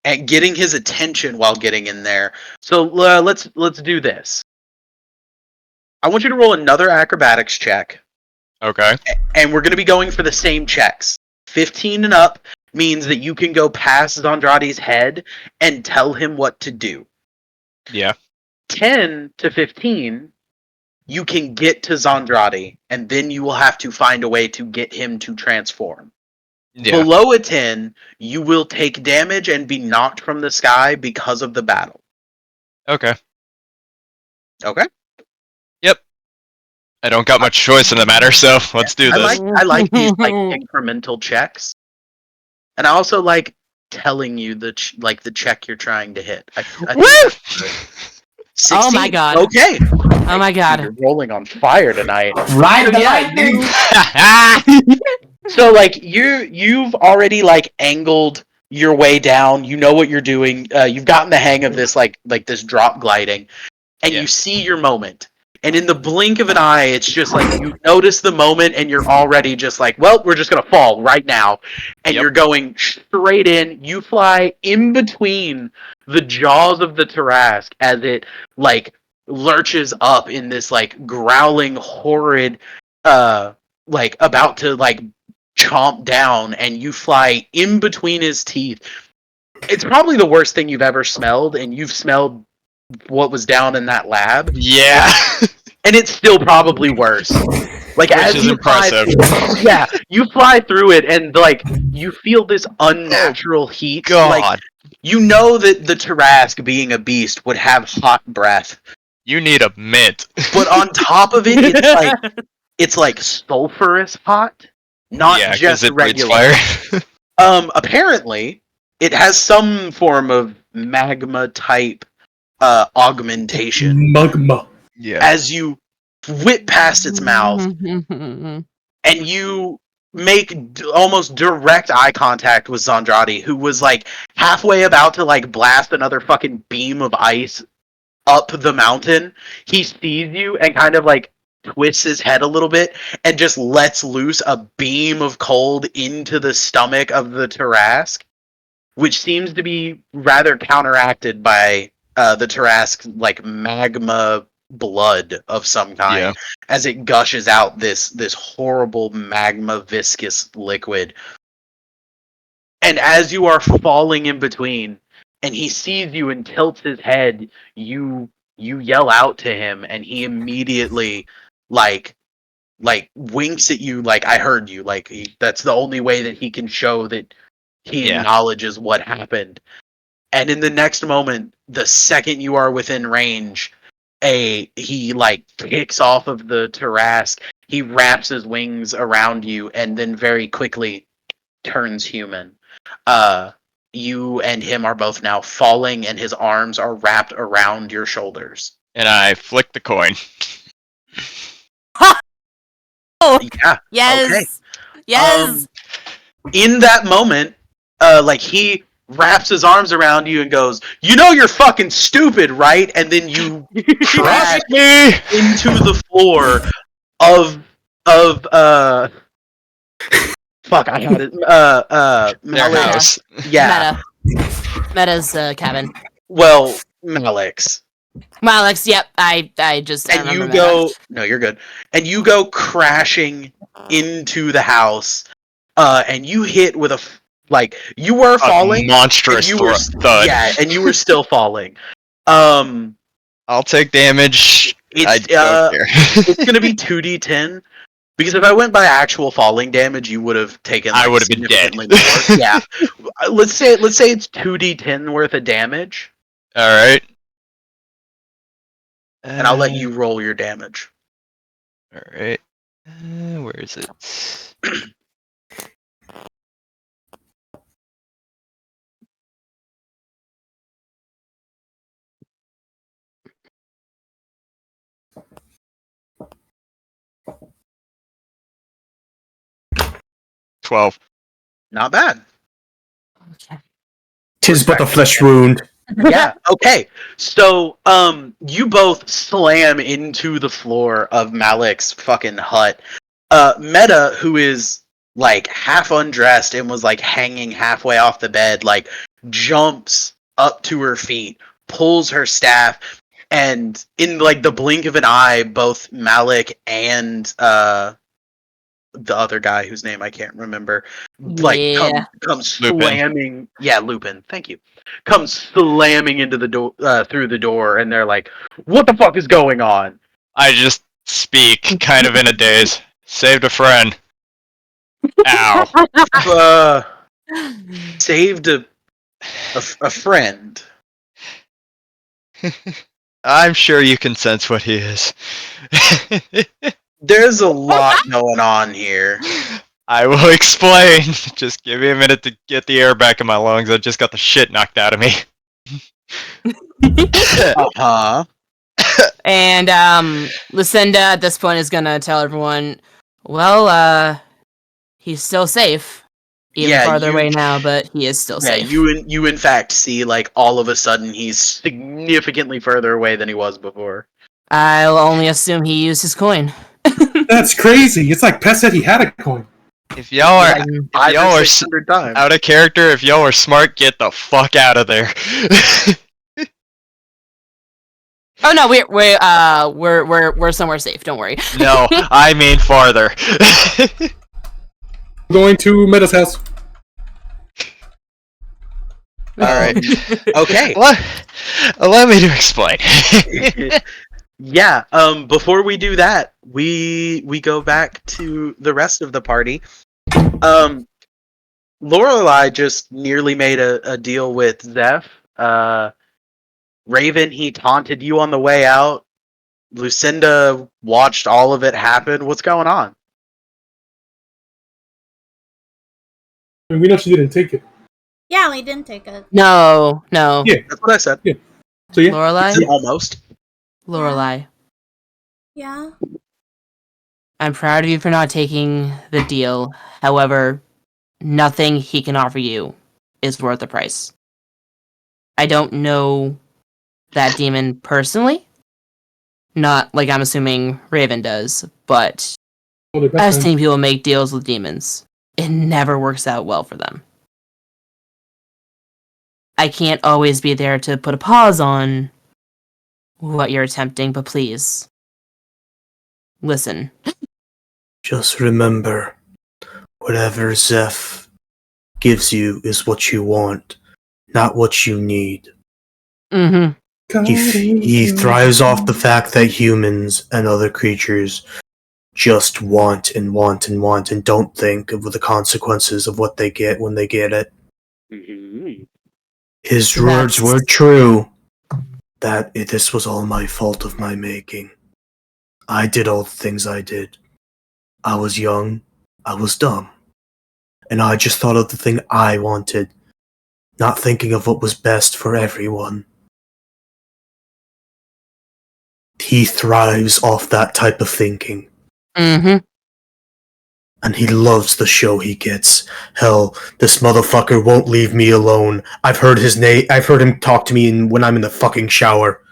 And getting his attention while getting in there. So let's do this. I want you to roll another acrobatics check. Okay. And we're going to be going for the same checks. 15 and up means that you can go past Zandrati's head and tell him what to do. Yeah. 10 to 15, you can get to Zandrati, and then you will have to find a way to get him to transform. Yeah. Below a 10, you will take damage and be knocked from the sky because of the battle. Okay. Okay. Yep. I don't got much choice in the matter, so let's do this. I like these like incremental checks, and I also like telling you the check you're trying to hit. I think Woo! 16. Oh my god. Okay. Oh my god. You're rolling on fire tonight. Ride the Yeah, lightning! So like you've already like angled your way down. You know what you're doing. You've gotten the hang of this like this drop gliding, and Yeah. you see your moment. And in the blink of an eye, it's just like you notice the moment, and you're already just like, well, we're just gonna fall right now, and Yep. you're going straight in. You fly in between the jaws of the Tarrasque as it like lurches up in this like growling, horrid, like about to like chomp down, and you fly in between his teeth. It's probably the worst thing you've ever smelled, and you've smelled what was down in that lab, Yeah. and it's still probably worse. Like Which as is you impressive. yeah, you fly through it, and like you feel this unnatural heat. Like God. you know that the Tarrasque, being a beast, would have hot breath, You need a mint. but on top of it, it's like sulfurous hot, not yeah, 'cause just it breathes regular. fire. Apparently, it has some form of magma type augmentation. Mugma. yeah. As you whip past its mouth, and you make almost direct eye contact with Zandradi, who was like halfway about to like blast another fucking beam of ice up the mountain. He sees you and kind of like twists his head a little bit and just lets loose a beam of cold into the stomach of the Tarrasque, which seems to be rather counteracted by the Tarrasque like magma blood of some kind, Yeah. as it gushes out this horrible magma viscous liquid. And as you are falling in between, and he sees you and tilts his head, you yell out to him, and he immediately like winks at you like, I heard you. Like that's the only way that he can show that he Yeah. acknowledges what happened. And in the next moment, the second you are within range, he like kicks off of the Tarrasque. He wraps his wings around you, and then very quickly turns human. You and him are both now falling, and his arms are wrapped around your shoulders. And I flick the coin. Oh, Yeah. yes. Okay. Yes. In that moment, like he wraps his arms around you and goes, "You know you're fucking stupid, right?" And then you crash me! into the floor of fuck, I had it. Their Malik. house. Yeah. Meta's cabin. Well, Malik's. Alex, yep. I just And remember you Meta. go. No, you're good. And you go crashing into the house, and you hit with like you were falling. A monstrous and you were thud. Yeah, and you were still falling. I'll I'll take damage. I It's don't care. it's gonna be 2d10, because if I went by actual falling damage, you would have taken. I Like, would have been dead. significantly more. Yeah. Let's say it's 2d10 worth of damage, All right. and I'll let you roll your damage. All right. Where is it? $12. Not bad. Okay. Tis but a flesh wound. Yeah. Okay. So, you both slam into the floor of Malik's fucking hut. Meta, who is like half undressed and was like hanging halfway off the bed, like jumps up to her feet, pulls her staff, and in like the blink of an eye, both Malik and the other guy whose name I can't remember, like Yeah. comes Lupin. slamming. Yeah, Lupin. Thank you. Comes slamming into the door, through the door, and they're like, "What the fuck is going on?" I just speak, kind of in a daze. Saved a friend. Ow. Saved a friend. I'm sure you can sense what he is. There's a lot going on here. I will explain. Just give me a minute to get the air back in my lungs. I just got the shit knocked out of me. Uh huh. And Lucinda at this point is gonna tell everyone, well, he's still safe. Even Yeah, farther you- away now, but he is still Yeah, safe. you in fact see like all of a sudden he's significantly further away than he was before. I'll only assume he used his coin. That's crazy. It's like Pest said he had a coin. If y'all are, Yeah, if 5 y'all or are 600 times. out of character, if y'all are smart, get the fuck out of there. Oh no, we're somewhere safe. Don't worry. No, I mean farther. Going to Meta's house. Alright. Okay. Allow me to explain. Yeah, before we do that, we go back to the rest of the party. Lorelei just nearly made a deal with Zeph. Raven, he taunted you on the way out. Lucinda watched all of it happen. What's going on? I mean, we know she didn't take it. Yeah, we didn't take it. No. Yeah. That's what I said. So yeah, Lorelai? Almost. Lorelai. Yeah. I'm proud of you for not taking the deal. However, nothing he can offer you is worth the price. I don't know that demon personally. Not like I'm assuming Raven does, but well, they're best I've friends. seen people make deals with demons. It never works out well for them. I can't always be there to put a pause on what you're attempting, but please, listen. Just remember, whatever Zeph gives you is what you want, not what you need. Mm-hmm. He thrives off the fact that humans and other creatures just want and want and want and don't think of the consequences of what they get when they get it. His words were true, that this was all my fault of my making. I did all the things I did. I was young, I was dumb, and I just thought of the thing I wanted, not thinking of what was best for everyone. He thrives off that type of thinking. Mm-hmm. And he loves the show he gets. Hell, this motherfucker won't leave me alone. I've heard his name. I've heard him talk to me when I'm in the fucking shower.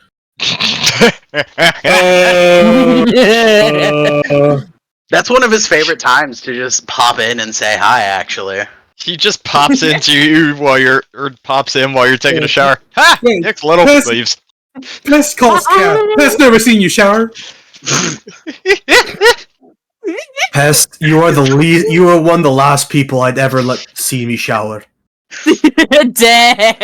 That's one of his favorite times to just pop in and say hi, actually. He just pops into you pops in while you're taking a shower. Ha! Wait, Nick's little Pest- leaves. Pest calls Cap. Pest never seen you shower. Pest, you are you are one of the last people I'd ever let see me shower. Damn.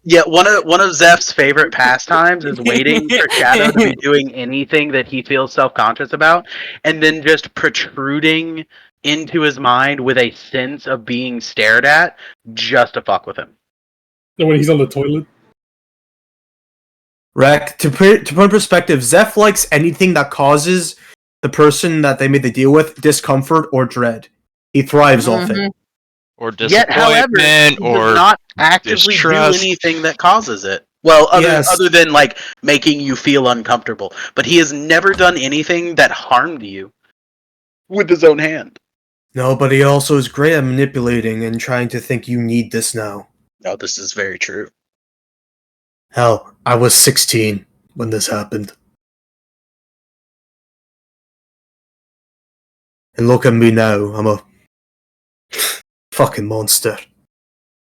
Yeah, one of Zeph's favorite pastimes is waiting for Shadow to be doing anything that he feels self-conscious about, and then just protruding into his mind with a sense of being stared at just to fuck with him. No, when he's on the toilet. Rek, to put in perspective, Zeph likes anything that causes the person that they made the deal with discomfort or dread. He thrives off it. Or Yet, however, disappointment, he or does not actively distrust. do anything that causes it. Well, Yes. other than like making you feel uncomfortable, but he has never done anything that harmed you with his own hand. No, but he also is great at manipulating and trying to think you need this now. No, this is very true. Hell, I was 16 when this happened. And look at me now, I'm a fucking monster.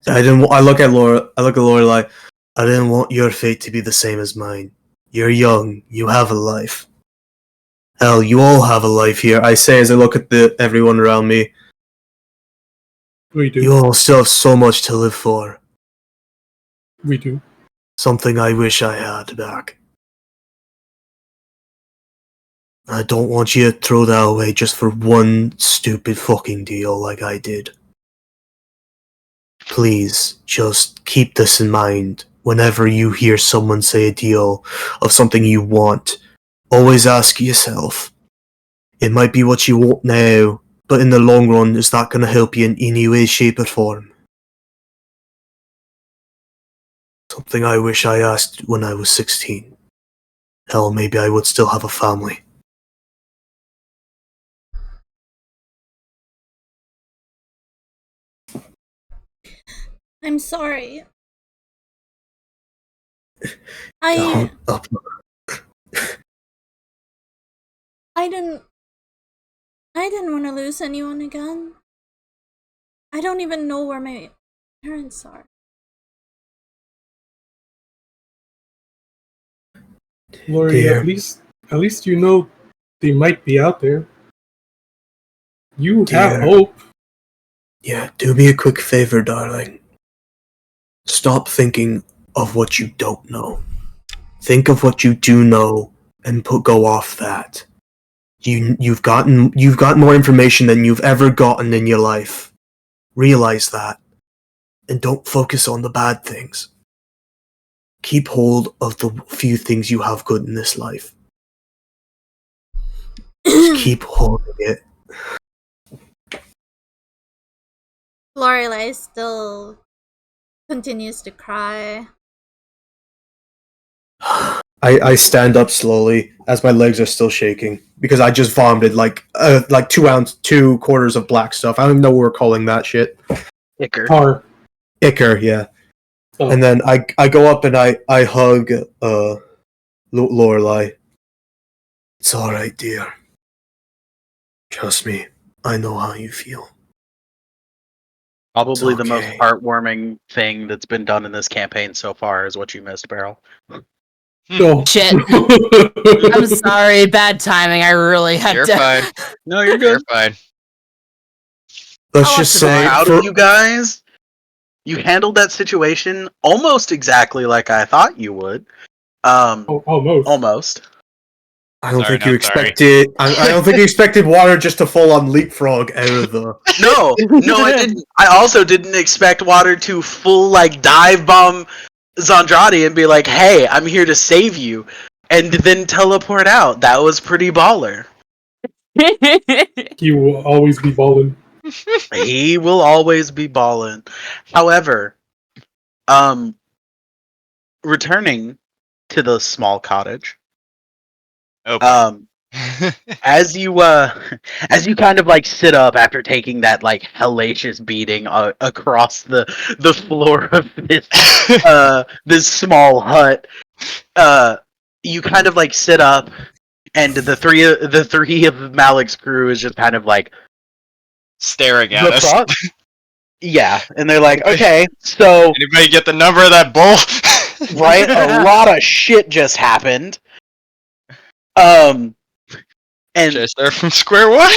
I look at Lorelai. I didn't want your fate to be the same as mine. You're young, you have a life. Hell, you all have a life here, I say as I look at everyone around me. We do. You all still have so much to live for. We do. Something I wish I had back. I don't want you to throw that away just for one stupid fucking deal like I did. Please, just keep this in mind whenever you hear someone say a deal of something you want. Always ask yourself, it might be what you want now, but in the long run, is that going to help you in any way, shape, or form? Something I wish I asked when I was 16. hell, maybe I would still have a family. I'm sorry. Down, I up. I didn't want to lose anyone again. I don't even know where my parents are. Lori, Dear. at least you know they might be out there. You have Dear. hope. Yeah, do me a quick favor, darling. Stop thinking of what you don't know. Think of what you do know and go off that. You've gotten more information than you've ever gotten in your life. Realize that. And don't focus on the bad things. Keep hold of the few things you have good in this life. Just keep holding it. Lorelai still continues to cry. I stand up slowly as my legs are still shaking because I just vomited like 2 quarters of black stuff. I don't even know what we're calling that shit. Icker. Tar. Ichor, yeah. Oh. And then I go up and I hug Lorelai. It's all right, dear. Trust me, I know how you feel. Probably It's the most okay. heartwarming thing that's been done in this campaign so far is what you missed, Beryl. Oh. Shit. I'm sorry, bad timing. I really had You're to. fine. No, you're You're good. fine. Let's I'll just watch the say Proud of you guys. You handled that situation almost exactly like I thought you would. Almost. Almost. I don't Sorry, think you not sorry. expected. I don't think you expected water just to full on leapfrog out of the. No, I didn't. I also didn't expect Water to full like dive bomb Zandradi and be like, "Hey, I'm here to save you," and then teleport out. That was pretty baller. He will always be balling. He will always be ballin'. However, returning to the small cottage, Oh, boy. as you kind of like sit up after taking that like hellacious beating across the floor of this small hut, you kind of like sit up, and the three of Malik's crew is just kind of like Staring at the us. fuck. Yeah, and they're like, okay, so Anybody get the number of that bull? right, a lot of shit just happened. And Should I start from square one?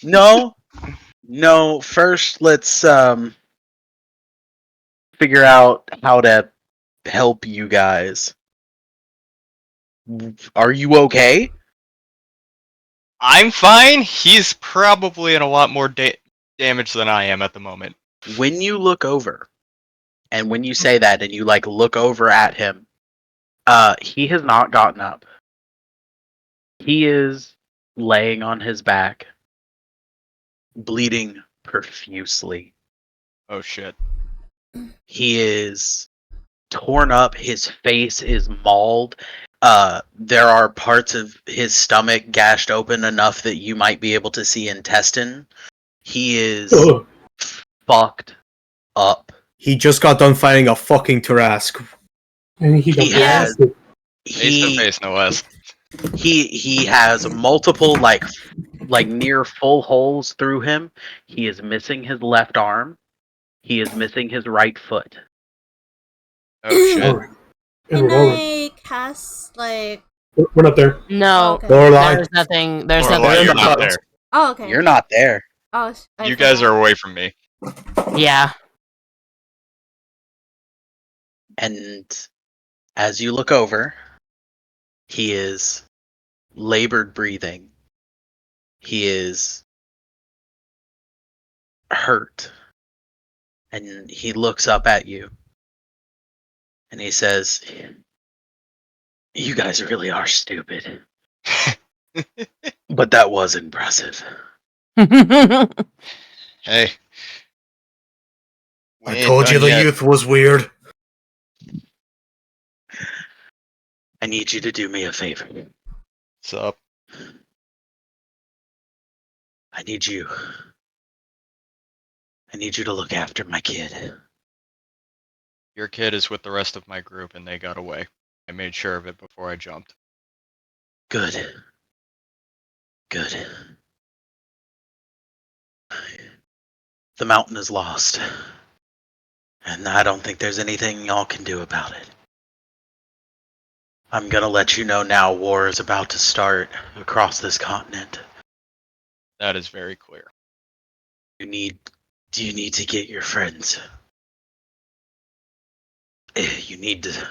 no, first let's figure out how to help you guys. Are you okay? I'm fine. He's probably in a lot more damage than I am at the moment. When you look over, and when you say that and you like look over at him, he has not gotten up. He is laying on his back, bleeding profusely. Oh shit. He is torn up, his face is mauled. There are parts of his stomach gashed open enough that you might be able to see intestine. He is Ugh. fucked up. He just got done fighting a fucking Tarask. And he got He has blasted. Face to he face, no less. he has multiple like near full holes through him. He is missing his left arm. He is missing his right foot. Oh shit. Alright. And Can we're rolling. I cast like? We're not there. No, Okay. Lorelai, there's nothing. There's Lorelai, nothing. you're not there. Oh, okay. You're not there. Oh, I You guys forgot. are away from me. Yeah. And as you look over, he is labored breathing. He is hurt. And he looks up at you. And he says, "You guys really are stupid. But that was impressive." Hey. We I ain't told you done the yet. youth was weird. I need you to do me a favor. What's up? I need you. I need you to look after my kid. Your kid is with the rest of my group and they got away. I made sure of it before I jumped. Good. Good. The mountain is lost. And I don't think there's anything y'all can do about it. I'm gonna let you know now war is about to start across this continent. That is very clear. Do you need to get your friends? You need to.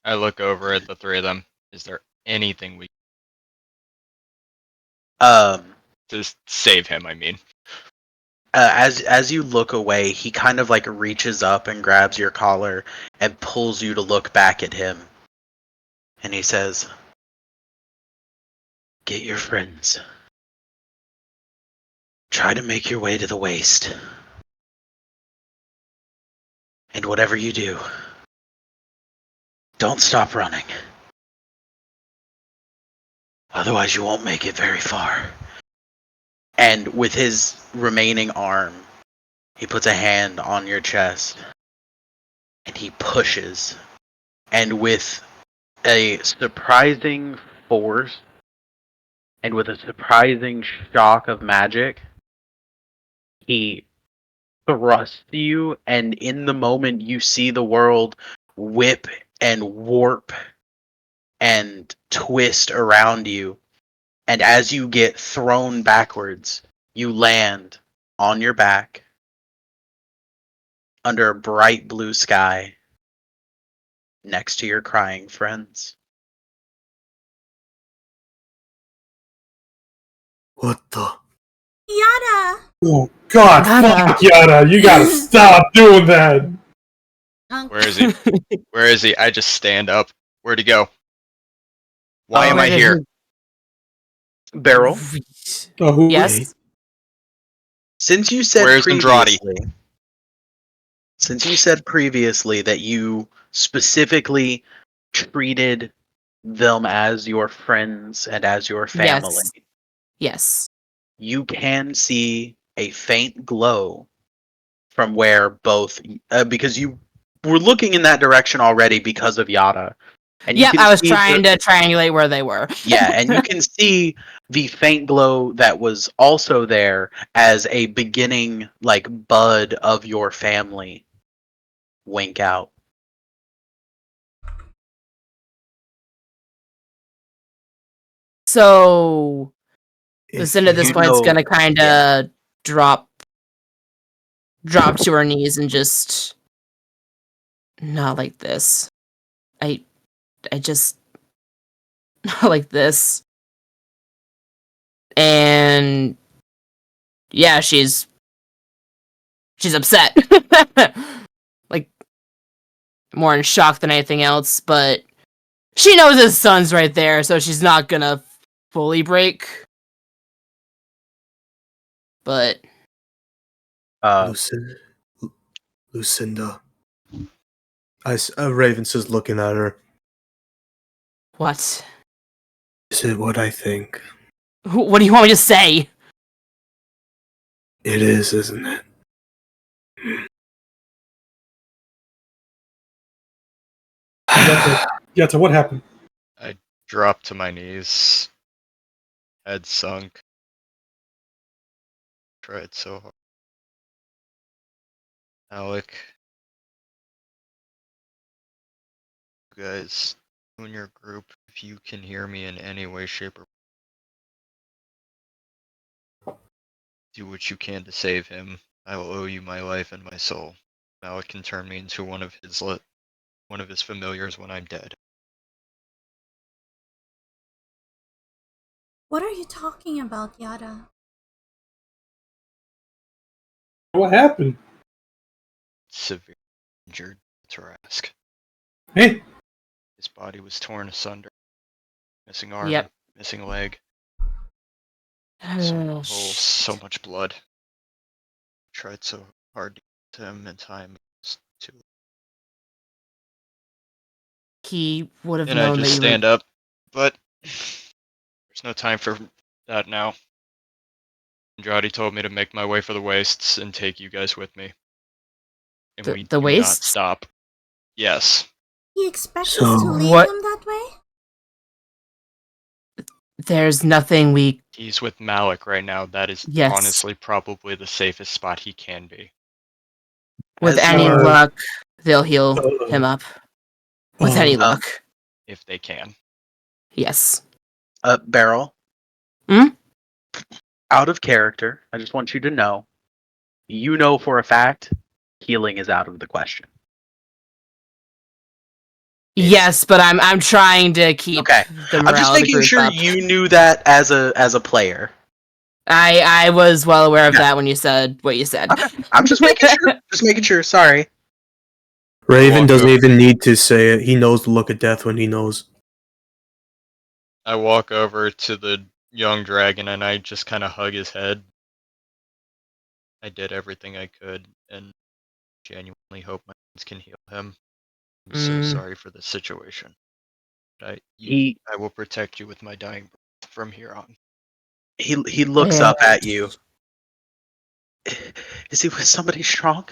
I look over at the three of them. Is there anything we just save him, I mean? As you look away, he kind of like reaches up and grabs your collar and pulls you to look back at him. And he says, "Get your friends. Try to make your way to the waste. And whatever you do, don't stop running. Otherwise you won't make it very far." And with his remaining arm, he puts a hand on your chest and he pushes. And with a surprising force and with a surprising shock of magic, he thrusts you, and in the moment you see the world whip and warp and twist around you. And as you get thrown backwards, you land on your back under a bright blue sky next to your crying friends. What the? Yada! Oh God, Yada. fuck Yada! You gotta stop doing that. Where is he? Where is he? I just stand up. Where'd he go? Why am Where I did here? Beryl, Oh, who? Yes. since you said Where's Andrade? previously that you specifically treated them as your friends and as your family, Yes. you can see a faint glow from where both because you were looking in that direction already because of Yada. And you Yep, can I was see trying to triangulate where they were. yeah, and you can see the faint glow that was also there as a beginning like bud of your family wink out. So Lucinda at this you point is know- gonna kind of yeah. drop to her knees and just not like this. I just not like this. And yeah, she's upset. Like more in shock than anything else, but she knows his son's right there, so she's not gonna fully break. But Lucinda. Lucinda. Ravens is looking at her. what? Is it what I think? What do you want me to say? It is, isn't it? Yata, what happened? I dropped to my knees. Head sunk. Tried so hard. Alec. You guys, you and your group, if you can hear me in any way, shape, or do what you can to save him. I will owe you my life and my soul. Alec can turn me into one of his familiars when I'm dead. What are you talking about, Yada? What happened? Severely injured, Tarask. Hey, His body was torn asunder. Missing arm, Yep. missing leg. So many Oh, holes, so much blood. Tried so hard to get to him in time. It was too late. he would have And I known that just you were. stand up, but there's no time for that now. Andrade told me to make my way for the wastes and take you guys with me. And we The do not wastes? stop. Yes. He expects So, us to leave what- him that way? There's nothing we. He's with Malik right now. That is Yes. honestly probably the safest spot he can be. With As any you are- luck, they'll heal him up. With any luck. If they can. Yes. Beryl. Hmm? Out of character, I just want you to know. You know for a fact, healing is out of the question. Yes, but I'm trying to keep Okay. the I'm morale just of the making group sure up. you knew that as a player. I was well aware of Yeah. that when you said what you said. Okay. I'm just making sure. Just making sure. Sorry. Raven walk doesn't over- even need to say it. He knows the look of death when he knows. I walk over to the young dragon and I just kind of hug his head. I did everything I could and genuinely hope my hands can heal him. I'm so sorry for the situation. I will protect you with my dying breath from here on. He looks Yeah. up at you. Is he with somebody strong?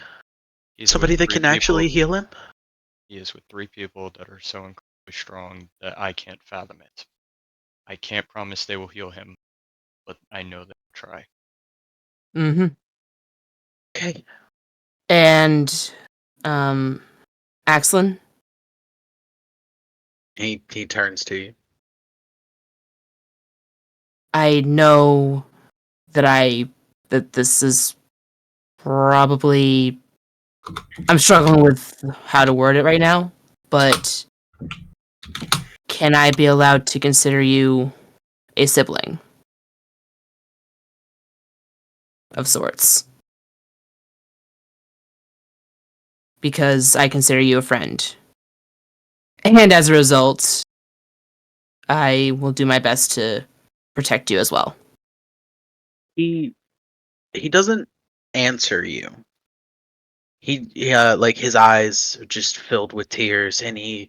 He's Somebody with that 3 can people. actually heal him? He is with 3 people that are so incredibly strong that I can't fathom it. I can't promise they will heal him, but I know they'll try. Mm-hmm. Okay. And Axlin? He turns to you. I know that this is probably I'm struggling with how to word it right now, but can I be allowed to consider you a sibling of sorts? Because I consider you a friend. And as a result, I will do my best to protect you as well. He doesn't answer you. He like his eyes are just filled with tears, and he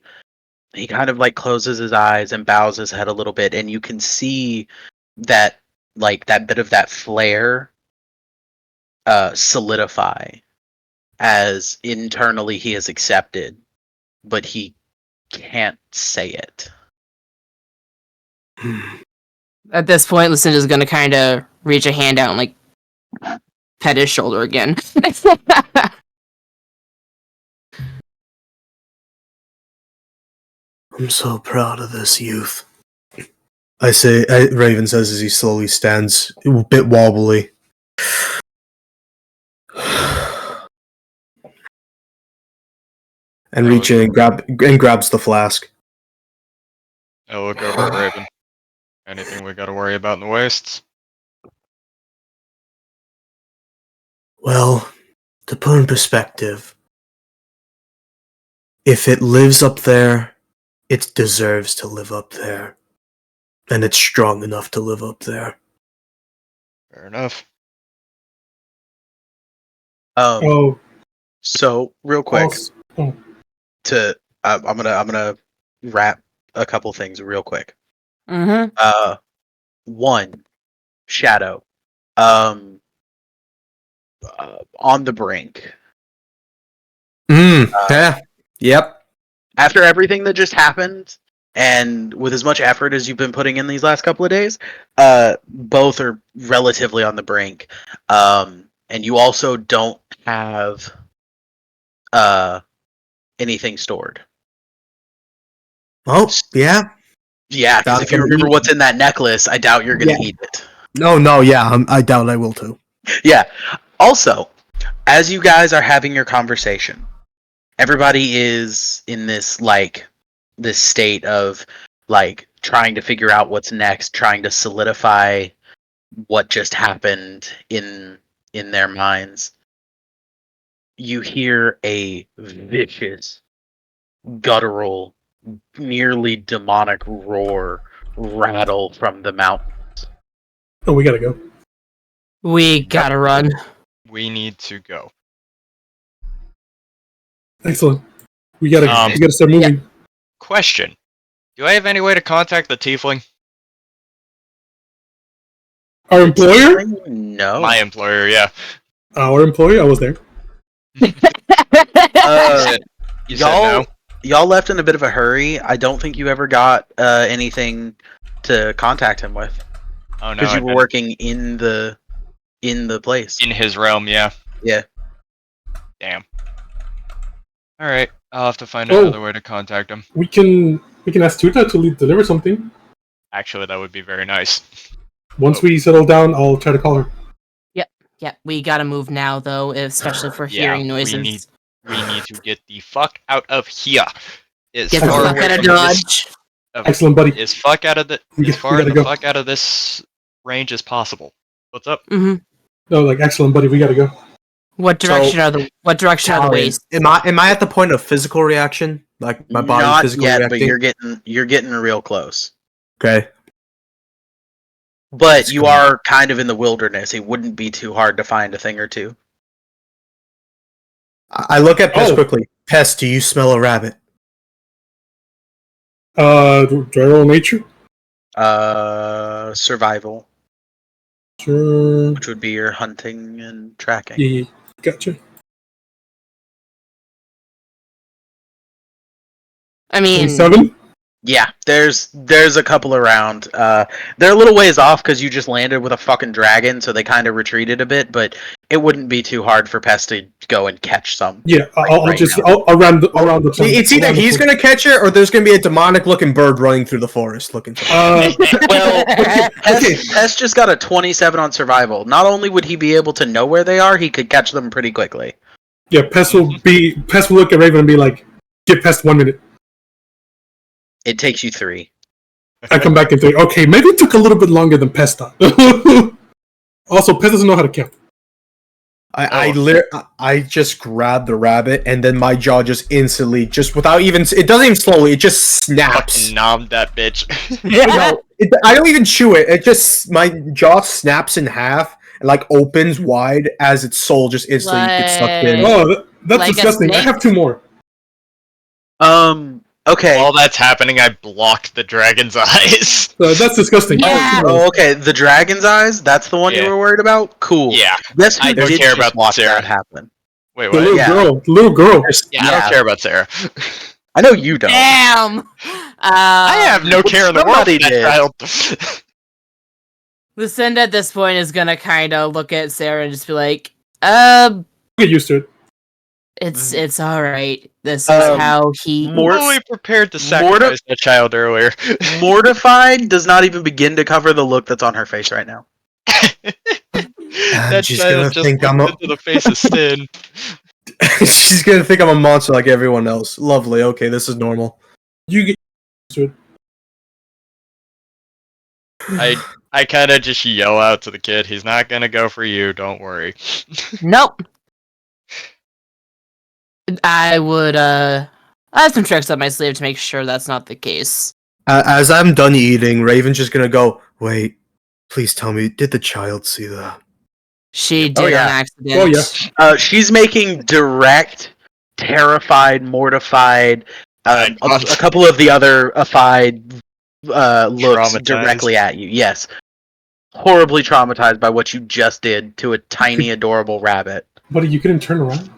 kind of like closes his eyes and bows his head a little bit, and you can see that like that bit of that flare solidify as internally he has accepted, but he can't say it. At this point, Lucinda's gonna kind of reach a hand out and like pet his shoulder again. I'm so proud of this youth. Raven says as he slowly stands, a bit wobbly. And reaching and grabs the flask. I look over at Raven. Anything we gotta worry about in the wastes? Well, to put in perspective, if it lives up there, it deserves to live up there. And it's strong enough to live up there. Fair enough. Oh, So real quick, also, oh, I'm gonna wrap a couple things real quick. Mm-hmm. One, Shadow, on the brink. Yeah. Yep. After everything that just happened, and with as much effort as you've been putting in these last couple of days, both are relatively on the brink. And you also don't have anything stored. Oh, yeah. Yeah, because Doubt if you I'm remember eating- what's in that necklace, I doubt you're gonna Yeah. eat it. No, yeah, I doubt I will too. Yeah. Also, as you guys are having your conversation, everybody is in this this state of like trying to figure out what's next, trying to solidify what just happened in their minds. You hear a vicious, guttural, nearly demonic roar rattle from the mountain. oh, we gotta go. We gotta run. We need to go. Excellent. We gotta start moving. question. Do I have any way to contact the tiefling? Our employer? No. My employer, yeah. Our employer? I was there. You said no? Y'all left in a bit of a hurry. I don't think you ever got anything to contact him with Oh no, because I you were didn't. working in the place. In his realm, yeah. Yeah. Damn. Alright, I'll have to find Oh. another way to contact him. We can ask Tuta to deliver something. Actually, that would be very nice. Once we settle down, I'll try to call her. Yeah, we gotta move now, though, especially for hearing noises. We need to get the fuck out of here. As Get the far fuck away out of from Dodge. Excellent, buddy. As fuck out of the We as far gotta the go. fuck out of this range as possible. What's up? Mm-hmm. No, like excellent, buddy. We gotta go. What direction are the Italian. ways? Am I at the point of physical reaction? Like my body Not physically yet, reacting? but you're getting real close. Okay. But Let's you go. are kind of in the wilderness. It wouldn't be too hard to find a thing or two. I look at Pest Oh. quickly. Pest, do you smell a rabbit? Do I roll nature? Survival, Sure. which would be your hunting and tracking. Yeah, gotcha. I mean, 7? Yeah, there's a couple around. They're a little ways off because you just landed with a fucking dragon, so they kind of retreated a bit. But it wouldn't be too hard for Pest to go and catch some. Yeah, I'll right just now. around the. It's either he's gonna catch it or there's gonna be a demonic-looking bird running through the forest looking for it. Well, Okay. Pest just got a 27 on survival. Not only would he be able to know where they are, he could catch them pretty quickly. Yeah, Pest will look at Raven and be like, "Give Pest 1 minute." It takes you 3. I come back in 3. Okay, maybe it took a little bit longer than Pest thought. Also, Pest doesn't know how to count. I just grab the rabbit and then my jaw just instantly, just without even, it doesn't even slowly, it just snaps. Fucking nom that bitch. No, I don't even chew it. It just, my jaw snaps in half and like opens wide as its soul just instantly gets sucked in. Oh, that's Like a disgusting. I snake? have 2 more. Okay. While that's happening, I blocked the dragon's eyes. That's disgusting. Yeah. Oh, okay. The dragon's eyes. That's the one Yeah. you were worried about. Cool. Yeah. Guess who I don't did care just about watch Sarah. that happen? Wait, The what? little Yeah. girl. The little girl. Yeah, I Yeah. don't care about Sarah. I know you don't. damn. I have no care in the world for somebody that did. child. Lucinda at this point is gonna kind of look at Sarah and just be like, Get used to it. it's all right. This is how he. Fully prepared to sacrifice that child earlier. Mortified does not even begin to cover the look that's on her face right now. That she's gonna child just think looked I'm a- into the face of Sin. She's gonna think I'm a monster like everyone else. Lovely. Okay, this is normal. You get used to it. I kind of just yell out to the kid, he's not gonna go for you, don't worry. Nope. I would I have some tricks up my sleeve to make sure that's not the case. As I'm done eating, Raven's just gonna go, wait, please tell me, did the child see that? She did Oh, yeah. on accident. Oh, yeah. She's making direct, terrified, mortified, a couple of the other affied looks Traumatized. directly at you. Yes. Horribly traumatized by what you just did to a tiny, adorable rabbit. Buddy, you couldn't turn around.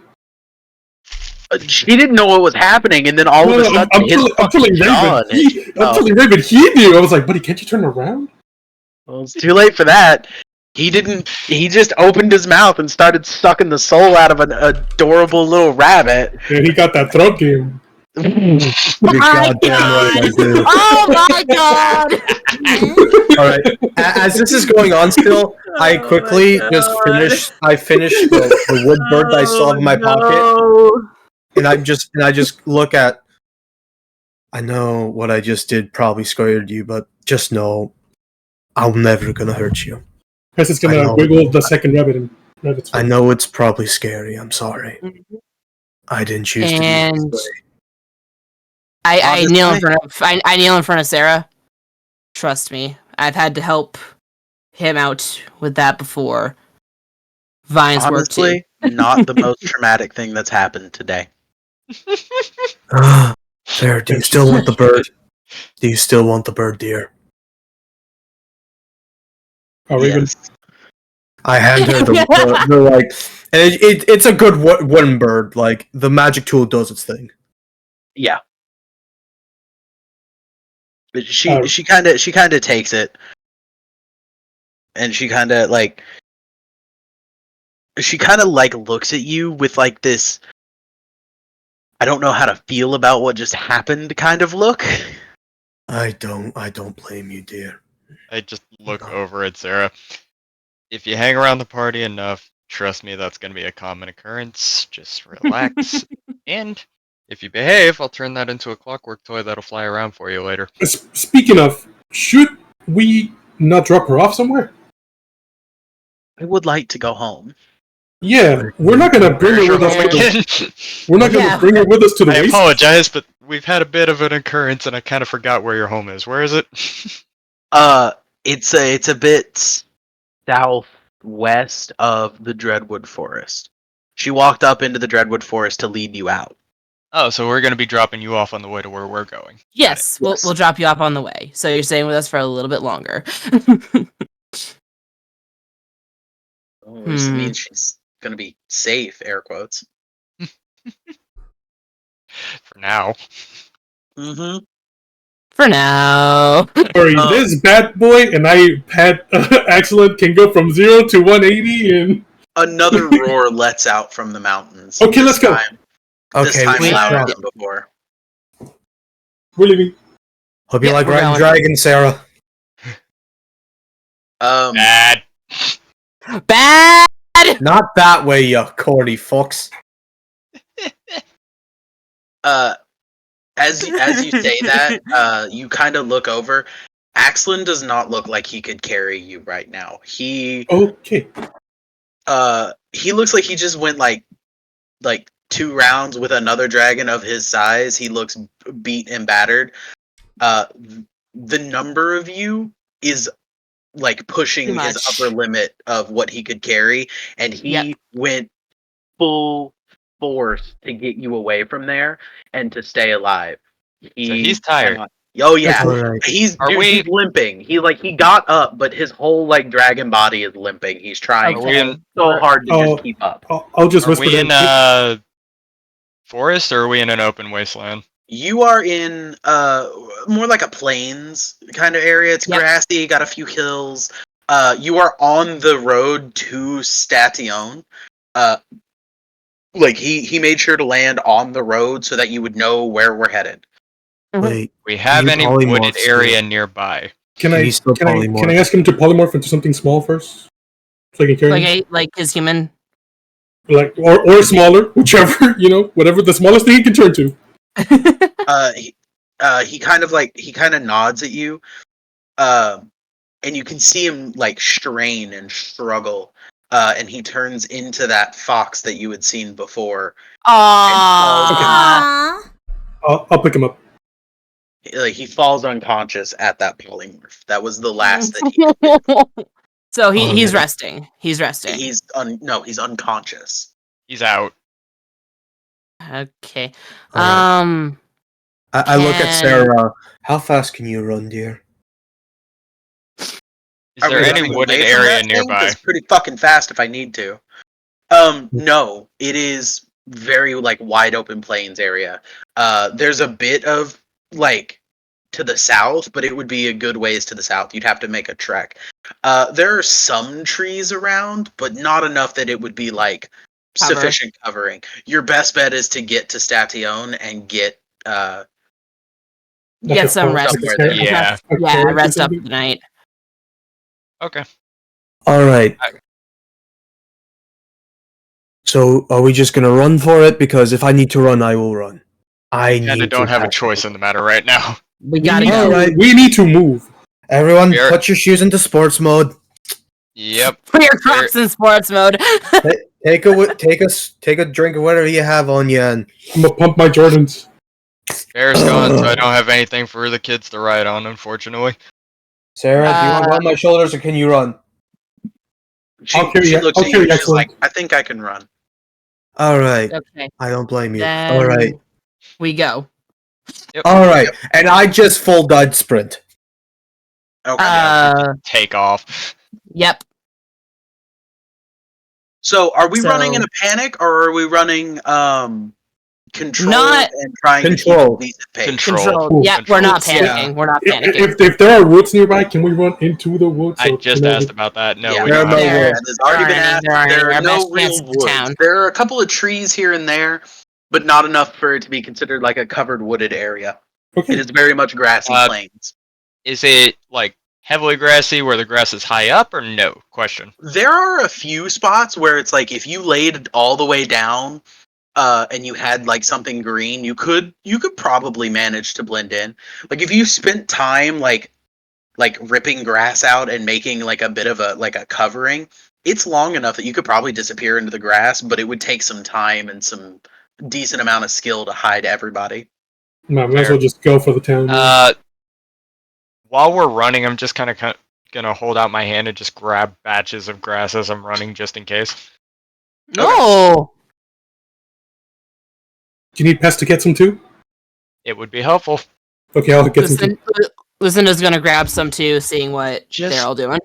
She didn't know what was happening, and then all of a sudden, I'm his telling jaw Raven. on it. I'm telling Raven he knew. I was like, buddy, can't you turn around? Well, it's too late for that. He didn't. He just opened his mouth and started sucking the soul out of an adorable little rabbit. Yeah, he got that throat game. You're goddamn right, I did. Oh my god! Alright, as this is going on still, I quickly just finish the wood bird that I still have in my pocket. And I just look at, I know what I just did probably scared you, but just know I'm never gonna hurt you. Chris is I gonna know. wiggle the second rabbit and rabbit's I know it's probably scary, I'm sorry. I didn't choose to be And this way. I kneel in front of I kneel in front of Sarah. Trust me, I've had to help him out with that before. Vine's work too. Honestly, not the most traumatic thing that's happened today. Sarah, do you still want the bird? Do you still want the bird, dear? Oh, Raven. Yes. I hand her the like, and it's a good wooden bird. Like the magic tool does its thing. Yeah. But Uh, she kind of takes it, and she kind of like looks at you with like this. I don't know how to feel about what just happened kind of look. I don't blame you, dear. I just look over at Sarah. If you hang around the party enough, trust me, that's going to be a common occurrence. Just relax. And if you behave, I'll turn that into a clockwork toy that'll fly around for you later. Speaking of, should we not drop her off somewhere? I would like to go home. Yeah, we're not gonna bring her Where's your with us. home To again? we're not gonna Yeah. bring her with us to the I waste. apologize, but we've had a bit of an occurrence, and I kind of forgot where your home is. Where is it? It's a bit southwest of the Dreadwood Forest. She walked up into the Dreadwood Forest to lead you out. Oh, so we're going to be dropping you off on the way to where we're going. Yes, we'll Yes. we'll drop you off on the way. So you're staying with us for a little bit longer. At least it means she's gonna be safe, air quotes. For now. Mm-hmm. For now. Sorry, this bad boy and I had excellent can go from 0 to 180 and Another roar lets out from the mountains. Okay, let's go. This Okay, time wait, louder stop. than before. we're leaving. Hope you Yep, like we're riding going. dragon, Sarah. Bad. Bad. Not that way, you corny fucks. As you say that, you kind of look over. Axlin does not look like he could carry you right now. He Okay. looks like he just went like 2 rounds with another dragon of his size. He looks beat and battered. The number of you is like pushing Too his much. upper limit of what he could carry, and he went full force to get you away from there and to stay alive. So he's tired. Oh yeah, Alright. he's Are we- he's limping. He got up, but his whole like dragon body is limping. He's trying Are we in, so hard to Oh. just keep up. I'll just are whisper we in that. a forest, or are we in an open wasteland? You are in more like a plains kind of area. It's Yep. grassy, got a few hills. You are on the road to Station. Like he made sure to land on the road so that you would know where we're headed. Wait, We have You any polymorph wooded still. area nearby? Can I He's still can I polymorph. ask him to polymorph into something small first, so I can carry him? like his human. Like or smaller, whichever whatever the smallest thing he can turn to. He kind of nods at you, and you can see him like strain and struggle, and he turns into that fox that you had seen before. Aww. Aww. I'll pick him up. Like he falls unconscious at that polymorph. That was the last that he. So he's Okay. resting. He's resting. He's unconscious. He's out. Okay. Alright. I look at Can- Sarah. How fast can you run, dear? Is Are there we any running wooded away from area that thing? nearby? It's pretty fucking fast if I need to. No, it is very like wide open plains area. There's a bit of like to the south, but it would be a good ways to the south. You'd have to make a trek. There are some trees around, but not enough that it would be like Cover. sufficient covering. Your best bet is to get to Station and get Get some rest. somewhere there. Yeah. Yeah, rest up for the night. Okay. Alright. So, are we just gonna run for it? Because if I need to run, I will run. I Kinda need don't to have a pass. choice in the matter right now. We gotta go. Alright. We need to move. Everyone, We're- put your shoes into sports mode. Yep. Put your Crocs in sports mode. Take a drink of whatever you have on you, and I'm gonna pump my Jordans. Bear's gone, so I don't have anything for the kids to ride on, unfortunately. Sarah, do you want to go on my shoulders, or can you run? She, I'll carry she it. looks I'll at carry you. She's excellent. like, "I think I can run." All right, Okay. I don't blame you. Then All right, we go. Yep. All right, and I just full dud sprint. Okay. Take off. Yep. So, are we So- running in a panic, or are we running controlled Not- and trying Controlled. to keep a decent pace? Controlled. Cool. Yeah, we're not Controlled. panicking. We're not panicking. If there are woods nearby, can we run into the woods? I just asked about that. No, Yeah, we there don't are have no to. woods. There's already been asked. There aren't any. There are Our no best chance real is the woods. town. There are a couple of trees here and there, but not enough for it to be considered like a covered wooded area. It Okay. is very much grassy plains. Is it like heavily grassy where the grass is high up, or no? Question. There are a few spots where it's like if you laid all the way down, and you had like something green, you could probably manage to blend in. Like if you spent time like ripping grass out and making like a bit of a covering, it's long enough that you could probably disappear into the grass, but it would take some time and some decent amount of skill to hide everybody. No, might as well just go for the town. While we're running, I'm just kind of gonna hold out my hand and just grab batches of grass as I'm running, just in case. No. Do you need Pest to get some too? It would be helpful. Okay, I'll get some too. Lucinda's gonna grab some too, seeing what Just- they're all doing.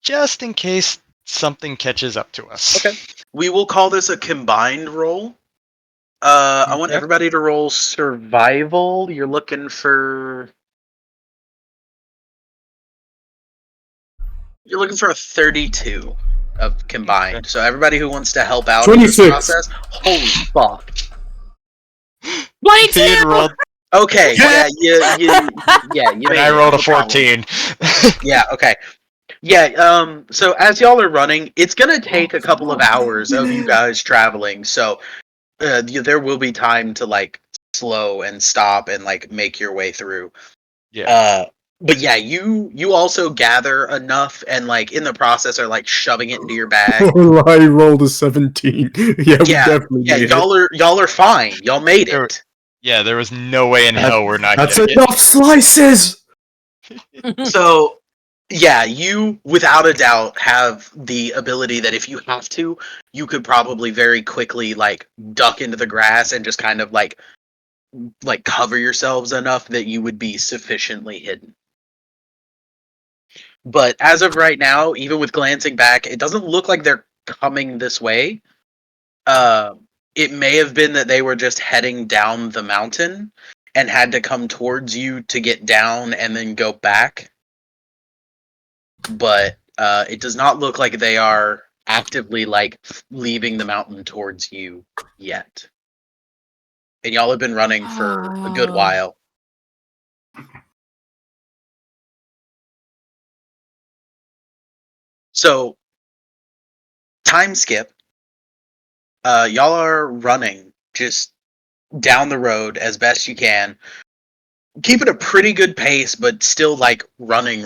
Just in case something catches up to us. Okay. We will call this a combined roll. I want Okay. everybody to roll survival. You're looking for a 32 of combined. Okay. So everybody who wants to help out in this 26. process, holy fuck. 22. Ian rolled, Okay, yeah, you and made I it, rolled no a problem. 14. Yeah, okay. Yeah, so as y'all are running, it's gonna take a couple of hours of you guys traveling, so there will be time to like slow and stop and like make your way through. Yeah. But yeah, you also gather enough and like in the process are like shoving it into your bag. I rolled a 17. Yeah, we definitely Yeah, made y'all are fine. Y'all made There- it. Yeah, there was no way in hell we're not That's getting it. enough slices! So, yeah, you without a doubt have the ability that if you have to, you could probably very quickly like duck into the grass and just kind of like cover yourselves enough that you would be sufficiently hidden. But as of right now, even with glancing back, it doesn't look like they're coming this way. It may have been that they were just heading down the mountain and had to come towards you to get down and then go back. But it does not look like they are actively like leaving the mountain towards you yet. And y'all have been running for a good while. So, time skip. Y'all are running just down the road as best you can. Keeping a pretty good pace, but still like running.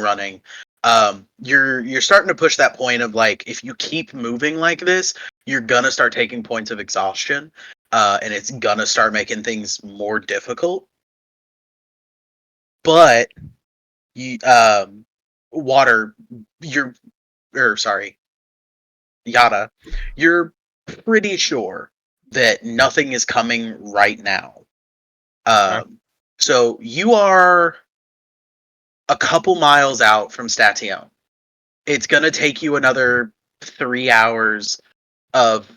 You're starting to push that point of like if you keep moving like this, you're gonna start taking points of exhaustion, and it's gonna start making things more difficult. But you, water, Yada, you're pretty sure that nothing is coming right now. So you are a couple miles out from Station. It's gonna take you another 3 hours of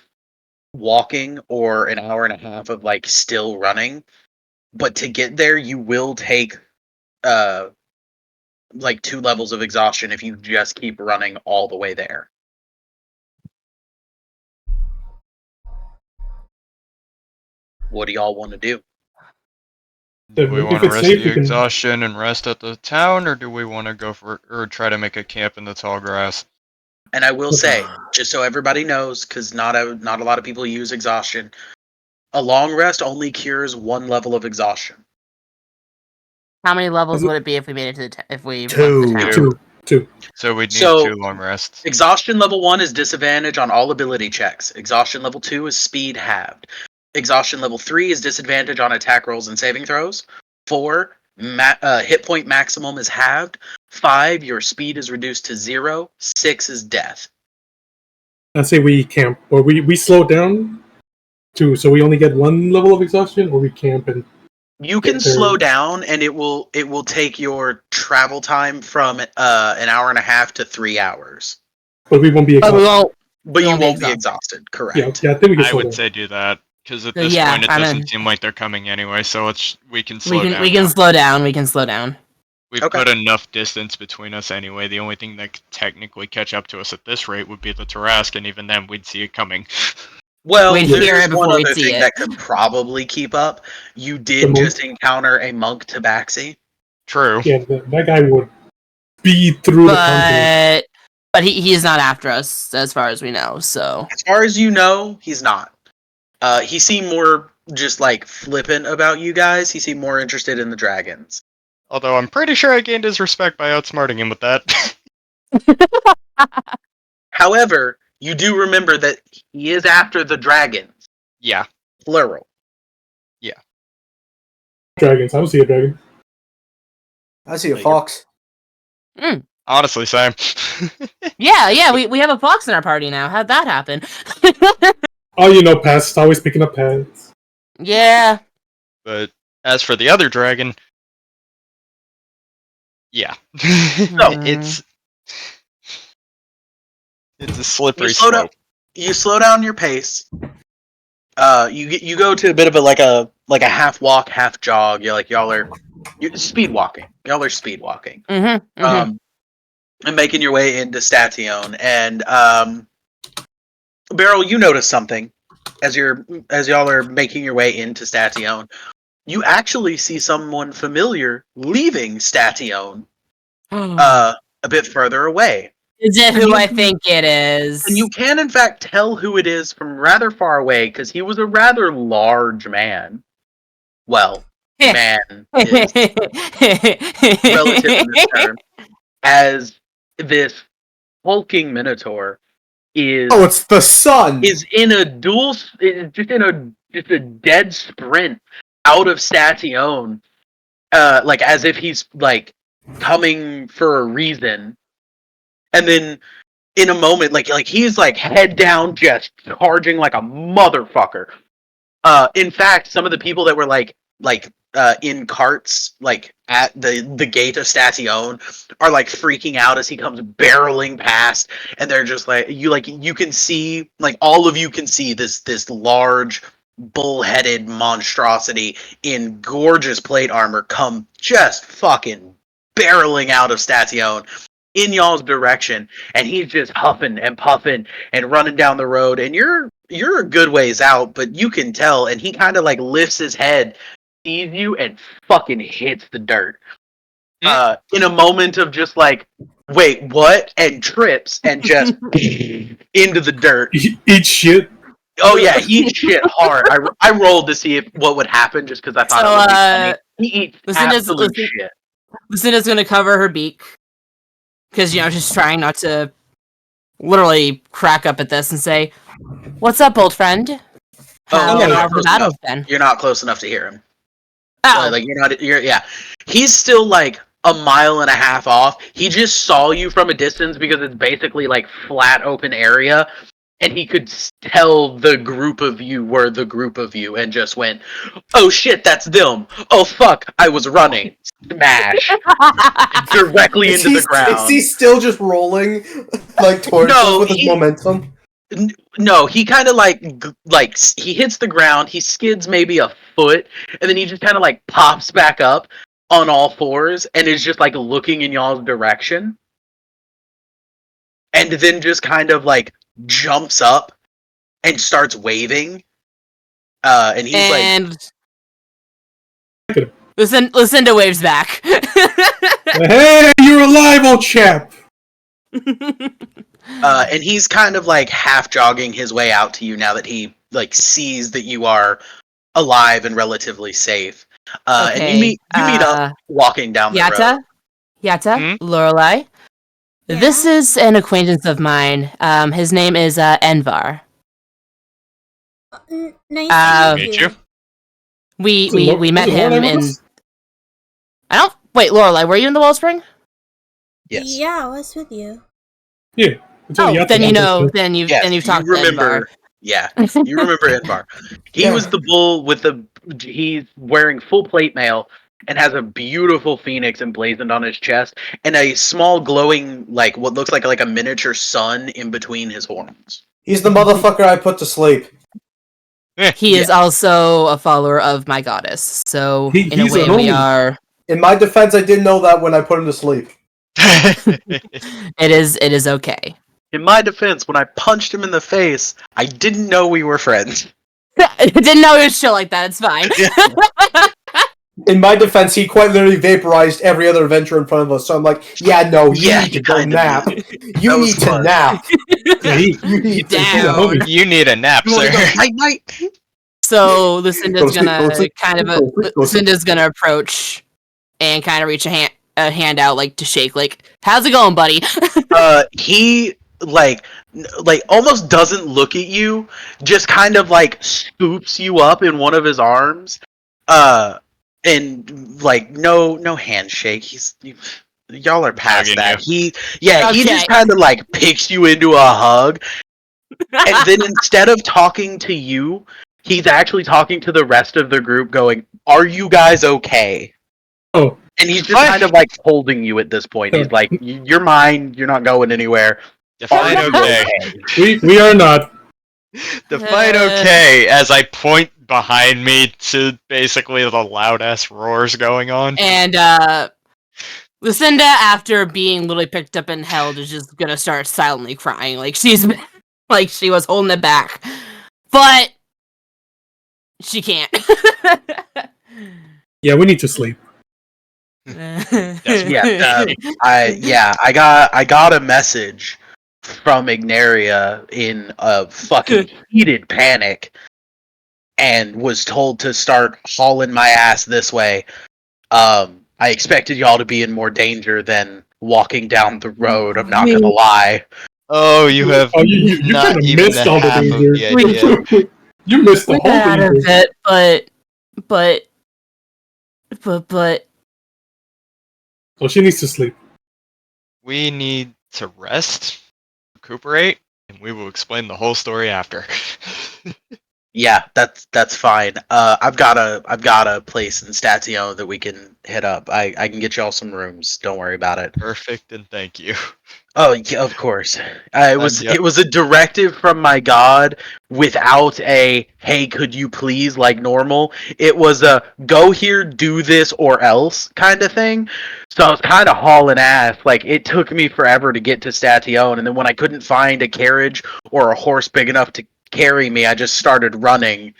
walking or an hour and a half of like still running. But to get there, you will take like 2 levels of exhaustion if you just keep running all the way there. What do y'all want to do? Do we If want to it's risk safe, the we can- exhaustion and rest at the town, or do we want to go for or try to make a camp in the tall grass? And I will say, just so everybody knows, because not a lot of people use exhaustion, a long rest only cures 1 level of exhaustion. How many levels Is it- would it be if we made it to the if we Two. left the town? Two. So we'd need So- 2 long rests. Exhaustion level 1 is disadvantage on all ability checks. Exhaustion level 2 is speed halved. Exhaustion level 3 is disadvantage on attack rolls and saving throws. 4, hit point maximum is halved. 5, your speed is reduced to 0. 6 is death. I say we camp, or we slow down. 2, so we only get 1 level of exhaustion, or we camp and You can Get there. slow down, and it will take your travel time from an hour and a half to 3 hours. But we won't be But exhausted. But We you won't be won't be exhausted. exhausted. Correct. Yeah, I think we can I slow would down. say do that because at So, this yeah, point it I doesn't mean- seem like they're coming anyway. So we can we slow can down. we can now. slow down. We can slow down. We've Okay. put enough distance between us anyway. The only thing that could technically catch up to us at this rate would be the Tarask, and even then we'd see it coming. Well, We'd hear there's it before one we'd other see thing it. that could probably keep up. You The did monk? just encounter a monk tabaxi. True. Yeah, that guy would speed through the continent. But he's not after us as far as we know. So As far as you know, he's not. He seemed more just like flippant about you guys. He seemed more interested in the dragons. Although I'm pretty sure I gained his respect by outsmarting him with that. However, you do remember that he is after the dragons, Yeah. plural. Dragons. I don't see a dragon. I see a Like, fox. Honestly, Sam. yeah, we have a fox in our party now. How'd that happen? Oh, you know, pets. Always picking up pets. Yeah. But as for the other dragon, yeah. It's a slippery You slow down. slope. You slow down your pace. You go to a bit of a half walk, half jog. You're speed walking. Y'all are speed walking. Mm-hmm. And making your way into Station. And Beryl, you notice something as y'all are making your way into Station. You actually see someone familiar leaving Station a bit further away. Is it who I think it is? And you can, in fact, tell who it is from rather far away, because he was a rather large man. Well, man is relative in this term. As this hulking minotaur is Oh, it's the sun. is in a just a dead sprint out of Station, like as if he's like coming for a reason, and then in a moment, like he's like head down, just charging like a motherfucker. In fact, some of the people that were in carts, like at the gate of Station, are like freaking out as he comes barreling past, and they're just you can see, like all of you can see this large bull-headed monstrosity in gorgeous plate armor come just fucking barreling out of Station in y'all's direction, and he's just huffing and puffing and running down the road, and you're a good ways out, but you can tell, and he kind of like lifts his head, sees you, and fucking hits the dirt. In a moment of just like, wait, what? And trips and just into the dirt. Eat shit. Oh yeah, he eats shit hard. I rolled to see what would happen just because I thought it would be funny. He eats absolute shit. Lucinda's gonna cover her beak because she's trying not to literally crack up at this and say, "What's up, old friend? How you're not have the close battles enough. been?" You're not close enough to hear him. Oh, Yeah. He's still like a mile and a half off. He just saw you from a distance because it's basically like flat open area, and he could tell the group of you were the group of you, and just went, "Oh shit, that's them! Oh fuck, I was running!" Smash directly into the ground. Is he still just rolling like towards us with his momentum? No, he kind of like he hits the ground, he skids maybe a foot, and then he just kind of like pops back up on all fours and is just like looking in y'all's direction, and then just kind of like jumps up and starts waving, and he's like, Lucinda waves back. Hey, you're alive, old chap. And he's kind of like half jogging his way out to you now that he like sees that you are alive and relatively safe. Okay. And you meet up walking down the road. Yatta, Lorelei. Yeah? This is an acquaintance of mine. His name is Envar. Nice to meet you. We met him in. I don't wait, Lorelei. Were you in the Wellspring? Yes. Yeah, I was with you. Yeah. Oh, then you know. Then you've talked to Envar. Yeah, you remember Envar. He was the bull with the he's wearing full plate mail and has a beautiful phoenix emblazoned on his chest and a small glowing, like what looks like a miniature sun in between his horns. He's the motherfucker I put to sleep. He is also a follower of my goddess, so in a He's way a we homie. are. In my defense, I didn't know that when I put him to sleep. It is okay. In my defense, when I punched him in the face, I didn't know we were friends. I didn't know it was chill like that. It's fine. In my defense, he quite literally vaporized every other adventure in front of us. So I'm like, yeah, no, you Yeah, need to he go kinda nap. did. You That was need to fun. nap. Yeah, You need to he's a Down. homie. You need a nap, You wanna sir. go night night? So Go Lucinda's to sleep, gonna go to sleep, kind of go to sleep, go to sleep. Lucinda's gonna approach and kind of reach a hand out like to shake. Like, how's it going, buddy? He like almost doesn't look at you, just kind of like scoops you up in one of his arms, and like no handshake. Y'all are past Hugging that. you. He Okay. just kind of like picks you into a hug, and then instead of talking to you, he's actually talking to the rest of the group, going, "Are you guys okay?" Oh, And he's just What? kind of like holding you at this point. He's like, "You're mine. You're not going anywhere." Define Are you okay. we are not. Define okay as I point behind me to basically the loud ass roars going on. And Lucinda, after being literally picked up and held, is just gonna start silently crying. Like she's like she was holding it back, but she can't. Yeah, we need to sleep. I got a message from Ignaria in a fucking heated panic, and was told to start hauling my ass this way. I expected y'all to be in more danger than walking down the road. I'm not gonna lie. Oh, you have Oh, you not kinda even missed the all the half of danger. the idea. You missed the We whole got out of danger. it, but Oh, she needs to sleep. We need to rest, recuperate, and we will explain the whole story after. Yeah, that's fine. I've got a place in Statio that we can hit up. I can get y'all some rooms. Don't worry about it. Perfect, and thank you. Oh, yeah, of course. Yeah. It was a directive from my god without a "hey, could you please" like normal. It was a "go here, do this, or else" kind of thing. So I was kind of hauling ass. Like it took me forever to get to Station, and then when I couldn't find a carriage or a horse big enough to carry me, I just started running.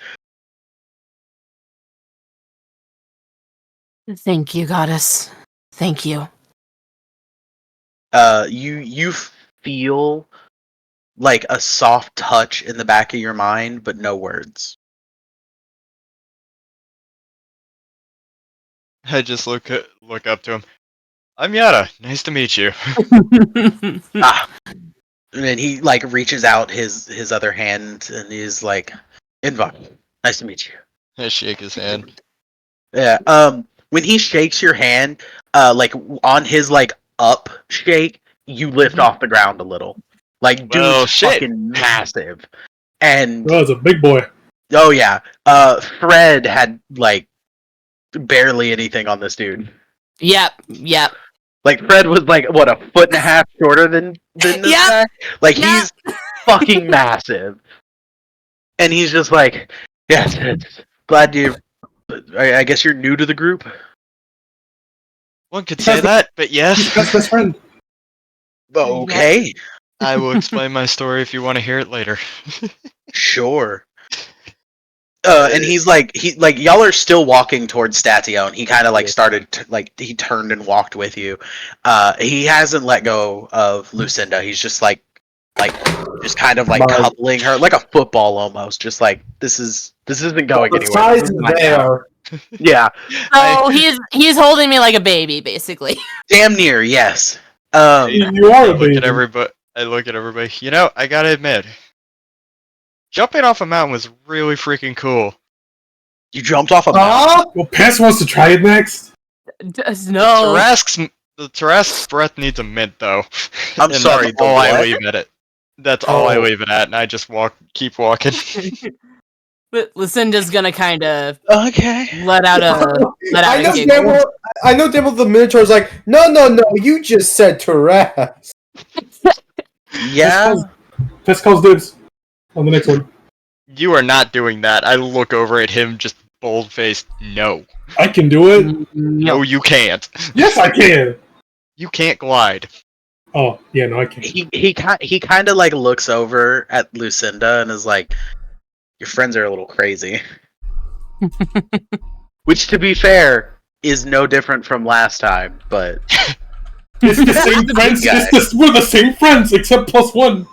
thank you, goddess. Thank you. You feel like a soft touch in the back of your mind, but no words. I just look up to him. I'm Yada. Nice to meet you. Ah, and then he like reaches out his other hand and he's like, "Invar, nice to meet you." I shake his hand. Yeah. When he shakes your hand, like on his like up shake, you lift off the ground a little. Like dude's Well, shit. fucking massive. And Oh, it's a big boy. oh yeah, Fred had like barely anything on this dude. Yep. Like Fred was like what, a foot and a half shorter than this Yep. guy. Like Yep. he's fucking massive, and he's just like, yes, it's glad you. I guess you're new to the group. One could say that, but He's yes. best friend. Okay, I will explain my story if you want to hear it later. sure. And he's like, y'all are still walking towards Statio, and he kind of like started he turned and walked with you. He hasn't let go of Lucinda. He's just like just kind of like My- coupling her like a football almost. Just like this isn't going The anywhere. size This is is mine now. there. Yeah, So he's holding me like a baby, basically. damn near. Yes. You are I a look baby. at everybody. I look at everybody. You know, I gotta admit, jumping off a mountain was really freaking cool. You jumped off a mountain. Huh? Well, Pants wants to try it next. No. The Tarrasque's breath needs a mint, though. I'm And sorry, That's the all I what? leave at it. That's all I Oh. leave it at, and I just keep walking. Lucinda's gonna kind of Okay. let out a giggle. I know damn well the Minotaur's like, no, you just said Taras. Yeah. This calls dibs on the next one. You are not doing that. I look over at him, just bold-faced. No. I can do it. No, you can't. Yes, I can. You can't glide. Oh, yeah, no, I can't. He kind of like looks over at Lucinda and is like, "Your friends are a little crazy." Which, to be fair, is no different from last time. But It's the same friends. We're the same friends, except +1.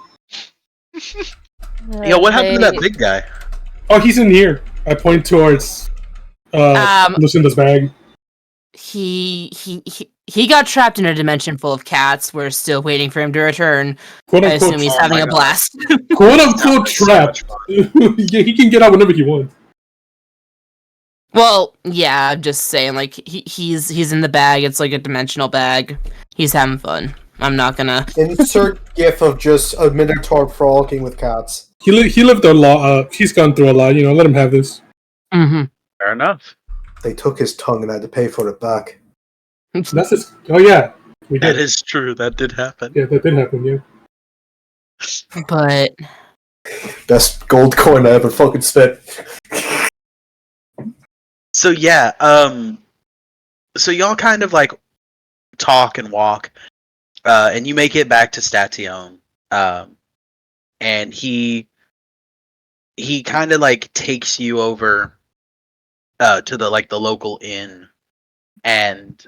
yo, what happened to that big guy? Oh, he's in here. I point towards Lucinda's bag. He got trapped in a dimension full of cats. We're still waiting for him to return. Quote I unquote, assume he's oh having my a God. blast. quote unquote trapped. Yeah, he can get out whenever he wants. Well, yeah, I'm just saying, like he's in the bag. It's like a dimensional bag. He's having fun. I'm not gonna Insert gif of just a Minotaur frolicking with cats. He lived a lot. He's gone through a lot. You know, let him have this. Mm-hmm. Fair enough. They took his tongue and I had to pay for it back. That's his. Oh yeah, we That did. is true. That did happen. Yeah, that did happen. Yeah. But Best gold coin I ever fucking spent. So yeah, so y'all kind of like talk and walk, and you make it back to Station, and he kind of like takes you over, to the local inn, and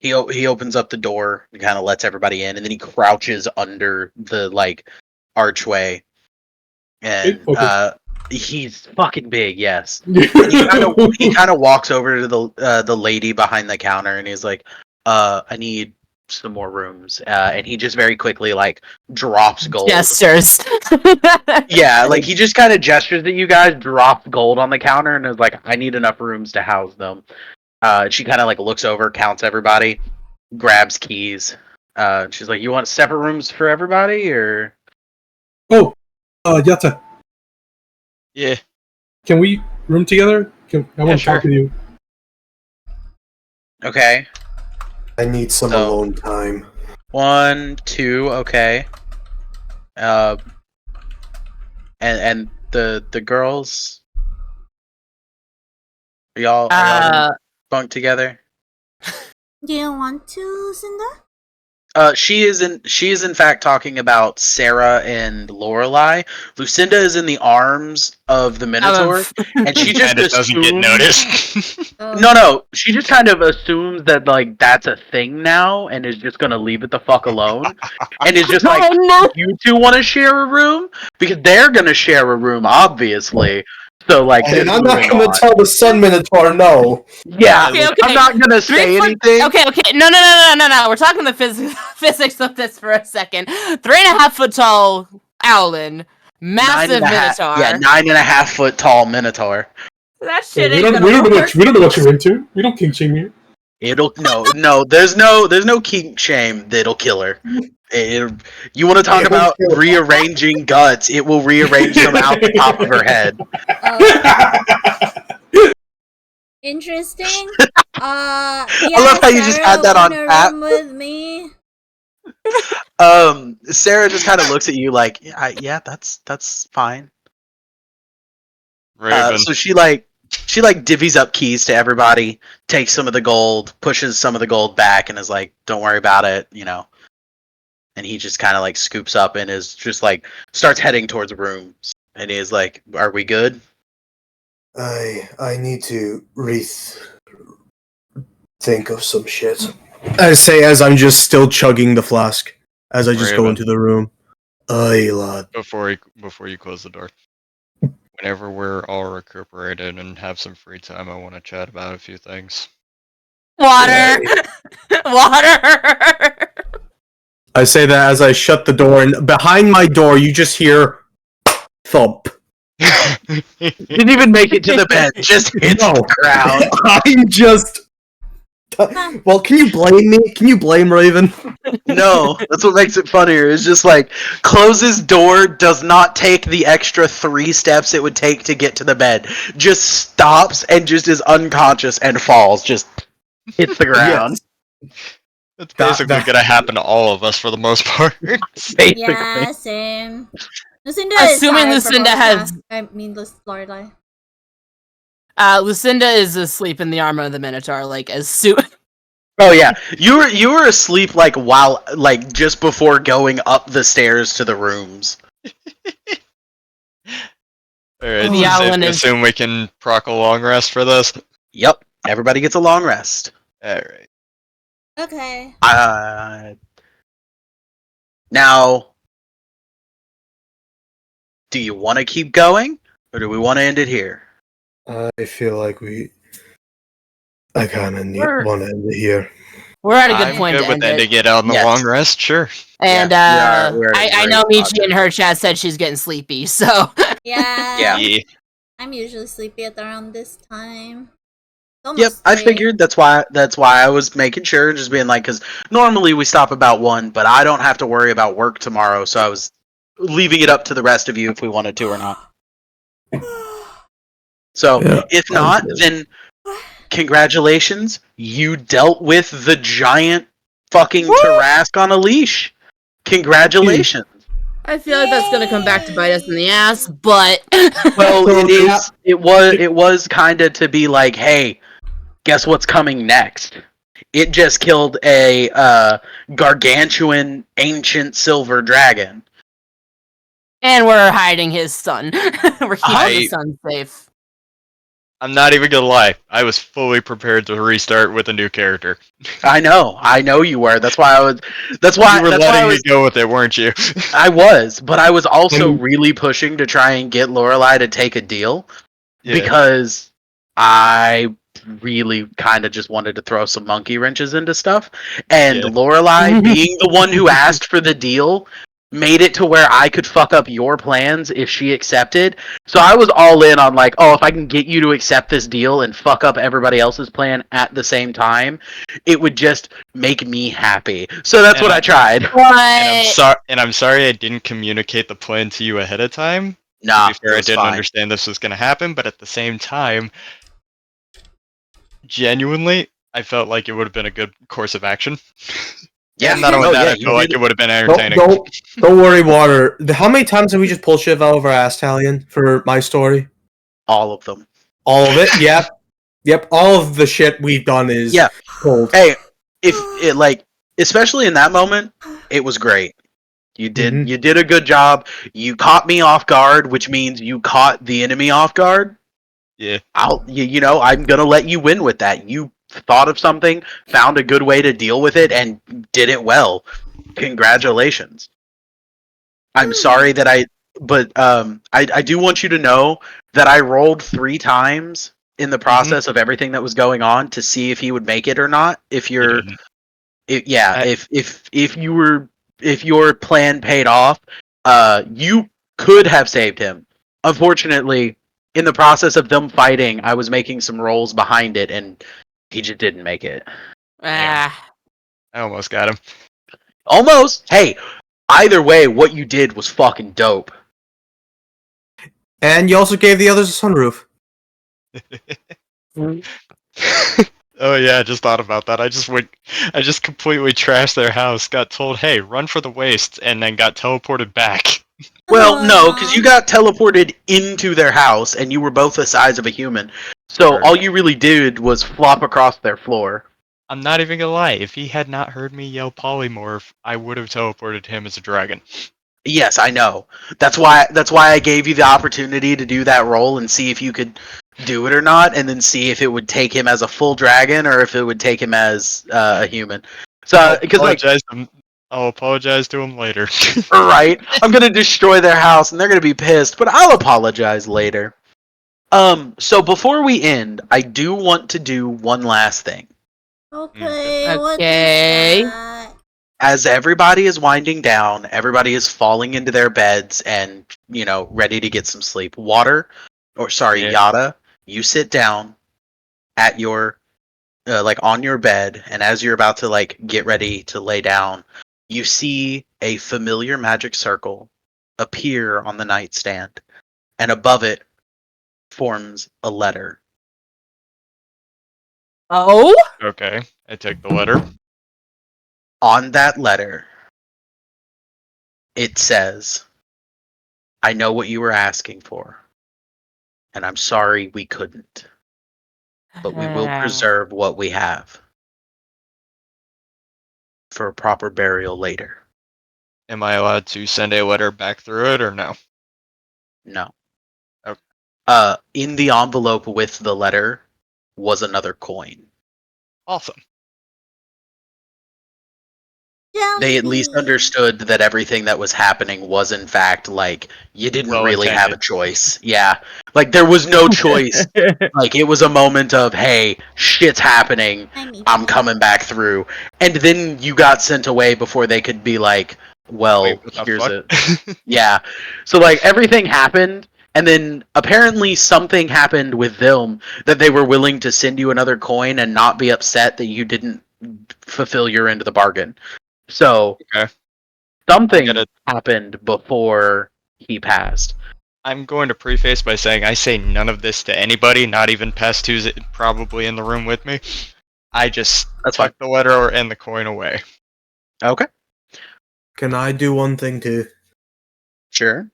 he opens up the door and kind of lets everybody in, and then he crouches under the like archway, and Okay. he's fucking big, yes. Yeah. He kind of walks over to the lady behind the counter and he's like, I need some more rooms, and he just very quickly like drops gold. gestures. Yeah, like he just kind of gestures at you guys, drops gold on the counter, and is like, I need enough rooms to house them. She kind of like looks over, counts everybody, grabs keys. She's like, you want separate rooms for everybody, or? Oh, Yata, Yeah. can we room together? I want to sure. talk with you. Okay. I need some So- alone time. 1, 2, okay. And the girls, are y'all gonna bunk together? Do you want to, Cinda? She is in fact talking about Sarah and Lorelai. Lucinda is in the arms of the Minotaur, and she just Kinda doesn't get assumes- noticed. No, she just kind of assumes that like that's a thing now, and is just gonna leave it the fuck alone, and is just like, Oh, no. you two want to share a room because they're gonna share a room, obviously. So like, And just I'm not moving gonna on. tell the Sun Minotaur no. Yeah, Okay, I'm not gonna say anything. Okay. No. We're talking the physics of this for a second. 3.5 foot tall Owlin, massive 9.5 Minotaur. Yeah, 9.5 foot tall Minotaur. That Yeah, shit we ain't don't gonna know work. we don't know what you're into. We don't kink shame here. There's no kink shame that'll kill her. You want to talk It will about kill her. rearranging guts? It will rearrange them out the top of her head. Interesting. I love how you just had that on tap. Room with me. Sarah just kind of looks at you like, yeah, that's fine. Raven. So she divvies up keys to everybody, takes some of the gold, pushes some of the gold back, and is like, "Don't worry about it," you know. And he just kind of like scoops up and is just like starts heading towards rooms, and he is like, "Are we good?" I need to think of some shit. I say as I'm just still chugging the flask as I just go Raven. into the room. Aye, lad. Before you close the door. Whenever we're all recuperated and have some free time, I want to chat about a few things. Water. Water. I say that as I shut the door, and behind my door, you just hear thump. Didn't even make it to the bed, just hits No. the ground. I'm just Well, can you blame me? Can you blame Raven? No, that's what makes it funnier. It's just like closes door, does not take the extra 3 steps it would take to get to the bed. Just stops and just is unconscious and falls. Just hits the ground. That's That- basically that- gonna happen to all of us for the most part. Basically. Yeah, same. Lucinda Assuming is tired Lucinda for has- both tasks. I mean, Lorelai. Lucinda is asleep in the armor of the Minotaur, like as soon. Oh yeah, you were asleep like while like just before going up the stairs to the rooms. Alright, The so safe Alan to is- assume we can proc a long rest for this. Yep, everybody gets a long rest. Alright. Okay. Now, do you want to keep going, or do we want to end it here? I feel like I kind of We're- want to end it here. We're at a good I'm point good to with end it. ending it on the Yes. long rest, sure. And Yeah, we are at a I great know spot Michi in there. her chat said she's getting sleepy, so Yeah. Yeah. I'm usually sleepy at around this time. It's Yep, almost I 3. figured that's why I was making sure, just being like, because normally we stop about 1, but I don't have to worry about work tomorrow, so I was leaving it up to the rest of you if we wanted to or not. So Yeah, if not, then congratulations, you dealt with the giant fucking Tarask on a leash. Congratulations. I feel like that's gonna come back to bite us in the ass. But Well, So it is. It was kind of to be like, hey, guess what's coming next? It just killed a gargantuan ancient silver dragon. and we're hiding his son. We're keeping I- his son safe. I'm not even gonna lie. I was fully prepared to restart with a new character. I know you were. That's why I was. That's why. You were That's why I letting me was. go with it, weren't you? I was, but I was also Mm. really pushing to try and get Lorelai to take a deal Yeah. because I really kind of just wanted to throw some monkey wrenches into stuff, and Yeah. Lorelai, being the one who asked for the deal, made it to where I could fuck up your plans if she accepted. So I was all in on like, oh, if I can get you to accept this deal and fuck up everybody else's plan at the same time, it would just make me happy. So that's And what I tried. And I'm sorry I didn't communicate the plan to you ahead of time. Nah, To be fair, it I was didn't fine. understand this was gonna happen, but at the same time, genuinely, I felt like it would have been a good course of action. Yeah, And not only no, that, yeah, I you felt like did it would have been Don't, entertaining. don't worry, Water. How many times have we just pulled shit out of our ass, Talion, for my story? all of them. All of it? Yep. Yep. All of the shit we've done is Yeah. pulled. Hey, if it like, especially in that moment, it was great. You Mhm. did a good job. You caught me off guard, which means you caught the enemy off guard. Yeah. You know, I'm gonna let you win with that. You thought of something, found a good way to deal with it, and did it well. Congratulations. I'm sorry that I do want you to know that I rolled 3 times in the process of everything that was going on to see if he would make it or not. If you're, didn't. if your plan paid off, you could have saved him. Unfortunately, in the process of them fighting, I was making some rolls behind it, and he just didn't make it. Ah, I almost got him. Almost. Hey, either way, what you did was fucking dope. And you also gave the others a sunroof. Oh yeah, I just thought about that. I just completely trashed their house, got told, hey, run for the wastes, and then got teleported back. Well, no, because you got teleported into their house, and you were both the size of a human. So Sure. all you really did was flop across their floor. I'm not even gonna lie, if he had not heard me yell polymorph, I would have teleported him as a dragon. Yes, I know. That's why I gave you the opportunity to do that roll and see if you could do it or not, and then see if it would take him as a full dragon or if it would take him as a human. So, because like, I'll apologize to him later. right, I'm gonna destroy their house and they're gonna be pissed, but I'll apologize later. So before we end, I do want to do one last thing. Okay, what Okay. is that? As everybody is winding down, everybody is falling into their beds and, you know, ready to get some sleep. Yeah. Yada, you sit down at your like on your bed, and as you're about to like get ready to lay down, you see a familiar magic circle appear on the nightstand, and above it forms a letter. Oh? Okay, I take the letter. On that letter, it says, "I know what you were asking for, and I'm sorry we couldn't, but we will preserve what we have for a proper burial later." Am I allowed to send a letter back through it or no? No. Okay. In the envelope with the letter was another coin. Awesome. They at least understood that everything that was happening was in fact like you didn't Well really have a intended. choice. Yeah. Like there was no choice. Like it was a moment of, hey, shit's happening. I'm coming back through. And then you got sent away before they could be like, well, Wait, what the here's a fuck? yeah. So like everything happened, and then apparently something happened with them that they were willing to send you another coin and not be upset that you didn't fulfill your end of the bargain. So Okay. something gotta- happened before he passed. I'm going to preface by saying I say none of this to anybody, not even Pest, who's probably in the room with me. I just That's tuck the letter and the coin away. Okay. Can I do one thing too? Sure.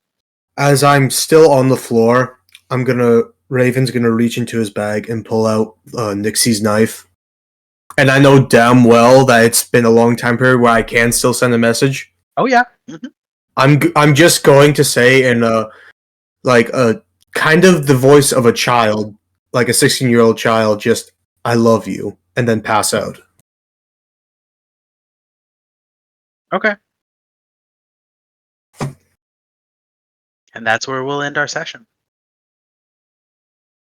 As I'm still on the floor, Raven's gonna reach into his bag and pull out Nixie's knife. And I know damn well that it's been a long time period where I can still send a message. Oh yeah. Mm-hmm. I'm just going to say in a kind of the voice of a child, like a 16-year-old child, just "I love you," and then pass out. Okay. And that's where we'll end our session.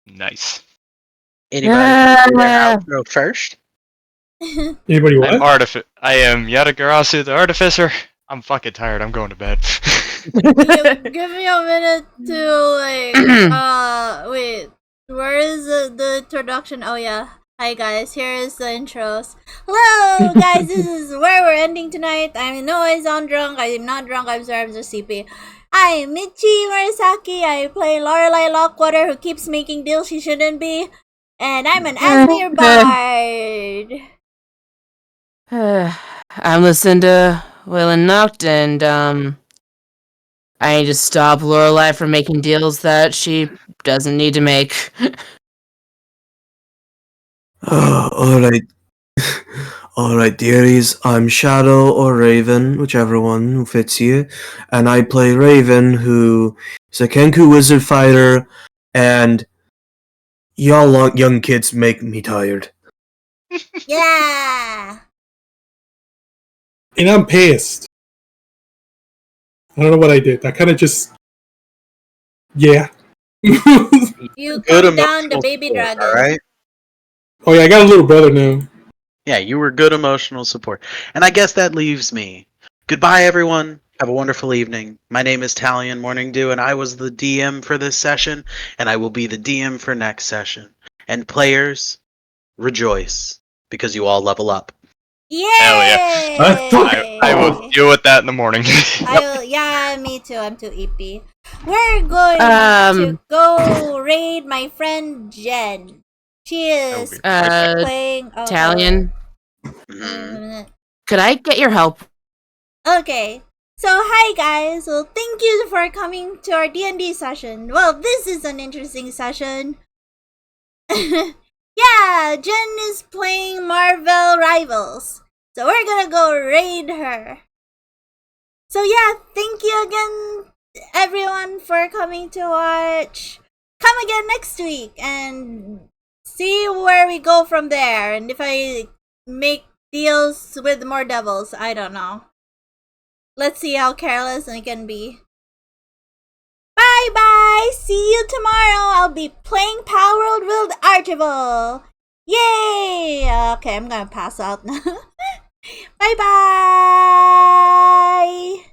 Nice. Anybody want to do their outro first? Anybody what? I am Yatagarasu the Artificer. I'm fucking tired. I'm going to bed. Give me a minute to wait. Where is the introduction? Oh yeah. Hi guys, here is the intros. Hello guys, this is where we're ending tonight. I know I sound drunk. I am not drunk. I'm sorry, I'm just sleepy. I'm Michi Murasaki. I play Lorelei Lockwater, who keeps making deals she shouldn't be. And I'm an Asmir Bard. I'm Lucinda Whalen Noct, and I need to stop Lorelei from making deals that she doesn't need to make. Alright. Alright, dearies. I'm Shadow or Raven, whichever one who fits you. And I play Raven, who is a Kenku wizard fighter, and y'all young kids make me tired. Yeah. And I'm pissed. I don't know what I did. I kind of just. Yeah. You calm down the emotional baby support, dragon. all right? Oh, yeah, I got a little brother now. Yeah, you were good emotional support. And I guess that leaves me. Goodbye, everyone. Have a wonderful evening. My name is Talion Morning Dew, and I was the DM for this session, and I will be the DM for next session. And players, rejoice, because you all level up. Yay! Hell yeah. I will deal with that in the morning. Yeah, me too. I'm too EP. We're going to go raid my friend Jen. She is playing Italian. Mhm. Could I get your help? Okay. So hi guys. Well, thank you for coming to our D&D session. Well, this is an interesting session. Yeah, Jen is playing Marvel Rivals. So we're gonna go raid her. So yeah, thank you again everyone for coming to watch. Come again next week and see where we go from there. And if I make deals with more devils, I don't know. Let's see how careless I can be. Bye bye! See you tomorrow! I'll be playing Power World with Archibald! Yay! Okay, I'm gonna pass out now. Bye bye!